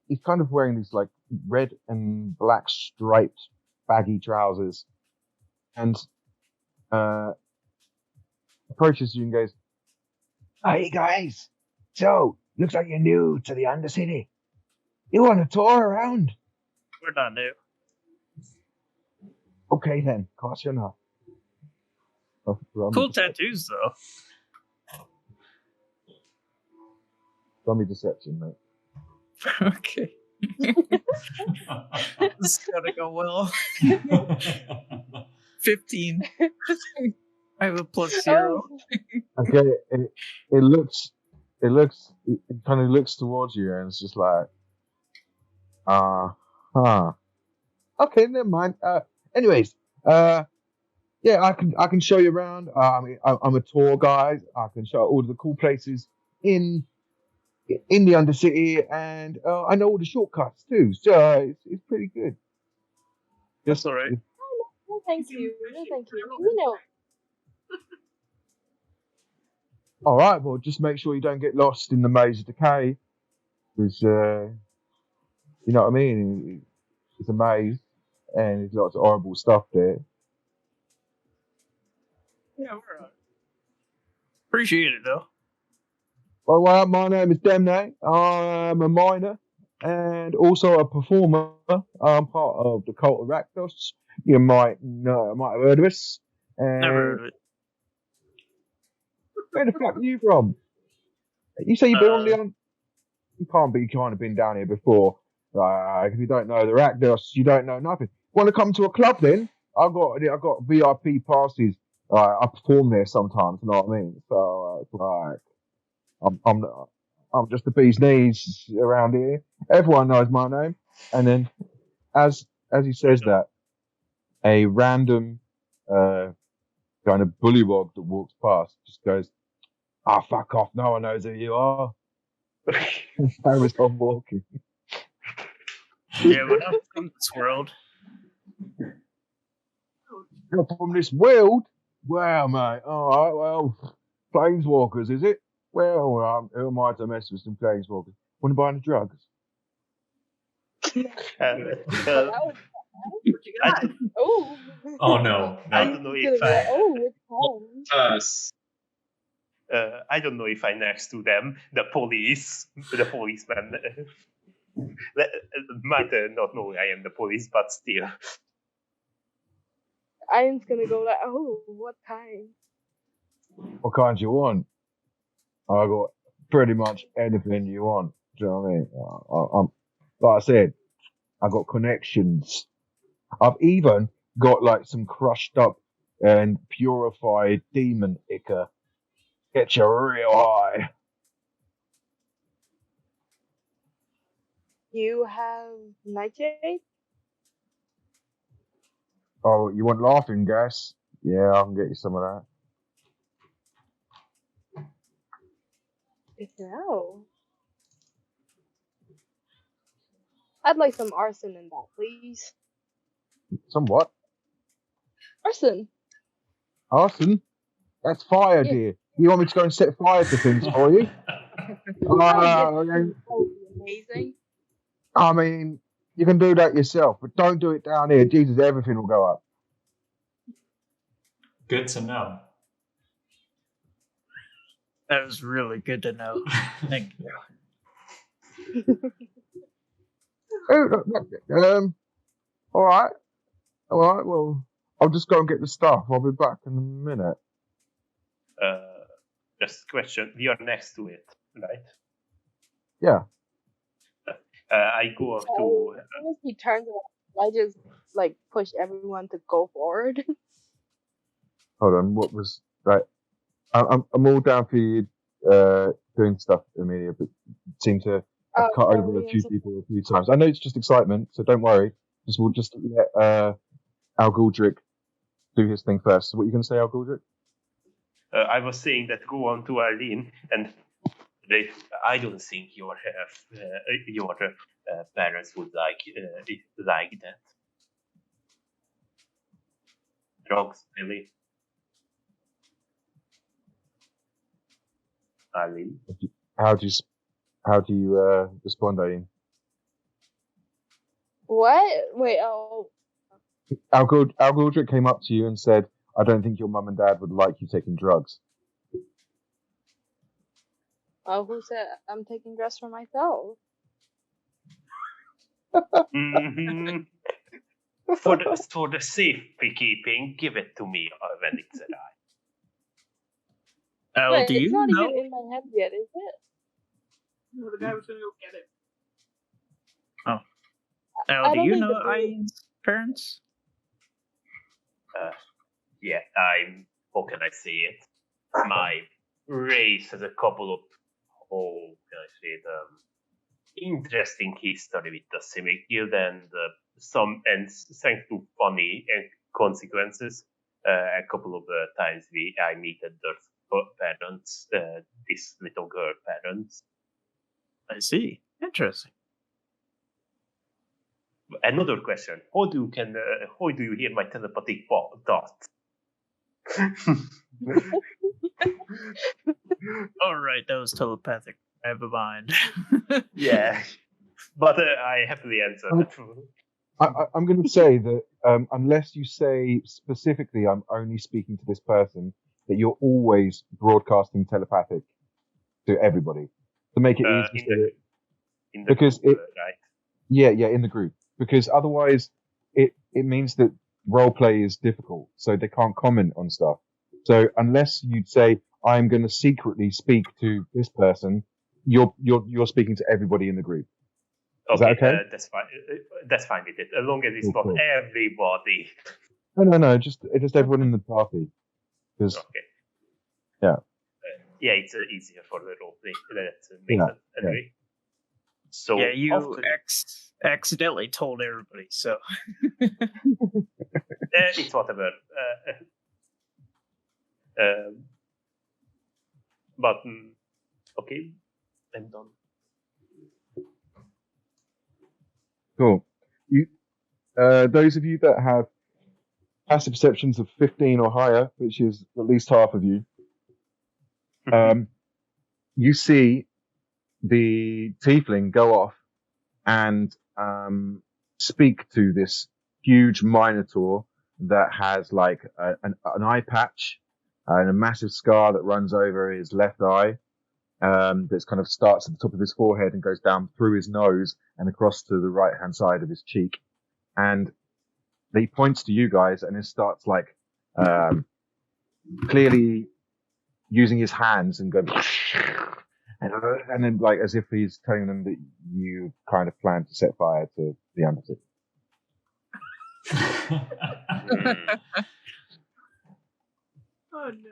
he's kind of wearing these like red and black striped baggy trousers, and approaches you and goes, Hey guys, so looks like you're new to the Undercity. You want to tour around? We're not new. Okay then, course you're not. oh, Cool tattoos though. Rummy deception, mate. Okay. This is gonna go well. 15. I have a +0. Okay, it kind of looks towards you and it's just like, okay, never mind. Anyways, yeah, I can show you around. I mean, I'm a tour guide. I can show all the cool places in the Undercity, and I know all the shortcuts too. So it's pretty good. That's all right. No, thank you. No, thank you. You know, All right, well, just make sure you don't get lost in the maze of decay, because you know what I mean. It's a maze, and there's lots of horrible stuff there. Yeah, we're all right. Appreciate it though. Well, my name is Demne. I'm a miner and also a performer. I'm part of the cult of Rakdos. You might have heard of us. Never heard of it. Where the fuck are you from? You say you've been on the... You can't be kind of been down here before. If you don't know the Rakdos, you don't know nothing. Want to come to a club then? I've got VIP passes. I perform there sometimes, you know what I mean? So it's like... I'm just the bee's knees around here. Everyone knows my name. And then, as he says that, a random kind of bullywog that walks past just goes, fuck off! No one knows who you are." Carries on walking. Yeah, we're not from this world. You're from this world? Well, mate. All right. Well, planeswalkers, is it? Well, who am I to mess with some planeswalkers? Want to buy any drugs? What you got? oh. Oh no, I no. don't know if I. it's home. Us. I don't know if I'm next to them. The policeman might not know I am the police, but still. I'm gonna go like, oh, what kind? What kind you want? I got pretty much anything you want. Do you know what I mean? I'm like I said, I got connections. I've even got like some crushed up and purified demon ichor. Get you real high. You have nightshade? Oh, you want laughing gas? Yeah, I can get you some of that. No. I'd like some arson in that, please. Some what? Arson. Arson? That's fire, Yeah. dear. You want me to go and set fire to things for you? That would be amazing. I mean, you can do that yourself, but don't do it down here. Jesus, everything will go up. Good to know. That was really good to know. Thank you. All right. Well, I'll just go and get the stuff. I'll be back in a minute. Just a question. We are next to it, right? Yeah. I go up to. As soon as he turns around, I just like push everyone to go forward. Hold on. What was that? I'm all down for you. doing stuff, Amelia, but seem to have cut over a few people a few times. I know it's just excitement, so don't worry. We'll just let Al Gouldrick do his thing first. So what are you going to say, Al Gouldrick? I was saying that go on to Arlene, and I don't think your parents would like that. Drugs, really? Arlene? How do you respond, Aileen? What? Wait, oh. Al Gouldrick came up to you and said, I don't think your mum and dad would like you taking drugs. Oh, who said I'm taking drugs for myself? Mm-hmm. For the safekeeping, give it to me when it's arrived. Wait, it's not even in my head yet, is it? No, the guy was gonna go get it. Do you know Ian's parents? Yeah, how can I say it? My race has a couple of, interesting history with the Simic Guild, and thanks to funny consequences, a couple of times I met their parents, this little girl parents. I see. Interesting. Another question: how do you hear my telepathic thoughts? All right, that was telepathic. Never mind. Yeah, but I happily answered. I'm going to say that unless you say specifically, I'm only speaking to this person, that you're always broadcasting telepathic to everybody to make it easy. In the group, right? Yeah, in the group. Because otherwise, it means that roleplay is difficult, so they can't comment on stuff. So unless you'd say, I'm going to secretly speak to this person, you're speaking to everybody in the group. Is that okay? That's fine. That's fine with it, as long as it's not everybody. No, just everyone in the party. Okay. Yeah. It's easier for the roleplay. That makes sense. Anyway. Yeah. So yeah, you accidentally told everybody. So it's whatever. But okay, I'm done. Cool. You, those of you that have passive perceptions of 15 or higher, which is at least half of you, you see the tiefling go off and speak to this huge minotaur that has like an eye patch and a massive scar that runs over his left eye. That kind of starts at the top of his forehead and goes down through his nose and across to the right hand side of his cheek. And he points to you guys and it starts like clearly using his hands and going and then like as if he's telling them that you kind of plan to set fire to the Undercity. Oh no.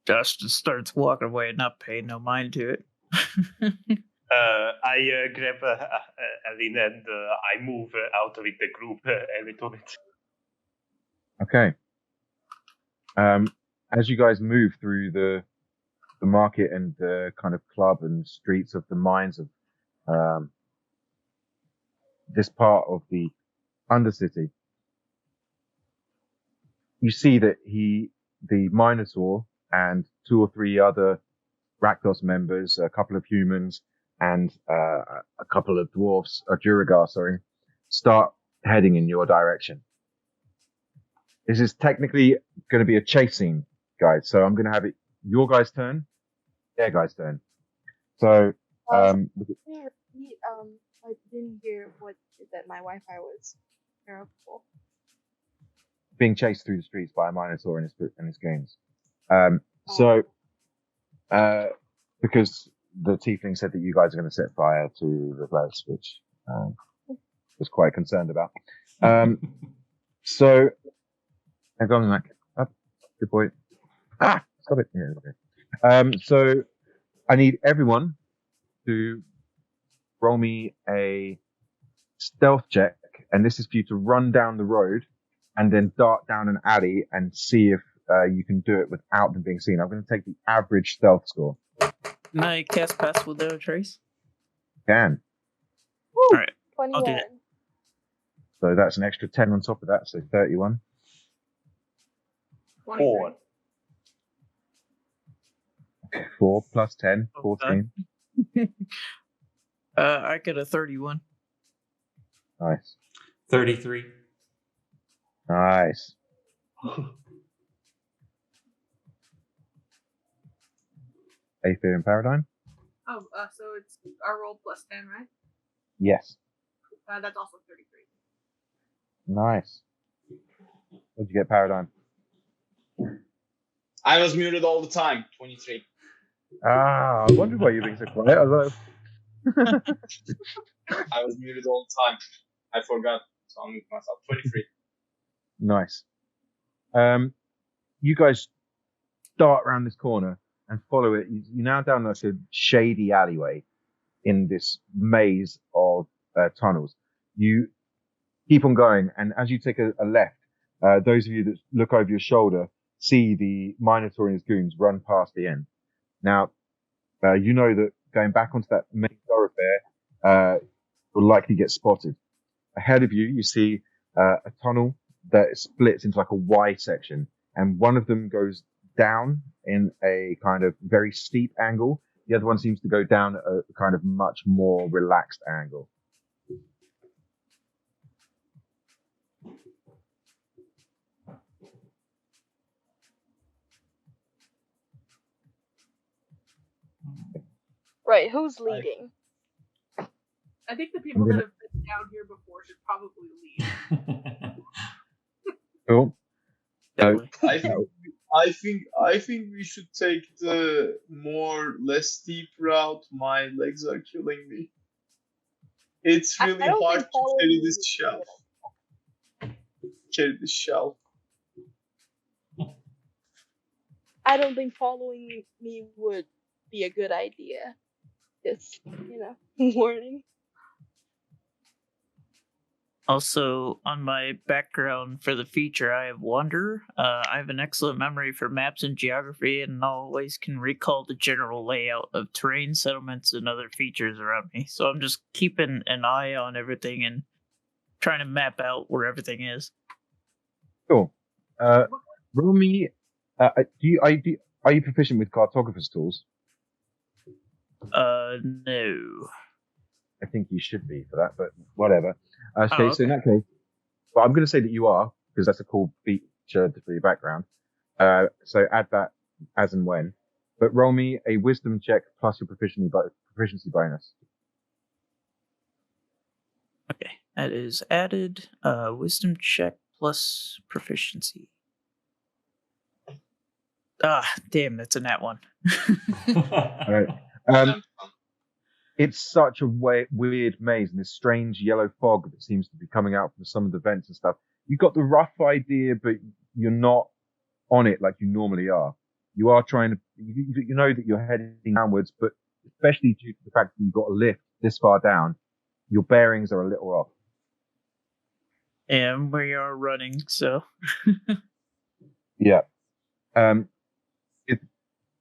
Justin starts walking away and not paying no mind to it. I grab Aline and I move out of it, the group a little bit. Okay. As you guys move through the market and the kind of club and streets of the mines of this part of the Undercity, you see that the Minotaur and 2 or 3 other Rakdos members, a couple of humans, and a couple of dwarfs, Duragar, start heading in your direction. This is technically going to be a chase scene, guys. So I'm going to have it your guys' turn, their guys' turn. So, I didn't hear what that my Wi-Fi was terrible. Being chased through the streets by a Minotaur in his games. Because the tiefling said that you guys are going to set fire to the place, which was quite concerned about. So, I'm going back. Up. Good boy. Stop it. Yeah, okay. So, I need everyone to roll me a stealth check, and this is for you to run down the road and then dart down an alley and see if you can do it without them being seen. I'm going to take the average stealth score. Can I cast Pass Without a Trace? Can. Woo! All right, 21. I'll do that. So that's an extra 10 on top of that, so 31. 4. 4 plus 10, 14. I got a 31. Nice. 33. Nice. Aether Paradigm? Oh, so it's our roll plus 10, right? Yes. That's also 33. Nice. What'd you get, Paradigm? I was muted all the time. 23. I wondered why you're being so quiet. I was like, I was muted all the time. I forgot. So I'm muting myself. 23. nice. You guys dart around this corner and follow it. You're now down like a shady alleyway in this maze of tunnels. You keep on going, and as you take a left, those of you that look over your shoulder see the Minotaur and his goons run past the end. Now, you know that going back onto that main thoroughfare will likely get spotted. Ahead of you, you see a tunnel that splits into like a Y section, and one of them goes down in a kind of very steep angle. The other one seems to go down at a kind of much more relaxed angle. Right, who's leading? I think the people that have been down here before should probably leave. Cool. Definitely. I think we should take the less steep route. My legs are killing me. It's really I don't hard think to following carry me this would shelf. Carry this shelf. I don't think following me would be a good idea. Just, warning. Also, on my background for the feature, I have Wonder. I have an excellent memory for maps and geography, and always can recall the general layout of terrain, settlements, and other features around me. So I'm just keeping an eye on everything and trying to map out where everything is. Cool. Roll me. Are you proficient with cartographer's tools? No. I think you should be for that, but whatever. Okay, Oh, so in okay. that case, well, I'm going to say that you are, because that's a cool feature for your background. So add that as and when. But roll me a wisdom check plus your proficiency bonus. Okay, that is added. Wisdom check plus proficiency. Ah, damn, that's a nat one. All right. It's such a weird maze and this strange yellow fog that seems to be coming out from some of the vents and stuff. You've got the rough idea, but you're not on it like you normally are. You are trying to, you know that you're heading downwards, but especially due to the fact that you've got a lift this far down, your bearings are a little off. And we are running, so. Yeah. It's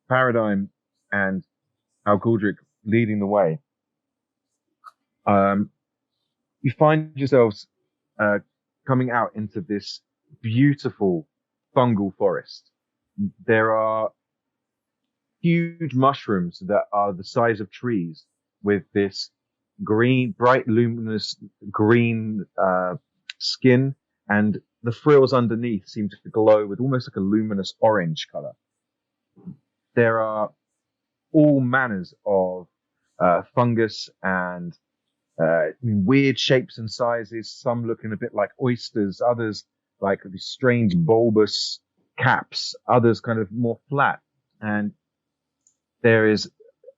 Paradigm and Al Galdrick leading the way. You find yourselves coming out into this beautiful fungal forest. There are huge mushrooms that are the size of trees with this green, bright, luminous green skin, and the frills underneath seem to glow with almost like a luminous orange color. There are all manners of fungus and weird shapes and sizes, some looking a bit like oysters, others like these strange bulbous caps, others kind of more flat. And there is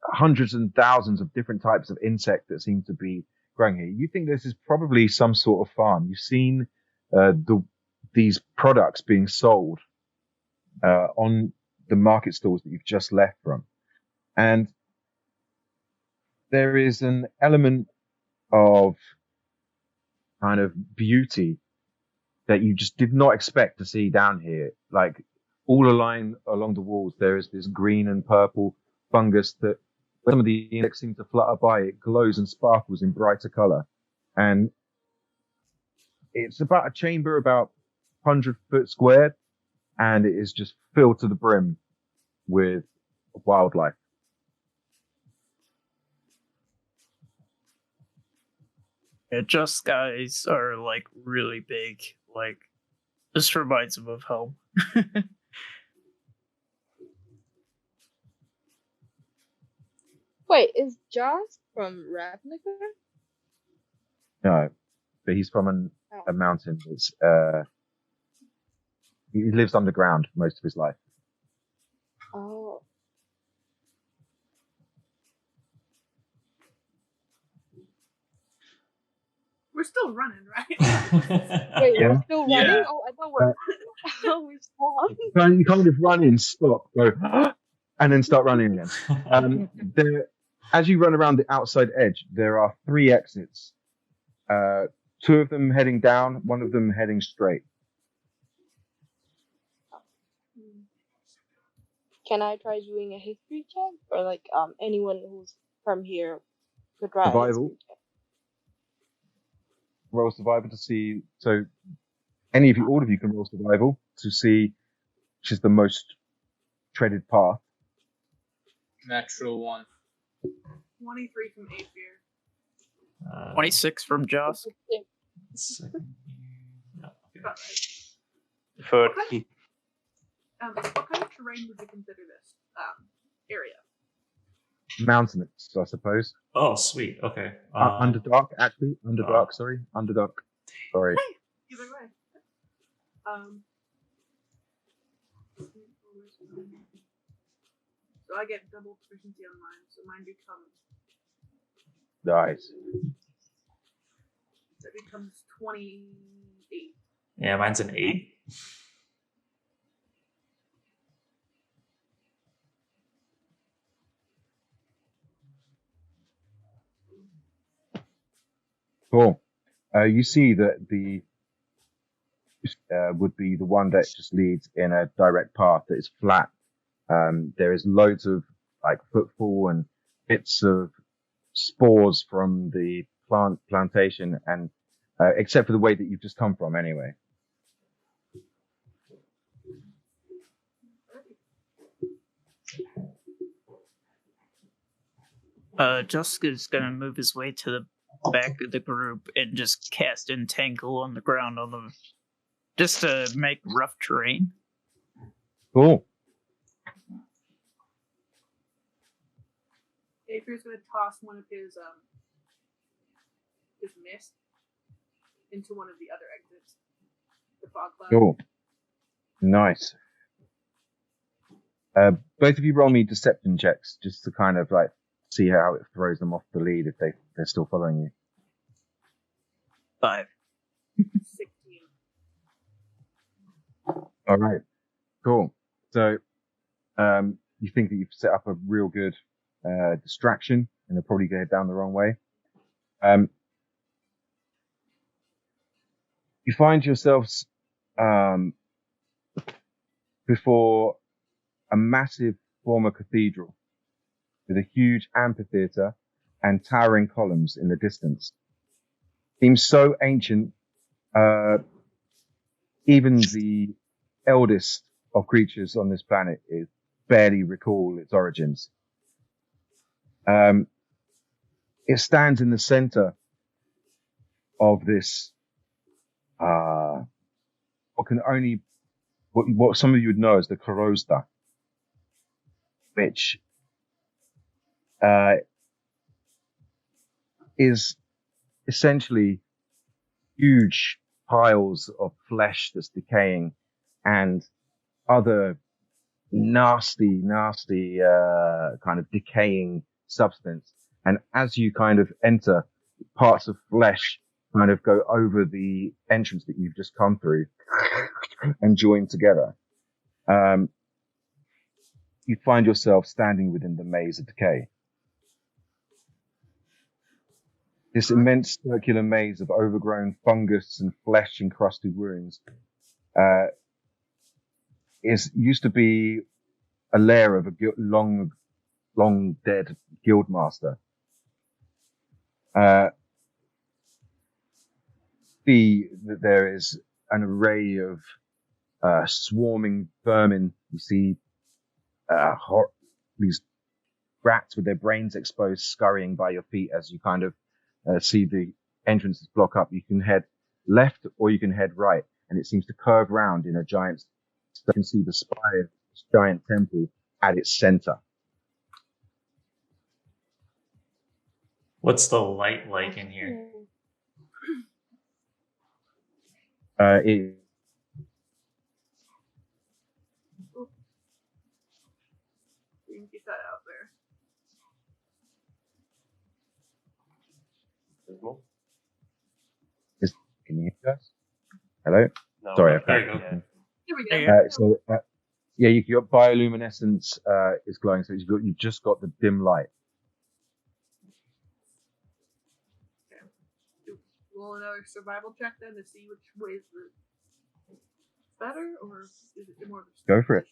hundreds and thousands of different types of insect that seem to be growing here. You think this is probably some sort of farm. You've seen these products being sold on the market stalls that you've just left from. And there is an element of kind of beauty that you just did not expect to see down here. Like all along the walls, there is this green and purple fungus that when some of the insects seem to flutter by, it glows and sparkles in brighter color. And it's about a chamber about 100 foot squared, and it is just filled to the brim with wildlife. Yeah, just guys are like really big. Like this reminds him of home. Wait, is Joss from Ravnica? No, but he's from a mountain. It's, he lives underground most of his life. Oh. We're still running, right? Wait, Yeah. we're still running? Yeah. Oh, I thought we're. We stopped. You kind of run in, stop, go, and then start running again. As you run around the outside edge, there are 3 exits. 2 of them heading down, 1 of them heading straight. Can I try doing a history check? Or like anyone who's from here could try a Survival. history check. Roll survival to see. So, all of you can roll survival to see which is the most treaded path. Natural 1. 23 from Aether. 26 from Joss. No. About right. 30. What kind of terrain would you consider this area? Mountainous, I suppose. Oh, sweet. Okay. Underdark, actually. Underdark, sorry. Underdark. Sorry. Either way. So I get double proficiency on mine, so mine becomes Nice. that becomes 28. Yeah, mine's an 8. Cool. You see that the would be the one that just leads in a direct path that is flat. There is loads of like footfall and bits of spores from the plantation, and except for the way that you've just come from, anyway. Jessica's gonna move his way to the back of the group and just cast Entangle on the ground on them, just to make rough terrain. Cool. Aether's gonna toss one of his mist into one of the other exits. The fog cloud. Cool. Nice. Both of you roll me deception checks just to kind of like see how it throws them off the lead if they're still following you. 5. 16. All right. Cool. So, you think that you've set up a real good distraction, and they'll probably go down the wrong way. You find yourselves before a massive former cathedral with a huge amphitheater and towering columns in the distance. Seems so ancient, even the eldest of creatures on this planet is barely recall its origins. It stands in the center of this, what some of you would know as the Korosta, which is essentially huge piles of flesh that's decaying and other nasty kind of decaying substance. And as you kind of enter, parts of flesh kind of go over the entrance that you've just come through and join together. You find yourself standing within the maze of decay. This immense circular maze of overgrown fungus and flesh-encrusted ruins used to be a lair of a long dead guild master. See that there is an array of swarming vermin. You see these rats with their brains exposed scurrying by your feet as you kind of see the entrances block up. You can head left or you can head right, and it seems to curve round in a giant. You can see the spire of this giant temple at its center. What's the light like in here? It You can get that out there. Can you hear us? Hello? No, Sorry, There you go. yeah. Here we go. So yeah, your bioluminescence is glowing, so you've just got the dim light. Roll another survival check then to see which way is the better, or is it more of a Go for it.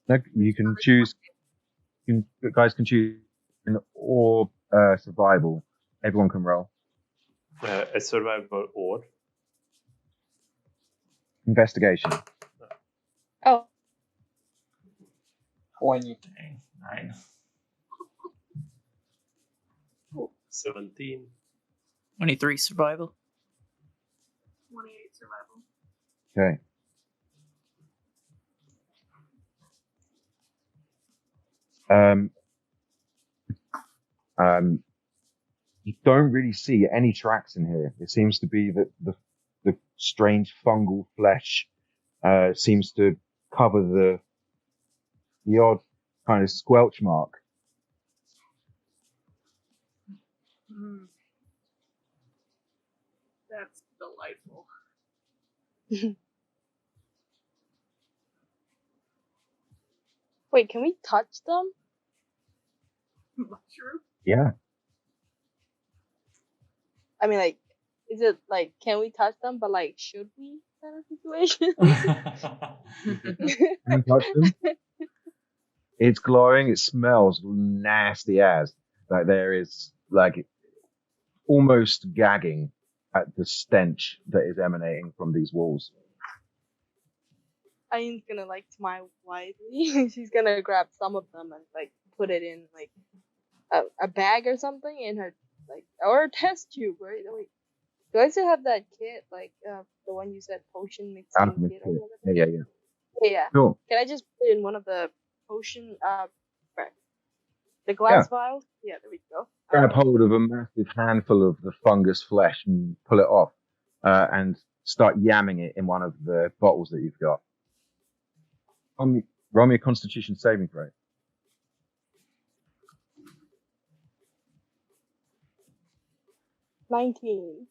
No, you can choose. You guys can choose or survival. Everyone can roll. A survival or Investigation. Oh, 20. 9. 17. 23 survival. 28 survival. Okay. You don't really see any tracks in here. It seems to be that the strange fungal flesh seems to cover the odd kind of squelch mark. That's delightful. wait, can we touch them? Mushroom? Yeah. I mean, like, is it like, can we touch them? But like, should we? Kind of situation. Can you touch them? It's glowing. It smells nasty as. Like there is like almost gagging at the stench that is emanating from these walls. Ian's gonna like smile widely. She's gonna grab some of them and like put it in like a bag or something in her like or a test tube, right? Wait, do I still have that kit like the one you said potion mixing Alchemist kit or kit. whatever? Yeah. Yeah. Sure. Can I just put it in one of the potion right, the glass vials? Yeah, there we go. Grab hold of a massive handful of the fungus flesh and pull it off, and start yamming it in one of the bottles that you've got. Roll me a Constitution saving throw. 19.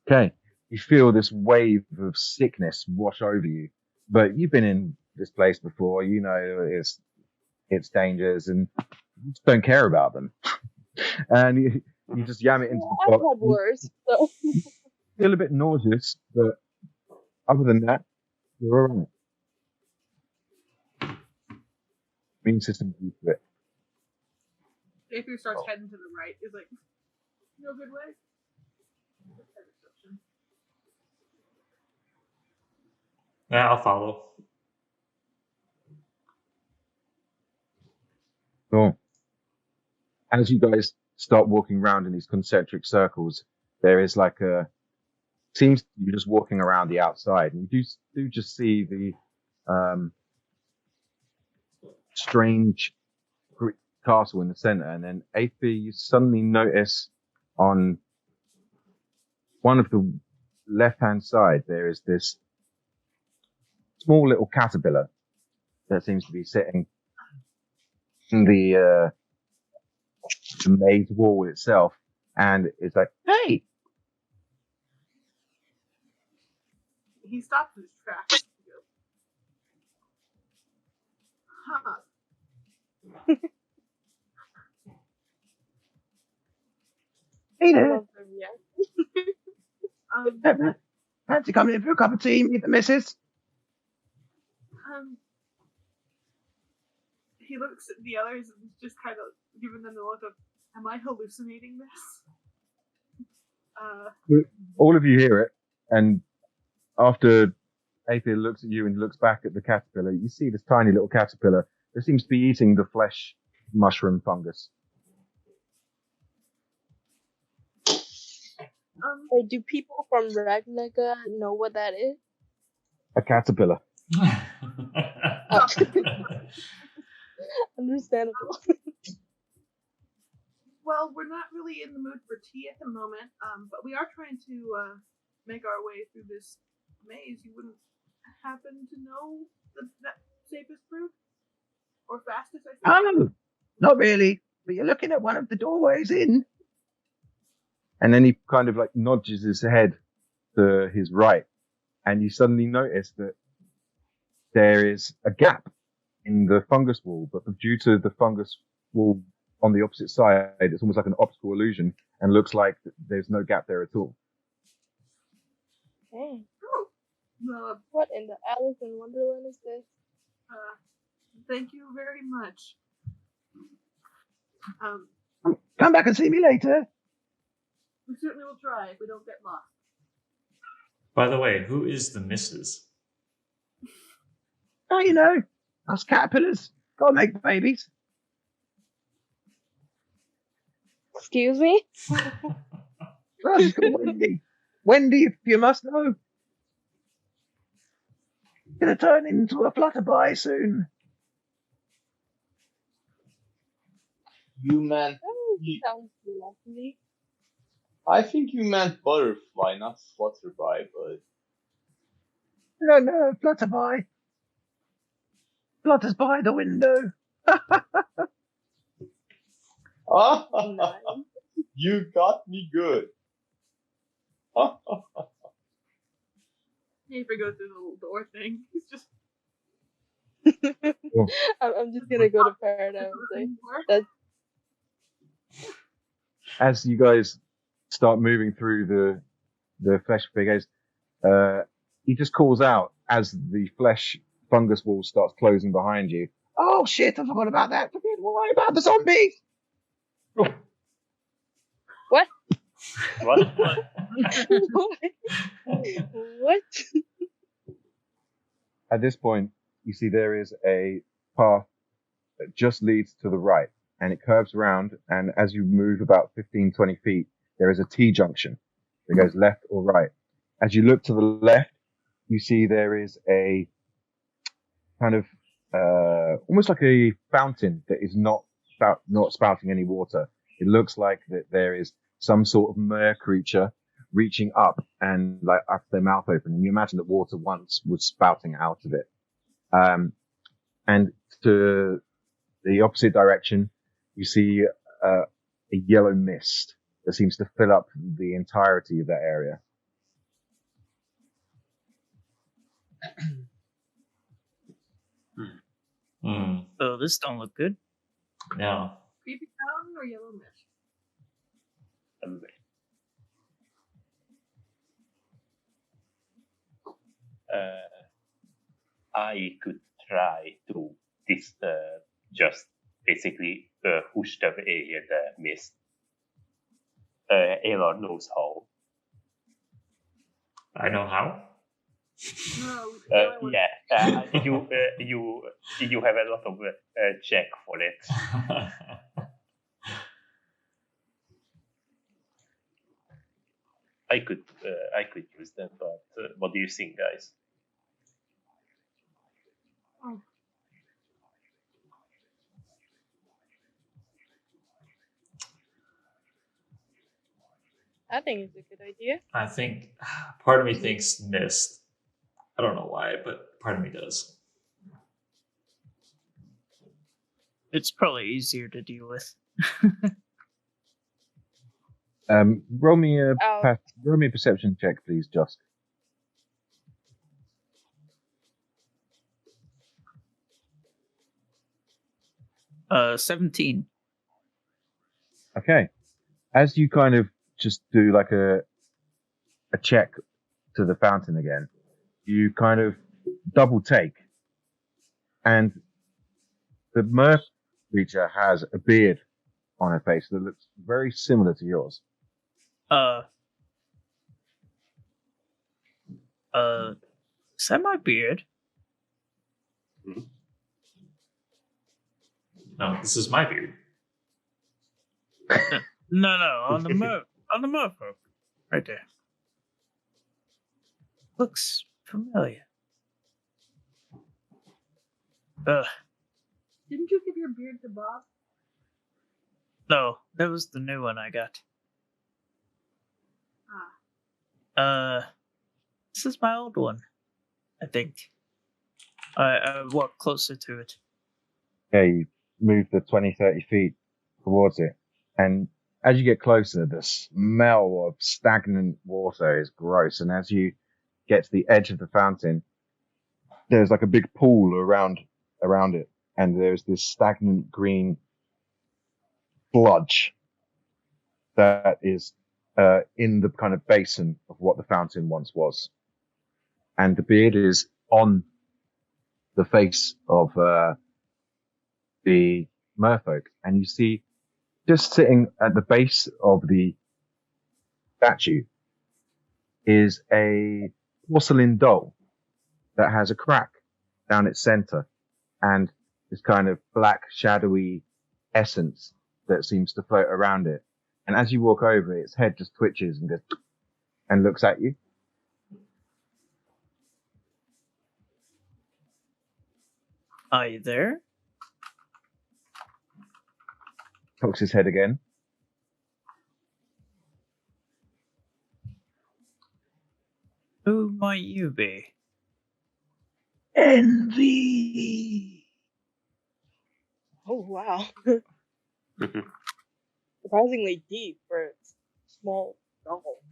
Okay, you feel this wave of sickness wash over you, but you've been in this place before. You know its dangers, and you just don't care about them. And you just yam it into the I've pot. had worse, so. You feel a bit nauseous, but other than that, you're alright. Immune system used to it. Nathan starts heading to the right. He's like, no good way. Yeah, I'll follow. Cool. As you guys start walking around in these concentric circles, there is like seems you're just walking around the outside, and you do just see the strange Greek castle in the center, and then AP, you suddenly notice on one of the left-hand side there is this small little caterpillar that seems to be sitting in the maze wall itself, and it's like, hey! He stops his tracks. He goes, huh. Hey I there. love the reaction. Fancy coming in for a cup of tea, meet the missus? He looks at the others and just kind of giving them the look of, am I hallucinating this? All of you hear it, and after Aether looks at you and looks back at the caterpillar, you see this tiny little caterpillar that seems to be eating the flesh mushroom fungus. Wait, do people from Ravnica know what that is? A caterpillar. Oh. Understandable. Well, we're not really in the mood for tea at the moment, but we are trying to make our way through this maze. You wouldn't happen to know the safest route? Or fastest, I think? Oh, not really. But you're looking at one of the doorways in. And then he kind of like nudges his head to his right, and you suddenly notice that there is a gap in the fungus wall, but due to the fungus wall on the opposite side, it's almost like an optical illusion, and looks like there's no gap there at all. Dang. Oh, What in the Alice in Wonderland is this? thank you very much. Come back and see me later. We certainly will try if we don't get lost. By the way, who is the missus? Oh, you know, us caterpillars gotta make babies. Excuse me? Well, she's called Wendy. Wendy, if you must know. Gonna turn into a flutterby soon. You meant. Oh, sounds lovely. I think you meant butterfly, not flutterby, but. No, flutterby. Flutters by the window. Ah, you got me good. If we go through the little door thing, it's just. I'm just gonna go to Paradise. That's As you guys start moving through the flesh figures, he just calls out as the flesh fungus wall starts closing behind you. Oh shit, I forgot about that. Forget worry about the zombies. what? What? What? At this point, you see there is a path that just leads to the right, and it curves around, and as you move about 15, 20 feet, there is a T-junction that goes left or right. As you look to the left, you see there is a kind of almost like a fountain that is not spouting any water. It looks like that there is some sort of mer creature reaching up and like up their mouth open, and you imagine that water once was spouting out of it. And to the opposite direction, you see a yellow mist that seems to fill up the entirety of that area. Oh, this don't look good. No. Creepy fountain or yellow mist? I could try to just basically push away the mist. Elor knows how. I know how. No. You have a lot of check for it. I could use them, but what do you think, guys? I think it's a good idea. I think part of me thinks mist. I don't know why, but part of me does. It's probably easier to deal with. Roll me a perception check, please, Just. Uh, 17. Okay. As you kind of just do like a check to the fountain again, you kind of double take, and the Murph creature has a beard on her face that looks very similar to yours. Is that my beard? No, this is my beard. No, on the mofo. Right there. Looks familiar. Didn't you give your beard to Bob? No, that was the new one I got. This is my old one, I think. I walk closer to it. Yeah, you move the 20, 30 feet towards it, and as you get closer, the smell of stagnant water is gross, and as you get to the edge of the fountain, there's like a big pool around it, and there's this stagnant green sludge that is in the kind of basin of what the fountain once was. And the beard is on the face of the merfolk, and you see just sitting at the base of the statue is a porcelain doll that has a crack down its center and this kind of black shadowy essence that seems to float around it. And as you walk over, its head just twitches and goes and looks at you. Are you there? Cocks his head again. Who might you be? Envy. Oh wow. Surprisingly deep for a small novel.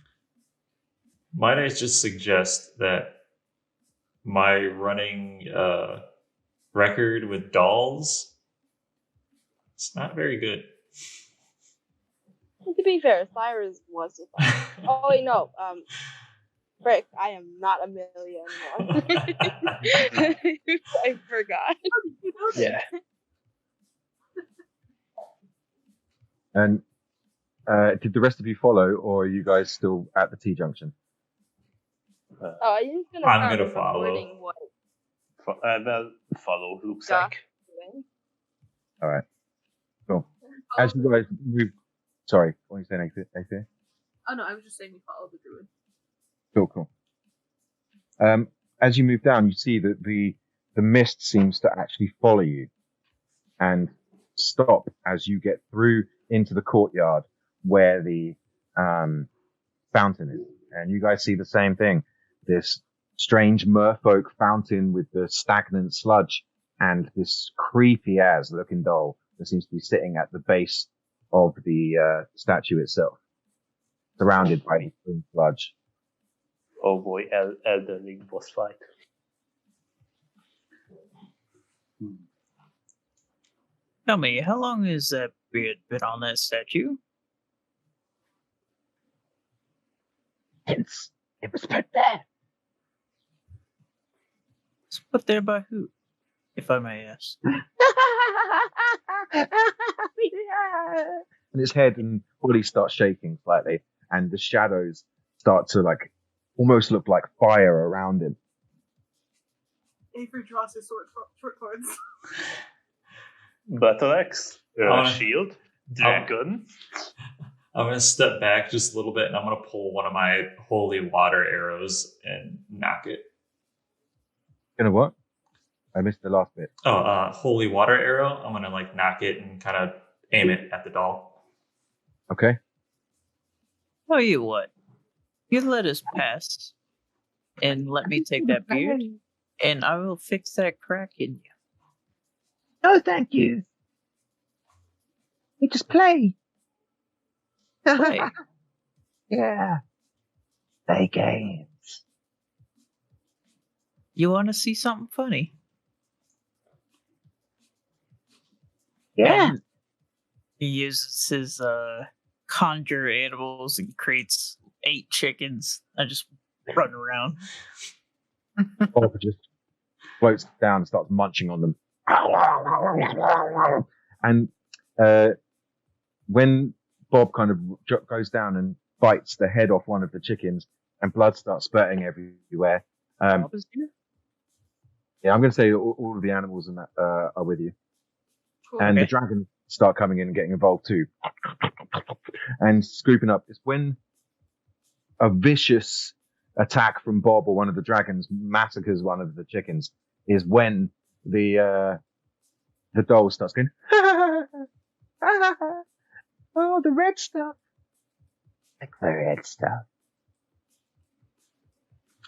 Might I just suggest that my running record with dolls, it's not very good. To be fair, Cyrus was a fighter. Oh wait, no. Frick, I am not Amelia anymore. I forgot. Yeah. And did the rest of you follow, or are you guys still at the T-junction? I'm just gonna I'm start gonna follow. recording what Well, follow looks Josh like. is doing. All right. Cool. As you guys move... Sorry, what are you saying, Athea? Oh no, I was just saying we followed the druid. Cool. As you move down, you see that the mist seems to actually follow you and stop as you get through into the courtyard where the fountain is. And you guys see the same thing. This strange merfolk fountain with the stagnant sludge and this creepy as looking doll that seems to be sitting at the base of the statue itself, surrounded by green sludge. Oh boy, Elden Ring boss fight. Tell me, how long has that beard been on that statue? Since it was put there. It's put there by who, if I may ask? And his head and body start shaking slightly, and the shadows start to like almost look like fire around him. Avery draws his short swords. Battle axe, shield, dragon. I'm going to step back just a little bit, and I'm going to pull one of my holy water arrows and knock it. Gonna what? I missed the last bit. Holy water arrow. I'm going to like knock it and kind of aim it at the doll. Okay. Tell you what, you let us pass and let me take that beard, and I will fix that crack in you. No, thank you. We just play. Play. Yeah. Play games. You want to see something funny? Yeah. And he uses his conjure animals and creates 8 chickens. I just run around. Bob just floats down and starts munching on them. And when Bob kind of goes down and bites the head off one of the chickens, and blood starts spurting everywhere. Bob is here? Yeah, I'm going to say all of the animals in that are with you. Cool. And Okay. the dragons start coming in and getting involved too. And scooping up. It's when a vicious attack from Bob or one of the dragons massacres one of the chickens is when the doll starts going, oh, the red stuff. Like the red stuff.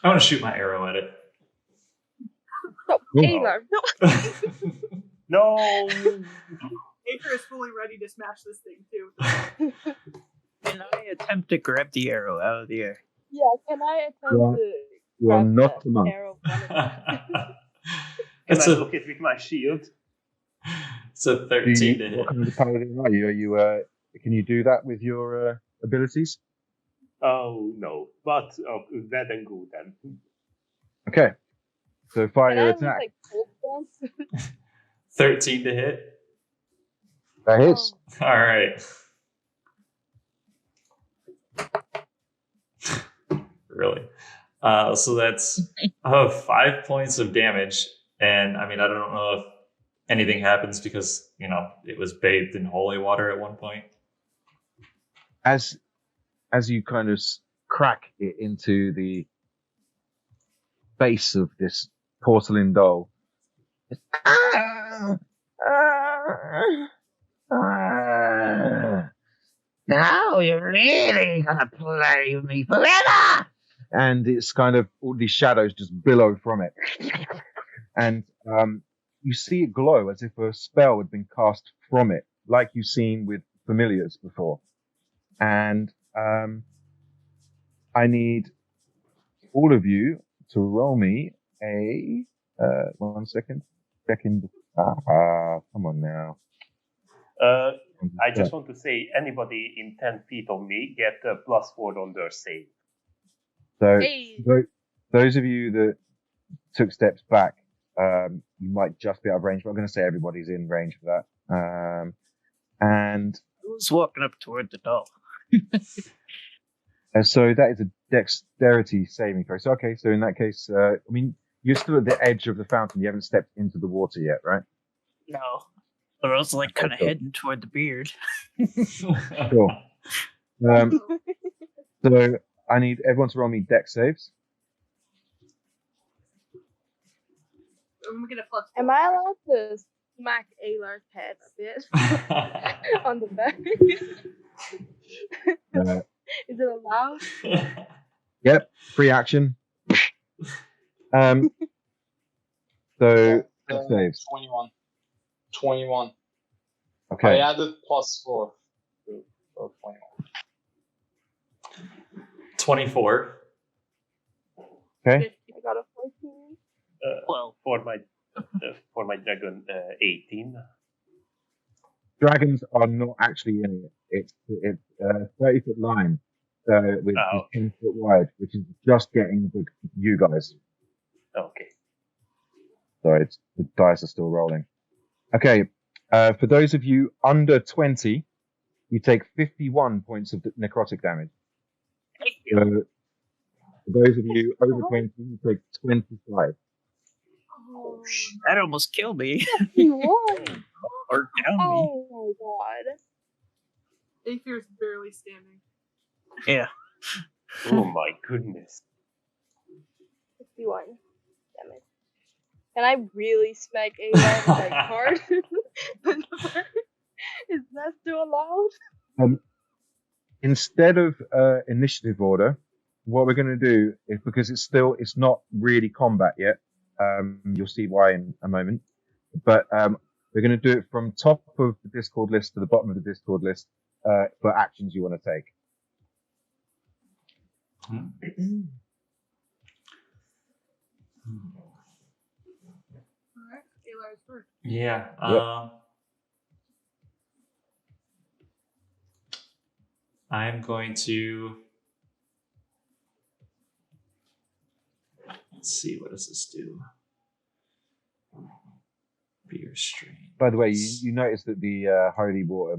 I want to shoot my arrow at it. No, Oh. Aylar, no. No. Aether is fully ready to smash this thing too. Can I attempt to grab the arrow out of the air? Yeah, can I attempt You are- to You are grab not the the monk. arrow from it? Can It's I a look it with my shield? it's a 13 to hit. What kind of paladin are you? Are you can you do that with your abilities? Oh no, but that and good then. Okay. So Can fire I your look attack. like cold dance? 13 to hit. That hits. Oh. All right. Really? So that's 5 points of damage, and I mean I don't know if anything happens because it was bathed in holy water at one point. As you kind of crack it into the base of this porcelain doll, it's, Now you're really gonna play with me forever. and it's kind of all these shadows just billow from it, and you see it glow as if a spell had been cast from it, like you've seen with familiars before. And I need all of you to roll me a 1 second. Come on now. I just want to say, anybody in 10 feet of me get a +4 on their save. So Hey. those of you that took steps back, you might just be out of range, but I'm going to say everybody's in range for that. And Who's walking up toward the doll? so that is a dexterity saving throw. So okay, so in that case, I mean, you're still at the edge of the fountain. You haven't stepped into the water yet, right? No. Or else like kind of Okay. heading toward the beard. Sure. So I need everyone to roll me dex saves. I'm gonna plus. Am I allowed to smack Aylar's head a bit on the back? Uh, Is it allowed? Yep, free action. So dex saves. 21. Okay. I added +4 to 21. 24. Okay. I got a 14. Well, For my dragon, 18. Dragons are not actually in it. It's 30-foot line with Oh. 10 foot wide, which is just getting you guys. Okay. Sorry, the dice are still rolling. Okay, for those of you under 20, you take 51 points of necrotic damage. So for those of you over 20, you take 25. Oh, that almost killed me. you won. Or down me. Oh my god. Aether's barely standing. Yeah. Oh my goodness. 51. Damn it. Can I really smack Aylar like hard? Is that still allowed? Instead of initiative order, what we're going to do is, because it's not really combat yet, you'll see why in a moment, but we're going to do it from top of the Discord list to the bottom of the Discord list for actions you want to take. Alright, Aylar's first. Yeah. I'm going to... Let's see, what does this do? Be restrained. By the way, you noticed that the holy water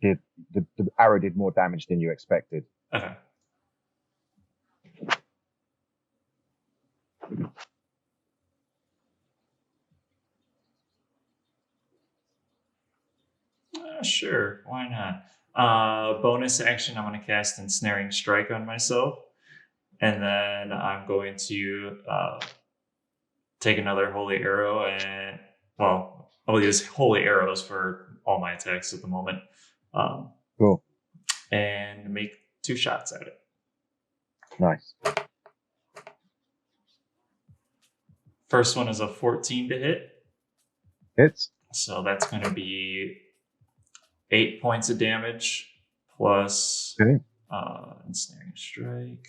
did the arrow did more damage than you expected. Okay. Sure, why not? Bonus action, I'm going to cast Ensnaring Strike on myself. And then I'm going to take another Holy Arrow and, well, I'll use Holy Arrows for all my attacks at the moment. Cool. And make 2 shots at it. Nice. First one is a 14 to hit. Hits. So that's going to be 8 points of damage plus Ensnaring Strike.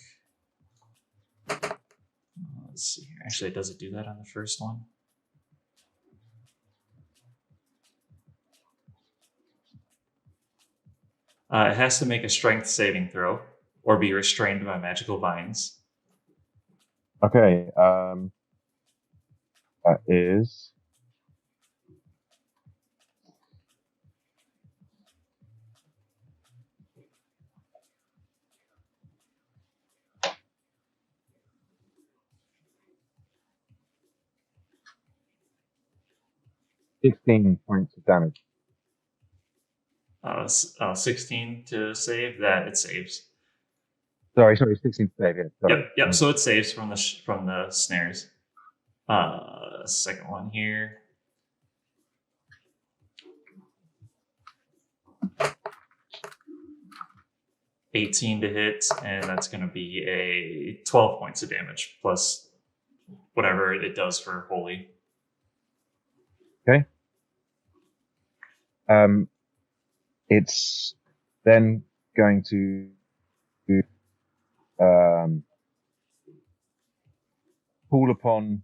Let's see here. Actually, does it do that on the first one? It has to make a strength saving throw or be restrained by magical vines. Okay. That is... $16 points of damage. 16 to save. That it saves. Sorry, 16 to save. Yeah. Yep. So it saves from the snares. Second one here. $18 to hit, and that's going to be a 12 points of damage plus whatever it does for holy. Okay. It's then going to call upon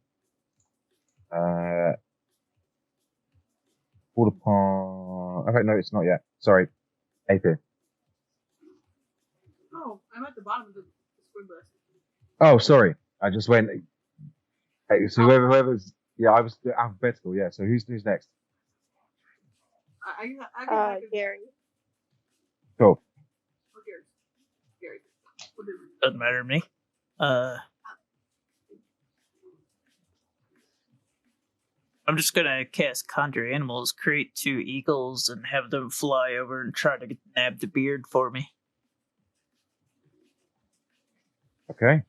okay, no, it's not yet. Sorry. AP. Oh, I'm at the bottom of the swim list. Oh, sorry. I just went. Hey, so whoever's, yeah, I was alphabetical. Yeah. So who's next? I Gary. Cool. Gary. What is it? Doesn't matter to me. I'm just gonna cast Conjure Animals, create 2 eagles, and have them fly over and try to nab the beard for me. Okay.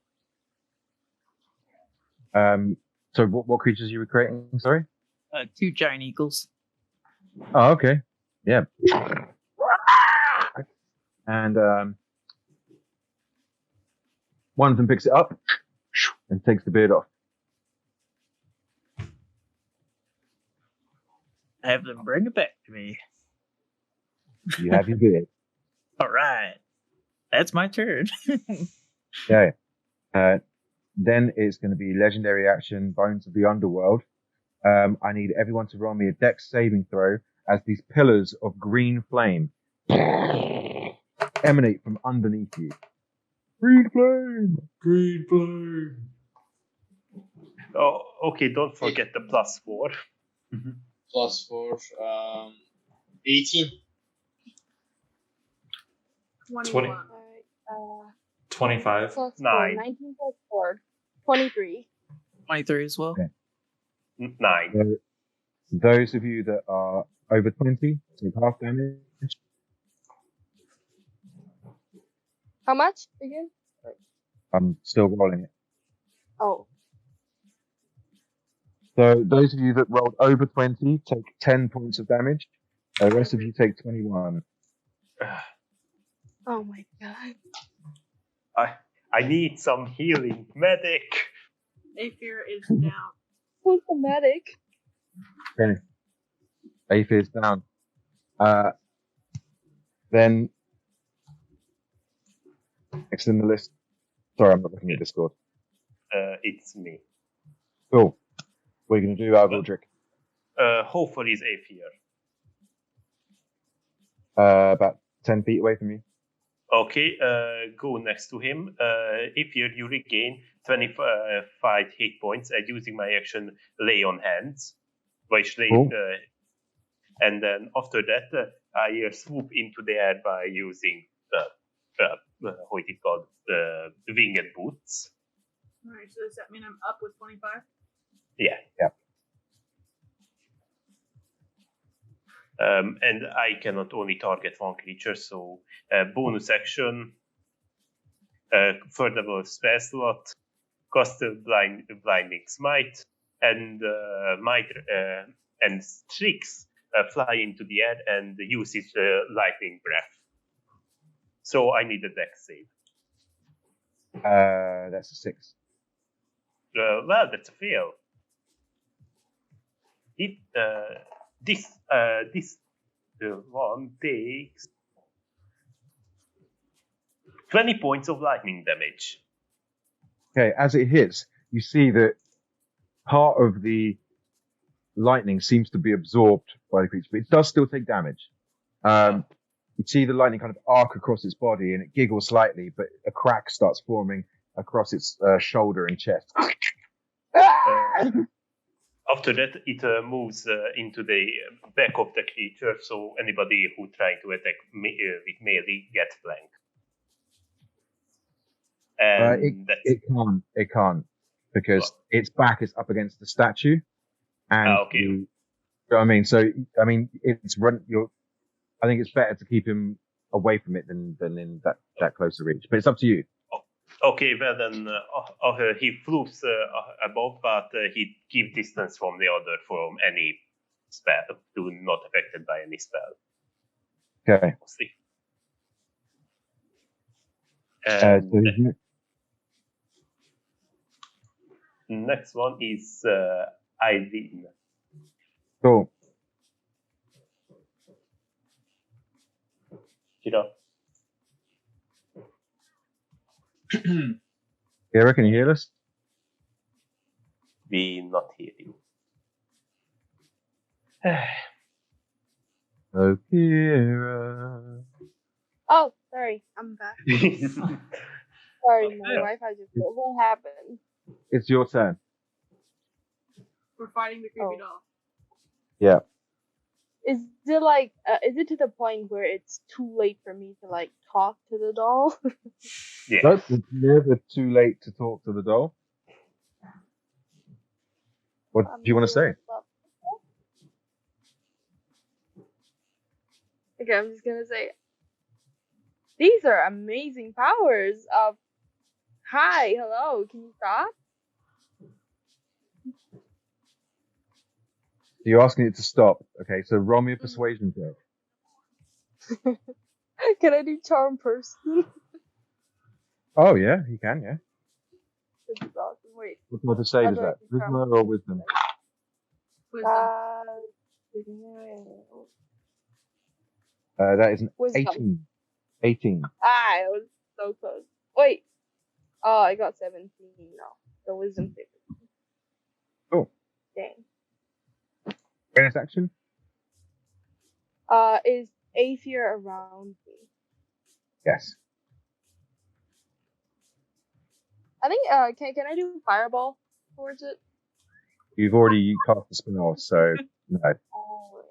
So what creatures you were creating? Sorry. 2 giant eagles. Oh, okay. Yeah. And one of them picks it up and takes the beard off. Have them bring it back to me. You have your beard. All right. That's my turn. Okay. Then it's going to be legendary action, Bones of the Underworld. I need everyone to roll me a dex saving throw as these pillars of green flame emanate from underneath you. Green flame! Green flame! Oh, okay, don't forget the +4. +4, 18. 20. 25. +4, 9. 19 + 4, 23. 23 as well. Okay. 9. So, those of you that are over 20 take half damage. How much again? I'm still rolling it. Oh, So those of you that rolled over 20 take 10 points of damage. The rest of you take 21. oh my god. I need some healing. Medic! Aether is down. Who's the medic? Okay. Aether is down. Then next in the list. Sorry, I'm not looking at Discord. It's me. Cool. What are you going to do, Aldric? Hopefully it's Aether. About 10 feet away from you. Okay, go next to him. If you regain 25 hit points using my action Lay on Hands. Cool. And then after that, I swoop into the air by using what it called winged boots. Alright, so does that mean I'm up with 25? Yeah. And I cannot only target one creature, so bonus action, further spell slot, cast a blinding smite, and and Strix fly into the air and use his lightning breath. So I need a dex save. That's a 6. Well, that's a fail. This one takes 20 points of lightning damage. Okay, as it hits, you see that part of the lightning seems to be absorbed by the creature, but it does still take damage. You see the lightning kind of arc across its body, and it giggles slightly, but a crack starts forming across its shoulder and chest. After that, it moves into the back of the creature, so anybody who tries to attack with melee gets flanked. And It can't, because its back is up against the statue, and okay. you know what I mean. So I mean, I think it's better to keep him away from it than in that closer reach. But it's up to you. Okay, well then he floats above, but he keeps distance from the other from any spell, not affected by any spell. Okay. Next one is Eileen. Cool. Kira, can you hear us? We not hear you. Oh, Kira. Oh, sorry, I'm back. Sorry, my Wi-Fi just broke. What happened? It's your turn. We're fighting the creepy doll. Yeah. Is it like, is it to the point where it's too late for me to like talk to the doll? Yeah. No, it's never too late to talk to the doll. What do you want to say? Okay, I'm just gonna say, these are amazing powers of, hi, hello, can you stop? You're asking it to stop. Okay, so roll me a persuasion check. Can I do charm person? Oh yeah, you can, yeah. This is awesome. Wait. What to save is that? Charisma or wisdom? That is an Wisdom. 18. 18. Ah, it was so close. Wait. Oh, I got 17 now. The wisdom 15. Cool. Dang. Bonus action? Is Aether around me? Yes. I think, can I do fireball towards it? You've already cast the spell, so no. Oh,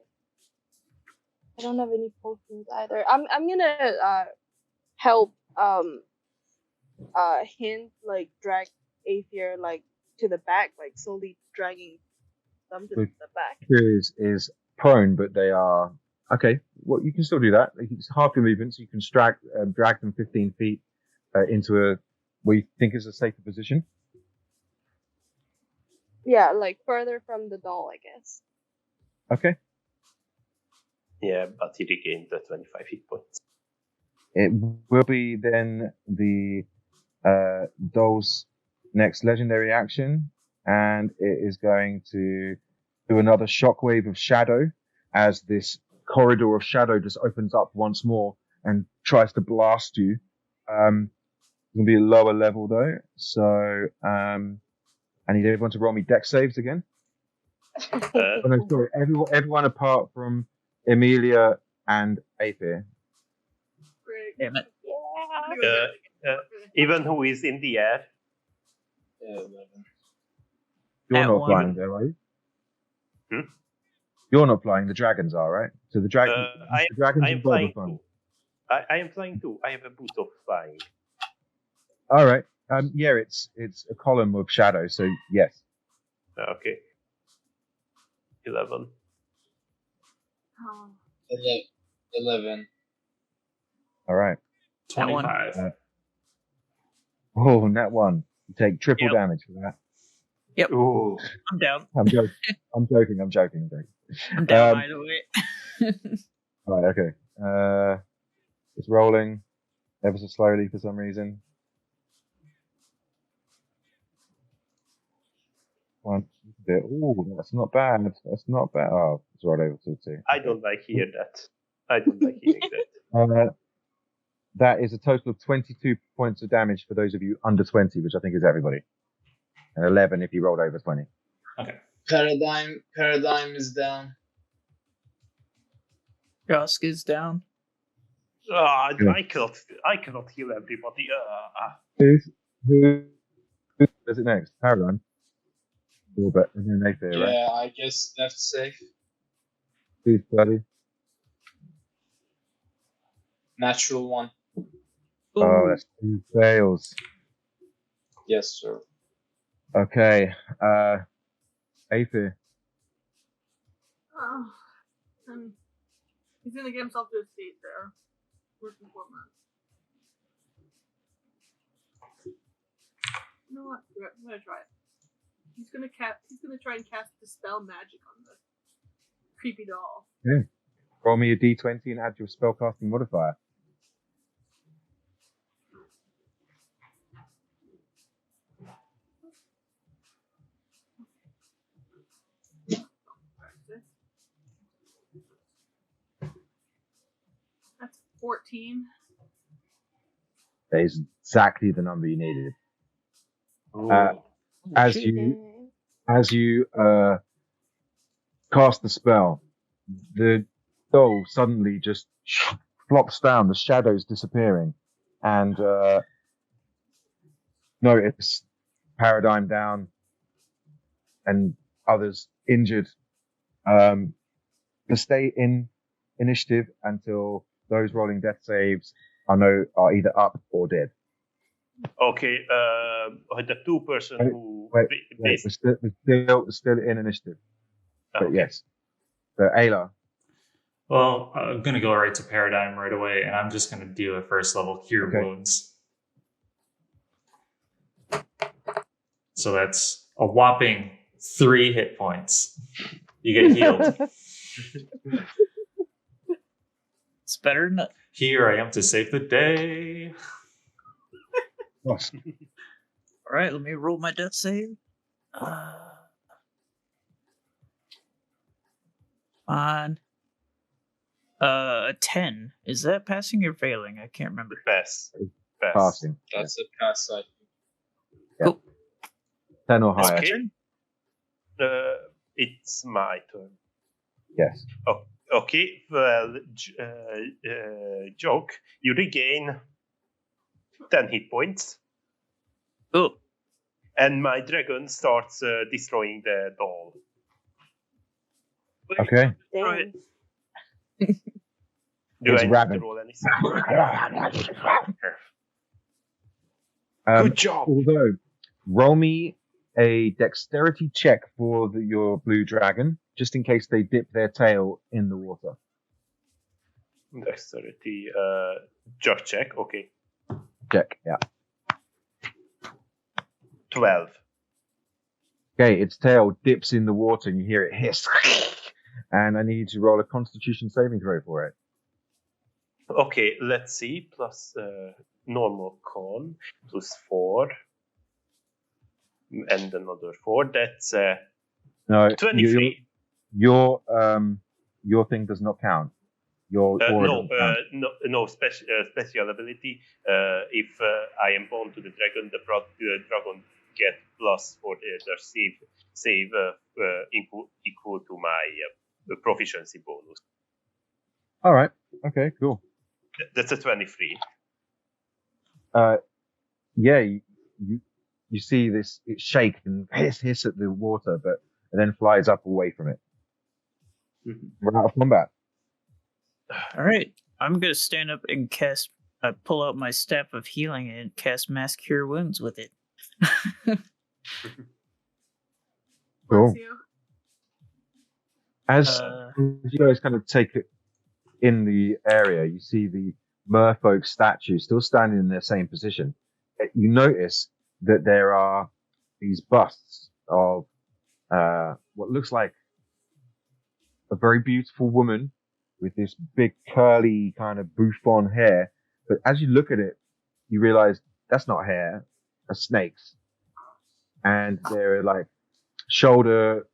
I don't have any potions either. I'm gonna help hint, like drag Aether like to the back, like slowly dragging them to the back. Is prone, but they are okay. Well, you can still do that. It's half your movement, so you can drag them 15 feet into a what you think is a safer position. Yeah, like further from the doll, I guess. Okay. Yeah, but he regained the 25 hit points. It will be then the doll's next legendary action, and it is going to do another shockwave of shadow as this corridor of shadow just opens up once more and tries to blast you. It's going to be a lower level though, so I need everyone to roll me dex saves again. Oh, no, sorry, everyone apart from Emilia and Aether. Damn it. Even who is in the air. 11. You're At not one. flying there, are you? Hmm? You're not flying. The dragons are, right? So the dragons I and am Bob are flying flying. too. I am flying too. I have a boost of flying. All right. Yeah, it's a column of shadow. So yes. Okay. 11. Oh. 11. All right. 25. Oh, net one. You take triple Yep. damage for that. Yep. Ooh. I'm down. I'm joking. I'm joking. I'm down either way. All right. Okay. It's rolling ever so slowly for some reason. One bit. Oh, that's not bad. That's not bad. Oh, it's rolled over to 2. I don't like hearing that. I don't like hearing that. That is a total of 22 points of damage for those of you under 20, which I think is everybody. And 11 if you rolled over 20. Okay. Paradigm is down. Josk is down. I cannot heal everybody. Who does it next? Paradigm. Orbit, and then Nathan, right? Yeah, I guess that's safe. Who's bloody? Natural 1. Oh, that's 2 fails. Yes, sir. Okay. Aether. Oh. He's gonna get himself to a state there. First and foremost. You know what? I'm gonna try it. He's gonna try and cast Dispel Magic on the creepy doll. Yeah. Roll me a d20 and add your spellcasting modifier. That's 14. That is exactly the number you needed. As you cast the spell, the doll suddenly just flops down, the shadows disappearing, and notice Paradigm down and others injured. To stay in initiative until those rolling death saves are either up or dead. Okay, the 2 person who... Wait, we're still in initiative. But Okay. yes. So, Ayla. Well, I'm going to go right to Paradigm right away, and I'm just going to do a first level Cure Wounds. So that's a whopping 3 hit points. You get healed. It's better than... Here I am to save the day. Awesome. All right, let me roll my death save. On 10. Is that passing or failing? I can't remember. Pass. Passing. That's a pass, I think. Yeah. Cool. 10 or It's higher. my turn? It's my turn. Yes. Okay, well, Joke, you regain 10 hit points. Oh, And my dragon starts destroying the doll. Okay. Right. Do It's I need rabid. to roll anything? Good job. Although, roll me a dexterity check for your blue dragon, just in case they dip their tail in the water. Dexterity, just check, okay. Check, yeah. 12. Okay, its tail dips in the water and you hear it hiss. And I need you to roll a constitution saving throw for it. Okay, let's see. Plus normal con, plus 4. And another 4. That's No, 23. your thing does not count. Your aura doesn't count. No special ability. If I am bound to the dragon, the dragon get plus for the save equal to my proficiency bonus. All right. Okay. Cool. That's a 23. Yeah, you see this, it shake and hiss at the water, but and then flies up away from it. We're out of combat. All right, I'm gonna stand up and cast. Pull out my staff of healing and cast Mass Cure Wounds with it. Cool. Bless you. As you guys kind of take it in the area, you see the merfolk statue still standing in their same position. You notice that there are these busts of what looks like a very beautiful woman with this big curly kind of bouffant hair. But as you look at it, you realize that's not hair, that's snakes. And they're like shoulder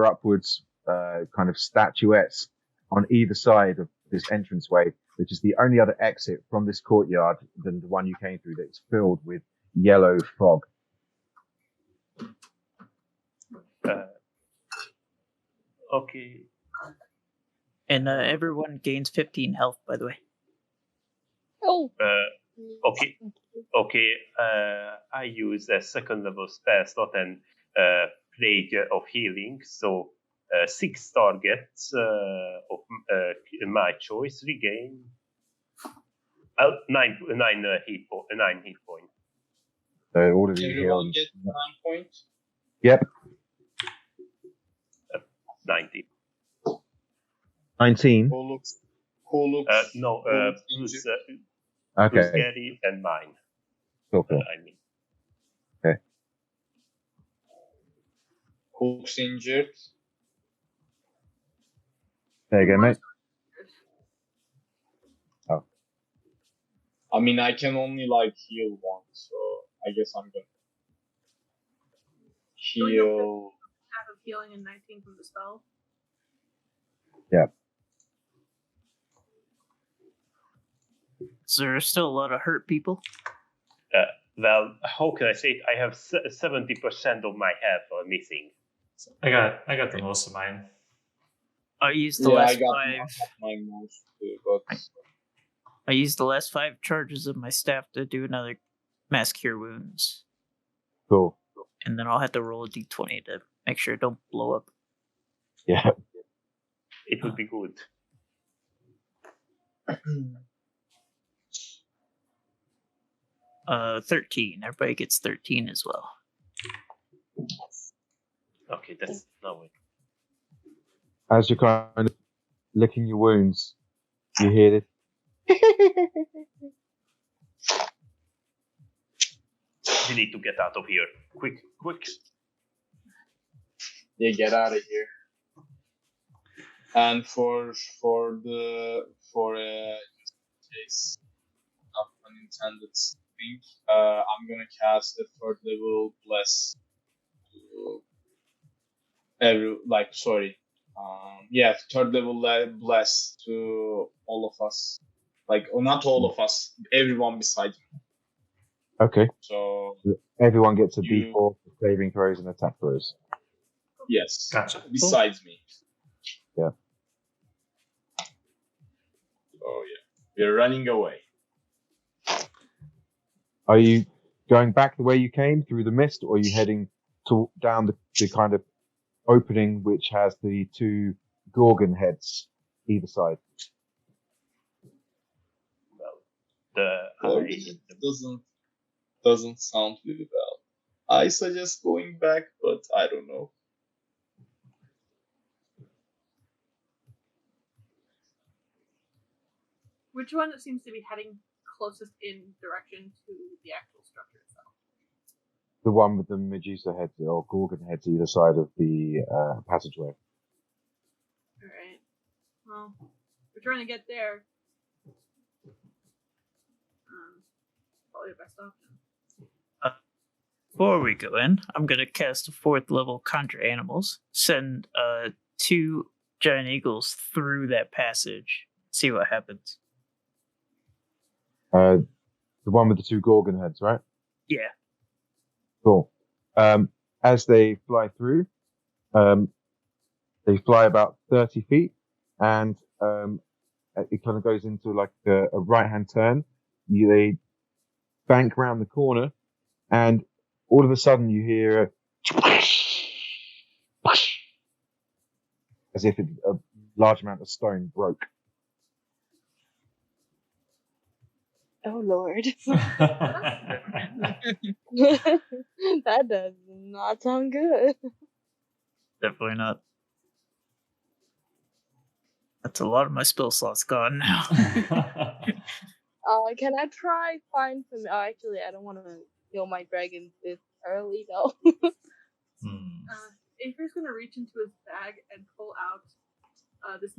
upwards, kind of statuettes on either side of this entranceway, which is the only other exit from this courtyard than the one you came through that's filled with yellow fog. Okay. And everyone gains 15 health, by the way. Oh. Okay. I use a second level spell slot and plate of healing. So 6 targets of my choice regain 9 hit points. So all of you Everyone heal. gets 9 points. Yep. 90. 19. Who looks? No, looks plus Okay. Gary and mine. Cool. I mean. Hook's injured. There you go, mate. I mean, I can only like heal one, so I guess I'm gonna heal. Half of healing and 19 from the spell. Is there still a lot of hurt people? Well, how can I say it? I have 70% of my health are missing. I got the most of mine. I used the Yeah, last I got 5. my most too, but I used the last 5 charges of my staff to do another Mass Cure Wounds. Cool. And then I'll have to roll a d20 to make sure it don't blow up. Yeah. It would be good. 13. Everybody gets 13 as well. Okay, that's no way. As you're kind of licking your wounds, you hear this. We need to get out of here. Quick. yeah, get out of here. And for case of unintended thing, I'm gonna cast a 3rd level bless to third level bless to all of us. Not all of us, everyone besides me. Okay. So Everyone gets a You- D4 for saving throws and attack throws. yes, Gotcha. besides me. Yeah. Oh yeah, we're running away. Are you going back the way you came through the mist, or are you heading down the kind of opening which has the 2 Gorgon heads either side? It doesn't sound really well. I suggest going back, but I don't know. Which one seems to be heading closest in direction to the actual structure itself? The one with the Medusa heads or Gorgon heads either side of the passageway. Alright. Well, we're trying to get there. Probably the best option. Before we go in, I'm going to cast a 4th level Conjure Animals. Send 2 giant eagles through that passage. See what happens. The one with the 2 Gorgon heads, right? Yeah. Cool. As they fly through, they fly about 30 feet, and it kind of goes into like a right-hand turn. They bank round the corner, and all of a sudden you hear a as if a large amount of stone broke. Oh Lord. That does not sound good. Definitely not. That's a lot of my spell slots gone now. Can I try find some? Oh, actually, I don't want to kill my dragon this early though. Aether's gonna reach into his bag and pull out this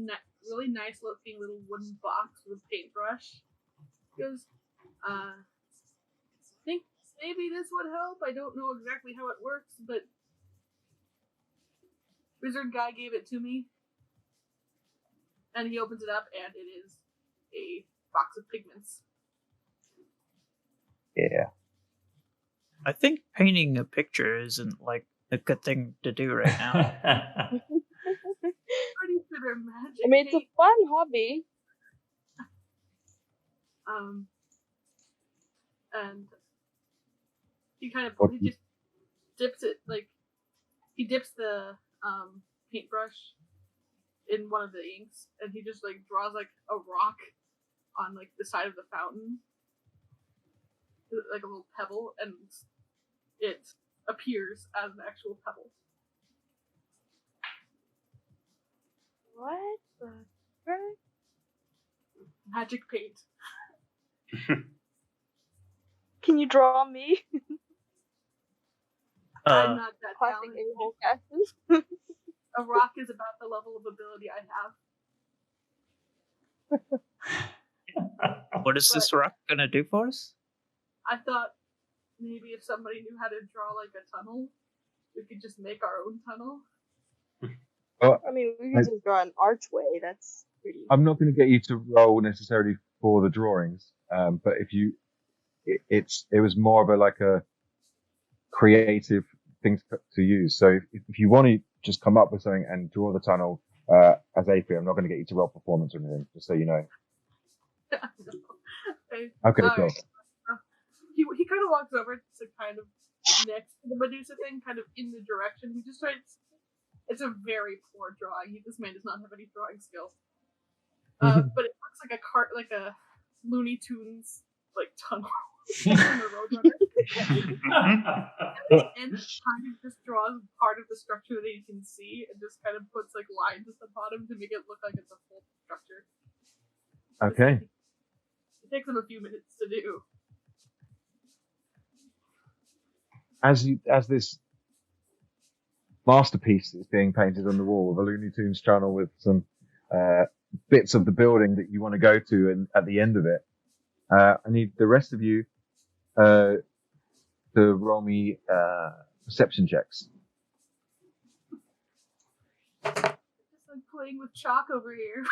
really nice looking little wooden box with a paintbrush. He goes, think maybe this would help. I don't know exactly how it works, but wizard guy gave it to me. And he opens it up, and it is a box of pigments. Yeah. I think painting a picture isn't like a good thing to do right now. Pretty sure they're magic. I mean, it's a fun hobby. And he kind of he just dips it he dips the paintbrush in one of the inks, and he just draws a rock on the side of the fountain, like a little pebble, and it appears as an actual pebble. What the frick? Magic paint. Can you draw me? I'm not that Classic talented. a-hole casters. A rock is about the level of ability I have. What is this rock gonna do for us? I thought maybe if somebody knew how to draw a tunnel, we could just make our own tunnel. Well, I mean, we could just draw an archway. That's pretty. I'm not going to get you to roll necessarily for the drawings, but if you, it was more of a creative thing to use. So if you want to just come up with something and draw the tunnel as AP, I'm not going to get you to roll performance or anything, just so you know. Okay, cool. He kind of walks over to kind of next to the Medusa thing, kind of in the direction. He just tries. It's a very poor drawing. This man does not have any drawing skills. But it looks like a Looney Tunes tunnel. And kind of just draws part of the structure that you can see, and just kind of puts lines at the bottom to make it look like it's a full structure. Okay. It takes him a few minutes to do. As this masterpiece is being painted on the wall of a Looney Tunes channel with some bits of the building that you want to go to, and at the end of it, I need the rest of you to roll me perception checks. Just playing with chalk over here.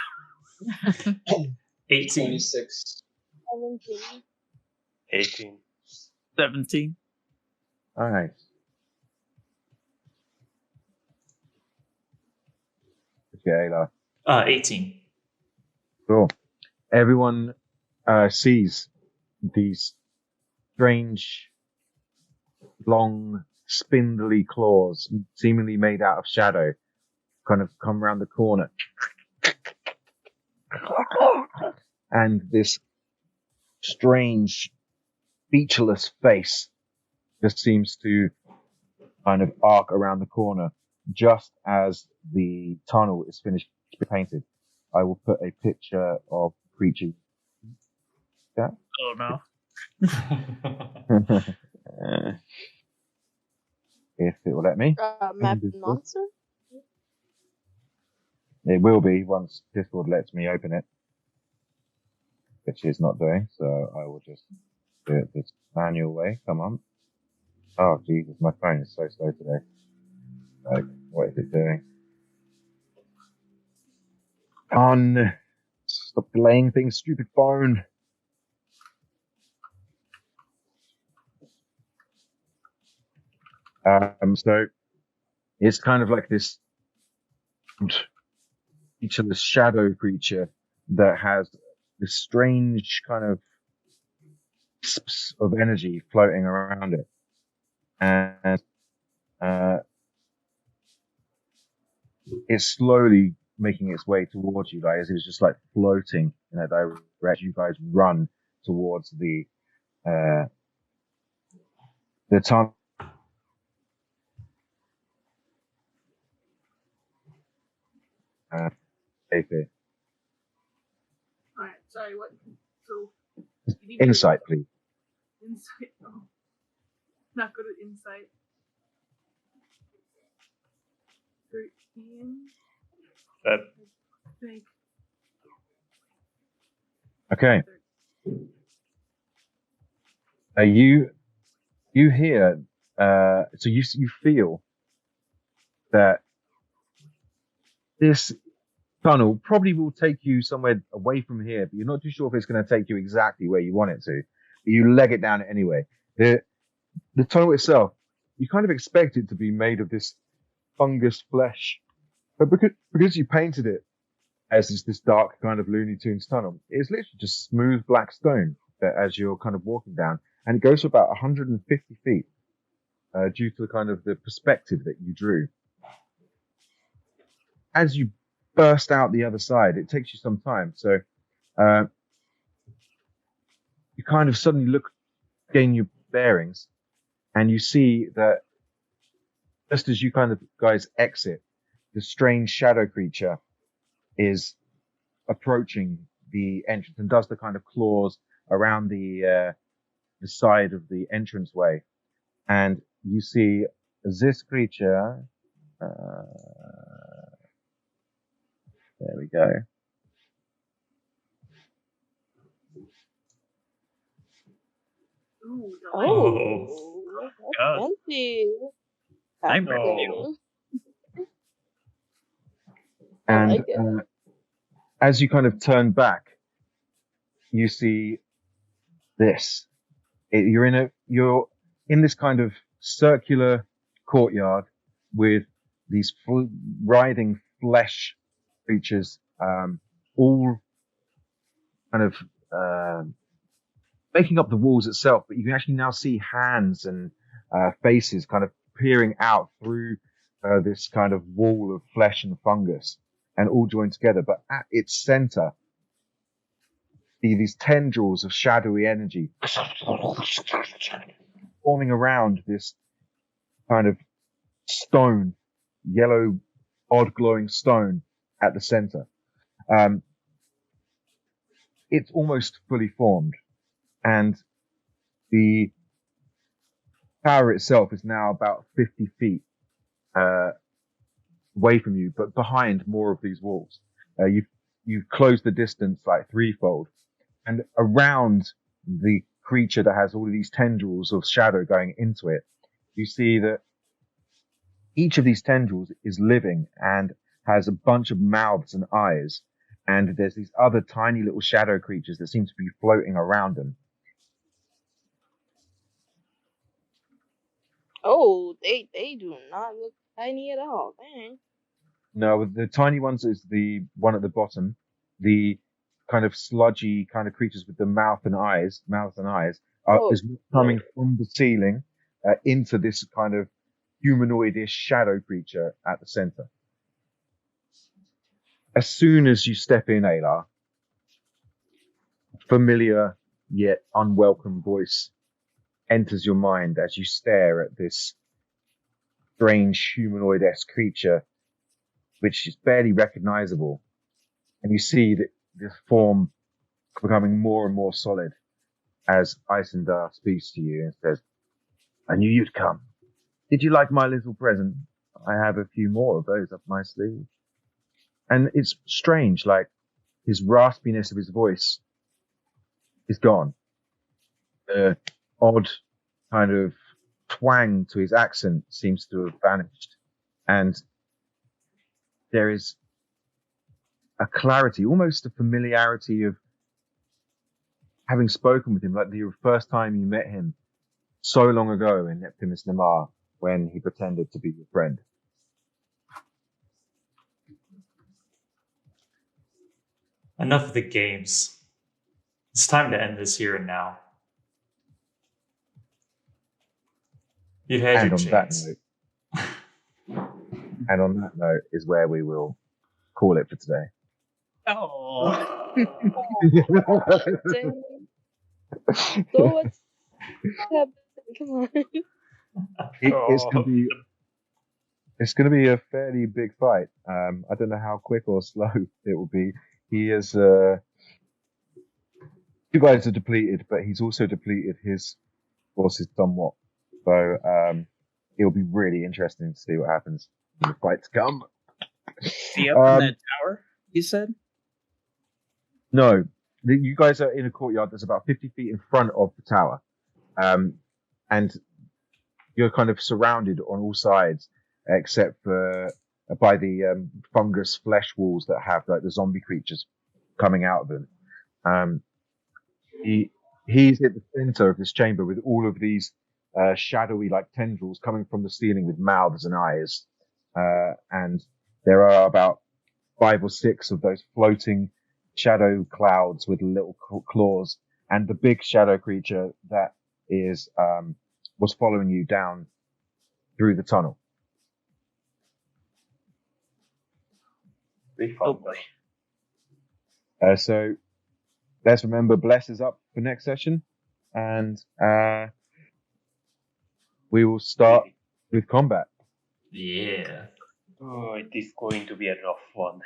18. 26. 17. 18. 17. All right. Okay, Ayla. 18. Cool. Everyone sees these strange, long, spindly claws, seemingly made out of shadow, kind of come around the corner. And this strange, featureless face just seems to kind of arc around the corner just as the tunnel is finished painted. I will put a picture of the creature. Yeah. Oh no. If it will let me. Map monster? It will be once Discord lets me open it, which it's not doing, so I will just do it this manual way. Come on. Oh, Jesus, my phone is so slow today. What is it doing? On. Stop delaying things, stupid phone. So it's kind of like this featureless shadow creature that has this strange kind of wisps of energy floating around it, and it's slowly making its way towards you guys. It's just like floating in that direction. You guys run towards the tunnel. Okay. Alright, sorry, what? So. Insight, please. Insight. Oh. Not good at insight. 13. That I think. Okay. You hear, so you feel that this tunnel probably will take you somewhere away from here, but you're not too sure if it's going to take you exactly where you want it to. But you leg it down anyway. The tunnel itself, you kind of expect it to be made of this fungus flesh, but because you painted it as this dark kind of Looney Tunes tunnel, it's literally just smooth black stone that as you're kind of walking down, and it goes for about 150 feet due to kind of the perspective that you drew. As you burst out the other side, it takes you some time, so you kind of suddenly gain your bearings, and you see that just as you kind of guys exit, the strange shadow creature is approaching the entrance and does the kind of claws around the side of the entranceway, and you see this creature. There we go. Ooh, Oh, God. fancy. I'm That's ready. cool. I And like it. as you kind of turn back, you see this. You're in this kind of circular courtyard with these writhing flesh creatures, all kind of making up the walls itself. But you can actually now see hands and faces kind of peering out through this kind of wall of flesh and fungus, and all joined together. But at its center, these tendrils of shadowy energy forming around this kind of stone, yellow, odd glowing stone at the center. It's almost fully formed, and the tower itself is now about 50 feet away from you, but behind more of these walls. You've closed the distance like threefold, and around the creature that has all of these tendrils of shadow going into it, you see that each of these tendrils is living and has a bunch of mouths and eyes, and there's these other tiny little shadow creatures that seem to be floating around them. Oh, they do not look tiny at all. Dang. No, the tiny ones is the one at the bottom. The kind of sludgy kind of creatures with the mouth and eyes is coming from the ceiling into this kind of humanoidish shadow creature at the center. As soon as you step in, Aylar, a familiar yet unwelcome voice enters your mind as you stare at this strange humanoid-esque creature, which is barely recognizable. And you see that this form becoming more and more solid as Isendar speaks to you and says, "I knew you'd come. Did you like my little present? I have a few more of those up my sleeve." And it's strange, like his raspiness of his voice is gone. The odd kind of twang to his accent seems to have vanished. And there is a clarity, almost a familiarity of having spoken with him, like the first time you met him so long ago in Neptunis Namar when he pretended to be your friend. Enough of the games. It's time to end this here and now. You've had And your on that chance. note, and on that note is where we will call it for today. Oh. Dang. So what's happening? Come on. It's gonna be a fairly big fight. I don't know how quick or slow it will be. He is you guys are depleted, but he's also depleted his forces somewhat. So it'll be really interesting to see what happens in the fight to come. See up in that tower, you said? No, you guys are in a courtyard that's about 50 feet in front of the tower. And you're kind of surrounded on all sides, except for by the fungus flesh walls that have like the zombie creatures coming out of them. He's at the center of this chamber with all of these shadowy like tendrils coming from the ceiling with mouths and eyes. And there are about 5 or 6 of those floating shadow clouds with little claws, and the big shadow creature that is was following you down through the tunnel. Be fun. Oh boy. So let's remember Bless is up for next session, and we will start with combat. Yeah. Oh, it is going to be a rough one.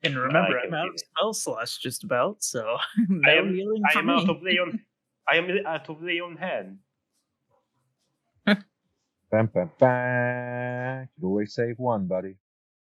And remember, I I'm can out feel of it. spell slots just about, so no healing I for am me. out of Leon. I am out of Leon hand. Bam, bam, bam. You can always save one, buddy.